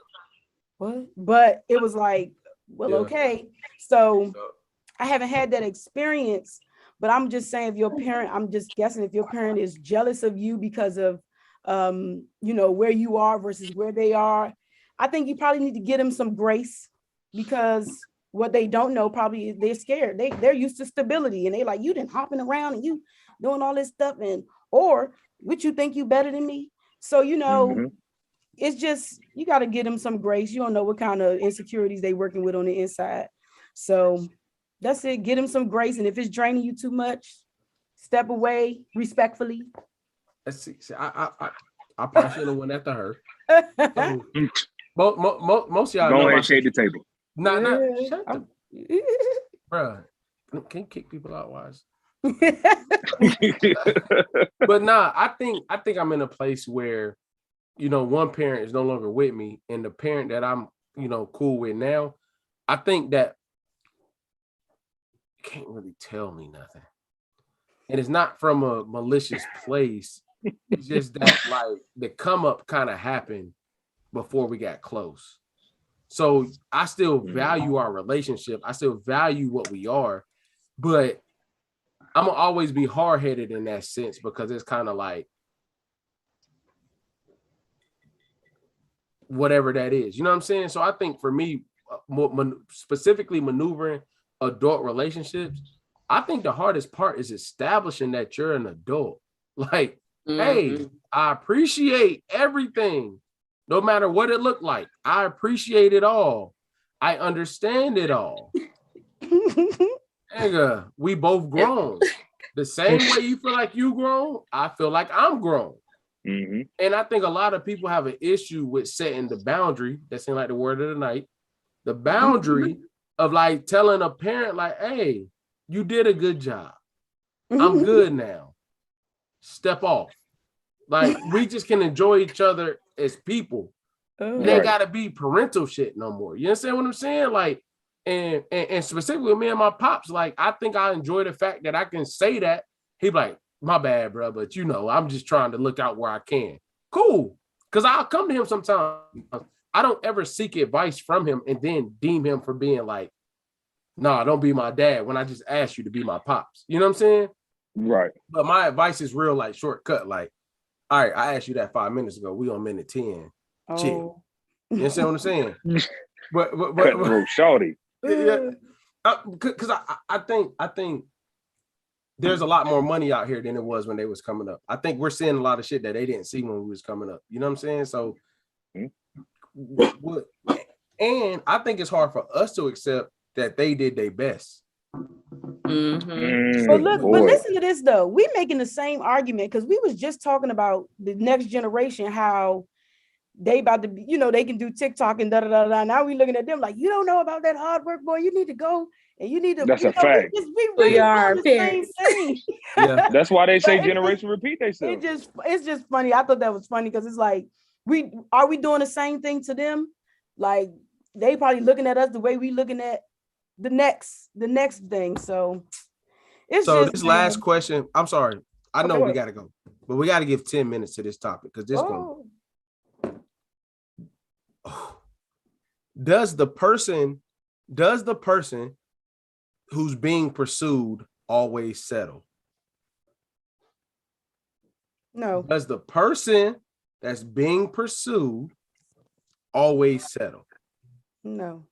what? But it was like, well, okay. So I haven't had that experience, but I'm just saying I'm just guessing if your parent is jealous of you because of, where you are versus where they are, I think you probably need to give them some grace, because what they don't know probably is they're scared. They're used to stability, and they like, you done hopping around and you doing all this stuff, and or what you think you better than me. So it's just, you got to give them some grace. You don't know what kind of insecurities they working with on the inside. So that's it. Get them some grace, and if it's draining you too much, step away respectfully. Let's see. I probably should have went after her. So, most of y'all Go know ahead my and shake the table. Nah, shut the bruh. Can you kick people out, wise? But nah, I think I'm in a place where, one parent is no longer with me, and the parent that I'm, cool with now, I think that can't really tell me nothing. And it's not from a malicious place. It's just that like the come up kind of happened before we got close. So I still value our relationship. I still value what we are, but I'm gonna always be hard-headed in that sense, because it's kind of like whatever that is. You know what I'm saying? So I think for me, specifically maneuvering adult relationships, I think the hardest part is establishing that you're an adult. Like, hey, I appreciate everything, no matter what it looked like. I appreciate it all. I understand it all. Nigga, we both grown. The same way you feel like you grown, I feel like I'm grown. And I think a lot of people have an issue with setting the boundary. That seems like the word of the night. The boundary of like telling a parent, like, hey, you did a good job. I'm good now. Step off. Like, we just can enjoy each other as people. It ain't gotta be parental shit no more. You understand what I'm saying? Like, and specifically with me and my pops, like, I think I enjoy the fact that I can say that. He be like, my bad, bro, but I'm just trying to look out where I can. Cool. Because I'll come to him sometimes. I don't ever seek advice from him and then deem him for being like, nah, don't be my dad when I just asked you to be my pops. You know what I'm saying? Right. But my advice is real, like, shortcut. Like, all right, I asked you that 5 minutes ago. We on minute 10. Chill. You understand what I'm saying? but shorty. Yeah. Because I think there's a lot more money out here than it was when they was coming up. I think we're seeing a lot of shit that they didn't see when we was coming up. You know what I'm saying? So, and I think it's hard for us to accept that they did their best. But listen to this though. We making the same argument because we was just talking about the next generation, how they about to be, they can do TikTok and da. Now we looking at them like, you don't know about that hard work, boy. You need to go and you need to. That's a fact. We really are the same thing. Yeah, that's why they say generation repeat themselves. It's just funny. I thought that was funny because it's like, are we doing the same thing to them? Like, they probably looking at us the way we looking at the next thing. So it's so just this last question. I'm sorry. I know we gotta go, but we gotta give 10 minutes to this topic because this one. Does the person who's being pursued always settle? No. Does the person that's being pursued always settle? No.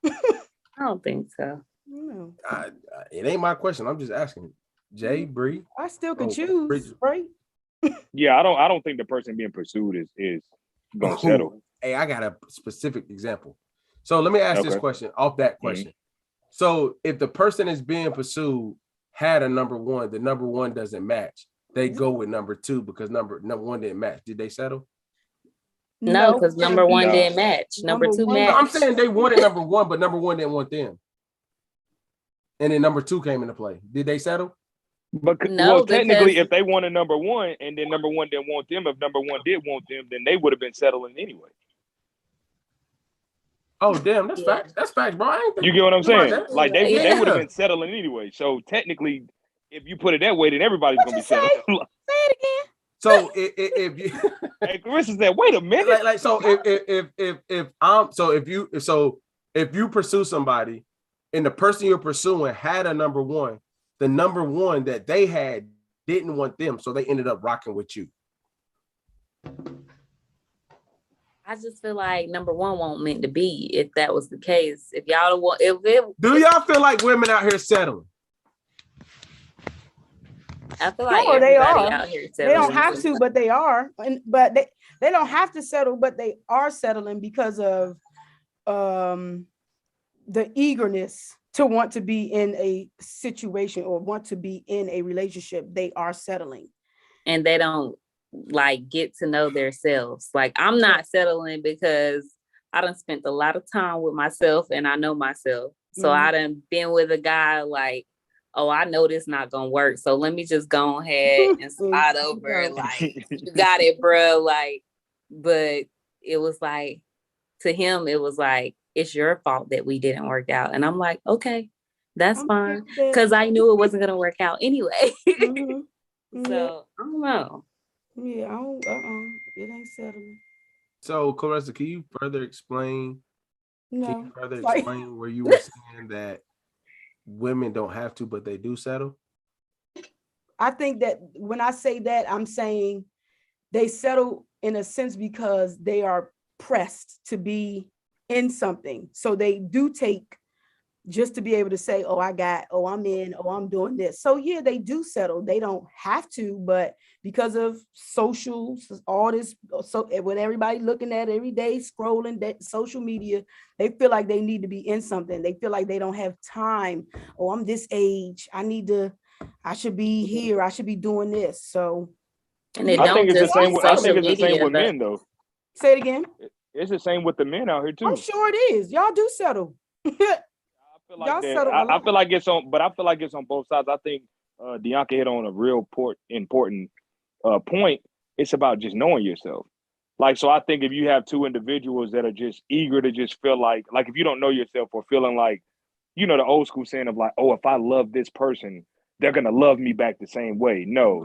I don't think so. No. It ain't my question. I'm just asking. Jay, Bree. I still could choose, right? Yeah, I don't think the person being pursued is gonna settle. Hey, I got a specific example. So let me ask this question off that question. So if the person is being pursued had a number one, the number one doesn't match, they go with number two because number one didn't match. Did they settle? No, because number one didn't match. Number two matched. I'm saying they wanted number one, but number one didn't want them. And then number two came into play. Did they settle? But technically, if they wanted number one and then number one didn't want them, if number one did want them, then they would have been settling anyway. Oh, damn, that's facts. That's facts, bro. You get what I'm saying? Like they would have been settling anyway. So technically, if you put it that way, then everybody's gonna be settling. Say it again. So if you hey, Chris is that, wait a minute. Like so if you pursue somebody and the person you're pursuing had a number one, the number one that they had didn't want them, so they ended up rocking with you. I just feel like number one won't meant to be if that was the case. If y'all don't want, if it, Do y'all feel like women out here settling? I feel like Sure, they everybody are. out here They don't settling. have to, but they are. But they don't have to settle, but they are settling because of the eagerness to want to be in a situation or want to be in a relationship. They are settling. And they don't like get to know themselves. Like I'm not settling because I done spent a lot of time with myself and I know myself. So I done been with a guy like, oh, I know this not gonna work. So let me just go ahead and slide over. Like, you got it, bro. Like, but it was like, to him, it was like, it's your fault that we didn't work out. And I'm like, okay, that's fine. Because I knew it wasn't gonna work out anyway. So I don't know. Yeah, I don't, it ain't settling. So, Clarissa, can you further explain? No. Can you further explain where you were saying that women don't have to, but they do settle? I think that when I say that, I'm saying they settle in a sense because they are pressed to be in something. So they do take just to be able to say, oh, I'm in, oh, I'm doing this. So yeah, they do settle. They don't have to, but because of social, all this, so with everybody looking at every day, scrolling that social media, they feel like they need to be in something. They feel like they don't have time. Oh, I'm this age. I should be here. I should be doing this. So and it I don't think it's the just same. be I social think it's the same media, with but men, though. say it again. It's the same with the men out here too. I'm sure it is. Y'all do settle. I feel like that. I feel like it's on, but I feel like it's on both sides. I think Dianca hit on a real important point. It's about just knowing yourself. Like, so I think if you have two individuals that are just eager to just feel like if you don't know yourself or feeling like, you know, the old school saying of like, oh, if I love this person, they're gonna love me back the same way. No.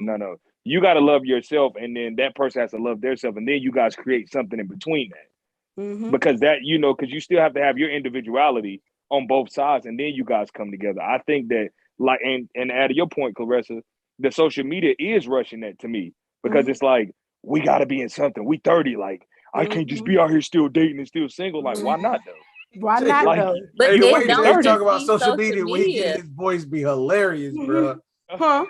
You got to love yourself, and then that person has to love themselves, and then you guys create something in between that. Because that, you know, because you still have to have your individuality on both sides, and then you guys come together. I think that, like, and add to your point, Clarissa, the social media is rushing that to me because it's like, we got to be in something. We 30, like, I can't just be out here still dating and still single. Like, why not though? Why not like, though? But hey, the it way don't Jay just talk about be social media, when he get his voice be hilarious, bro. Huh?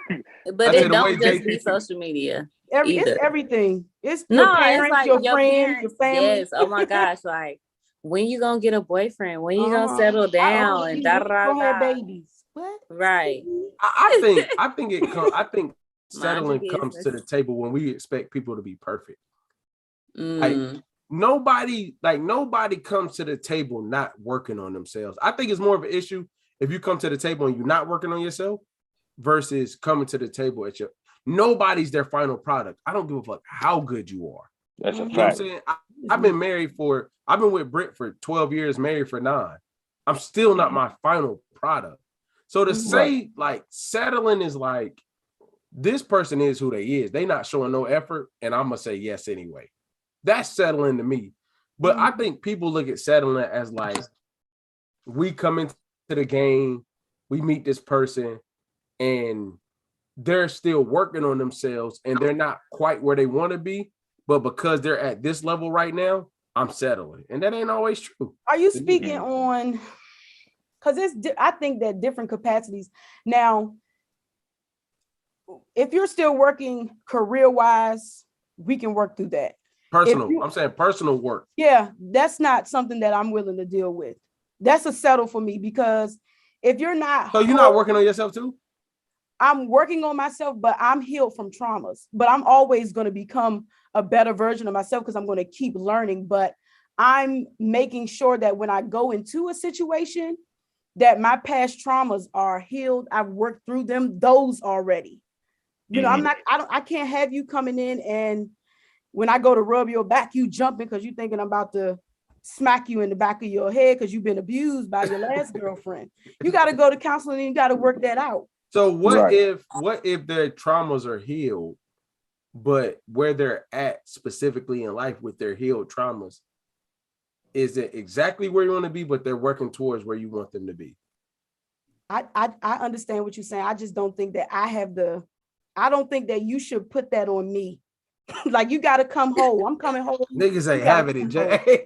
But it don't just be social media. It's everything. It's no, your parents, it's like your your friends, parents, your family. Yes. Oh my gosh. Like, when you gonna get a boyfriend? When you gonna settle down? And da da have babies. What? Right. I think it comes. I think Mind settling your comes to business. the table when we expect people to be perfect. Like nobody comes to the table not working on themselves. I think it's more of an issue if you come to the table and you're not working on yourself versus coming to the table at nobody's their final product. I don't give a fuck how good you are. That's a You know what I'm fact. saying? I've been with Britt for 12 years, married for 9. I'm still not my final product. So to say like settling is like, this person is who they is. They not showing no effort, and I'm gonna say yes anyway. That's settling to me. But I think people look at settling as like, we come into the game, we meet this person, and they're still working on themselves, and they're not quite where they want to be. But because they're at this level right now, I'm settling, and that ain't always true. Are you speaking on? Because I think that different capacities. Now, if you're still working career-wise, we can work through that. I'm saying personal work. Yeah, that's not something that I'm willing to deal with. That's a settle for me, because if you're not, so you're not working on yourself too. I'm working on myself, but I'm healed from traumas. But I'm always going to become a better version of myself because I'm going to keep learning. But I'm making sure that when I go into a situation, that my past traumas are healed. I've worked through them, those already. You know, I can't have you coming in and when I go to rub your back, you jumping because you're thinking I'm about to smack you in the back of your head because you've been abused by your last girlfriend. You got to go to counseling and you got to work that out. So what if their traumas are healed, but where they're at specifically in life with their healed traumas, is it exactly where you want to be, but they're working towards where you want them to be? I understand what you're saying. I just don't think that I don't think that you should put that on me Like you got to come whole. I'm coming whole. Niggas ain't having it, Jay.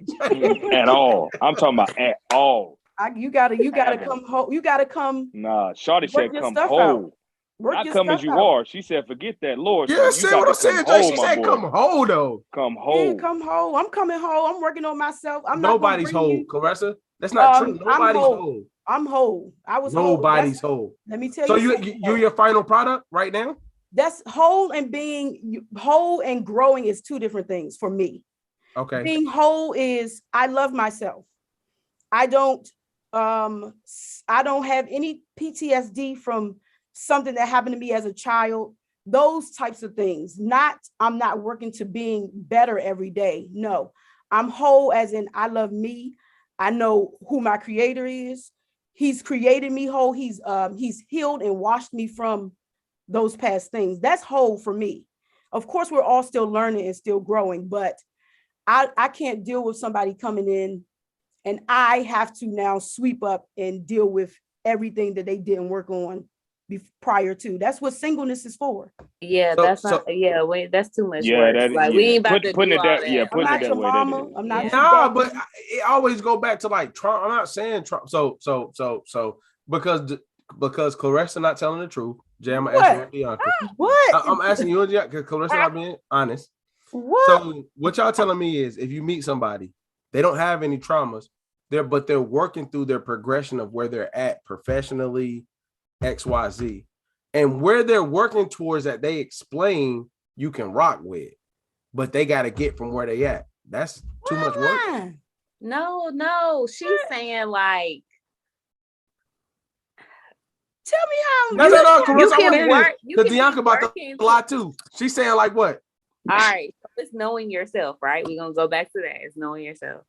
At all. I'm talking about at all. You gotta come whole. You gotta come. Nah, Shawty said come stuff whole. out. Not come as you are. She said forget that, Lord. Yeah, So see what I'm saying, Jay? She said boy. come whole though. Come whole. Yeah, come whole. I'm coming whole. I'm working on myself. Nobody's whole, Caressa. That's not true. Nobody's whole. I'm whole. I was Nobody's whole. Let me tell you. So you're your final product right now? That's whole, and being whole and growing is two different things for me. Okay. Being whole is I love myself. I don't have any PTSD from something that happened to me as a child. Those types of things. I'm not working to being better every day. No, I'm whole as in I love me. I know who my creator is. He's created me whole. He's healed and washed me from those past things. That's whole for me. Of course, we're all still learning and still growing, but I can't deal with somebody coming in and I have to now sweep up and deal with everything that they didn't work on prior to. That's what singleness is for. Yeah, that's too much work. Like we ain't about to do all that. Yeah, I'm not your mama. I'm not your daddy. But it always go back to like Trump. I'm not saying Trump. So because Caressa not telling the truth. Jay, I'm asking you, Bianca. What? I'm asking you, because Caressa not being honest. What? So what y'all telling me is if you meet somebody, they don't have any traumas, but they're working through their progression of where they're at professionally, XYZ. And where they're working towards that, they explain you can rock with, but they got to get from where they at. That's too much work. No. She's saying like, tell me how no, Caressa, you can work. Because Bianca about to lie too. She's saying like what? All right, so it's knowing yourself, right? We're gonna go back to that. It's knowing yourself.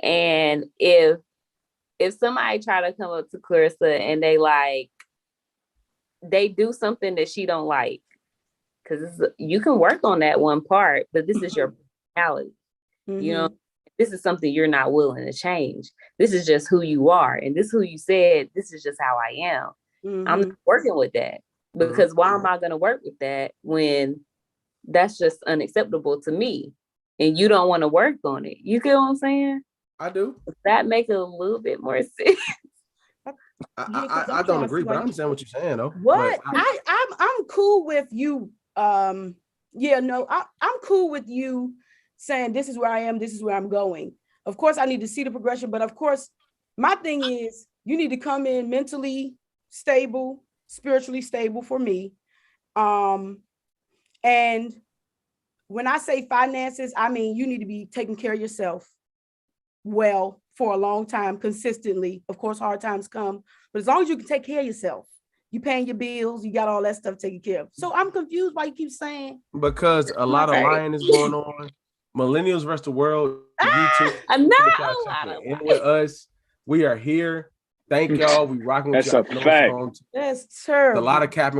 And if somebody try to come up to Clarissa and they do something that she don't like, because you can work on that one part, but this is your personality. Mm-hmm. You know, this is something you're not willing to change. This is just who you are, and this is who you said. This is just how I am. Mm-hmm. I'm not working with that because why am I going to work with that when that's just unacceptable to me and you don't want to work on it? You get what I'm saying? I do. That makes it a little bit more sense. I don't agree, but I understand what you're saying though. What? I'm cool with you. I'm cool with you saying this is where I am, this is where I'm going. Of course, I need to see the progression, but of course, my thing is you need to come in mentally stable, spiritually stable for me. And when I say finances, I mean you need to be taking care of yourself well for a long time, consistently. Of course, hard times come, but as long as you can take care of yourself, you paying your bills, you got all that stuff taken care of. So I'm confused why you keep saying. Because a lot of lying is going on. Millennials versus the world. YouTube. I know. In with us. We are here. Thank y'all. We rocking with y'all. That's a fact. That's terrible. A lot of capping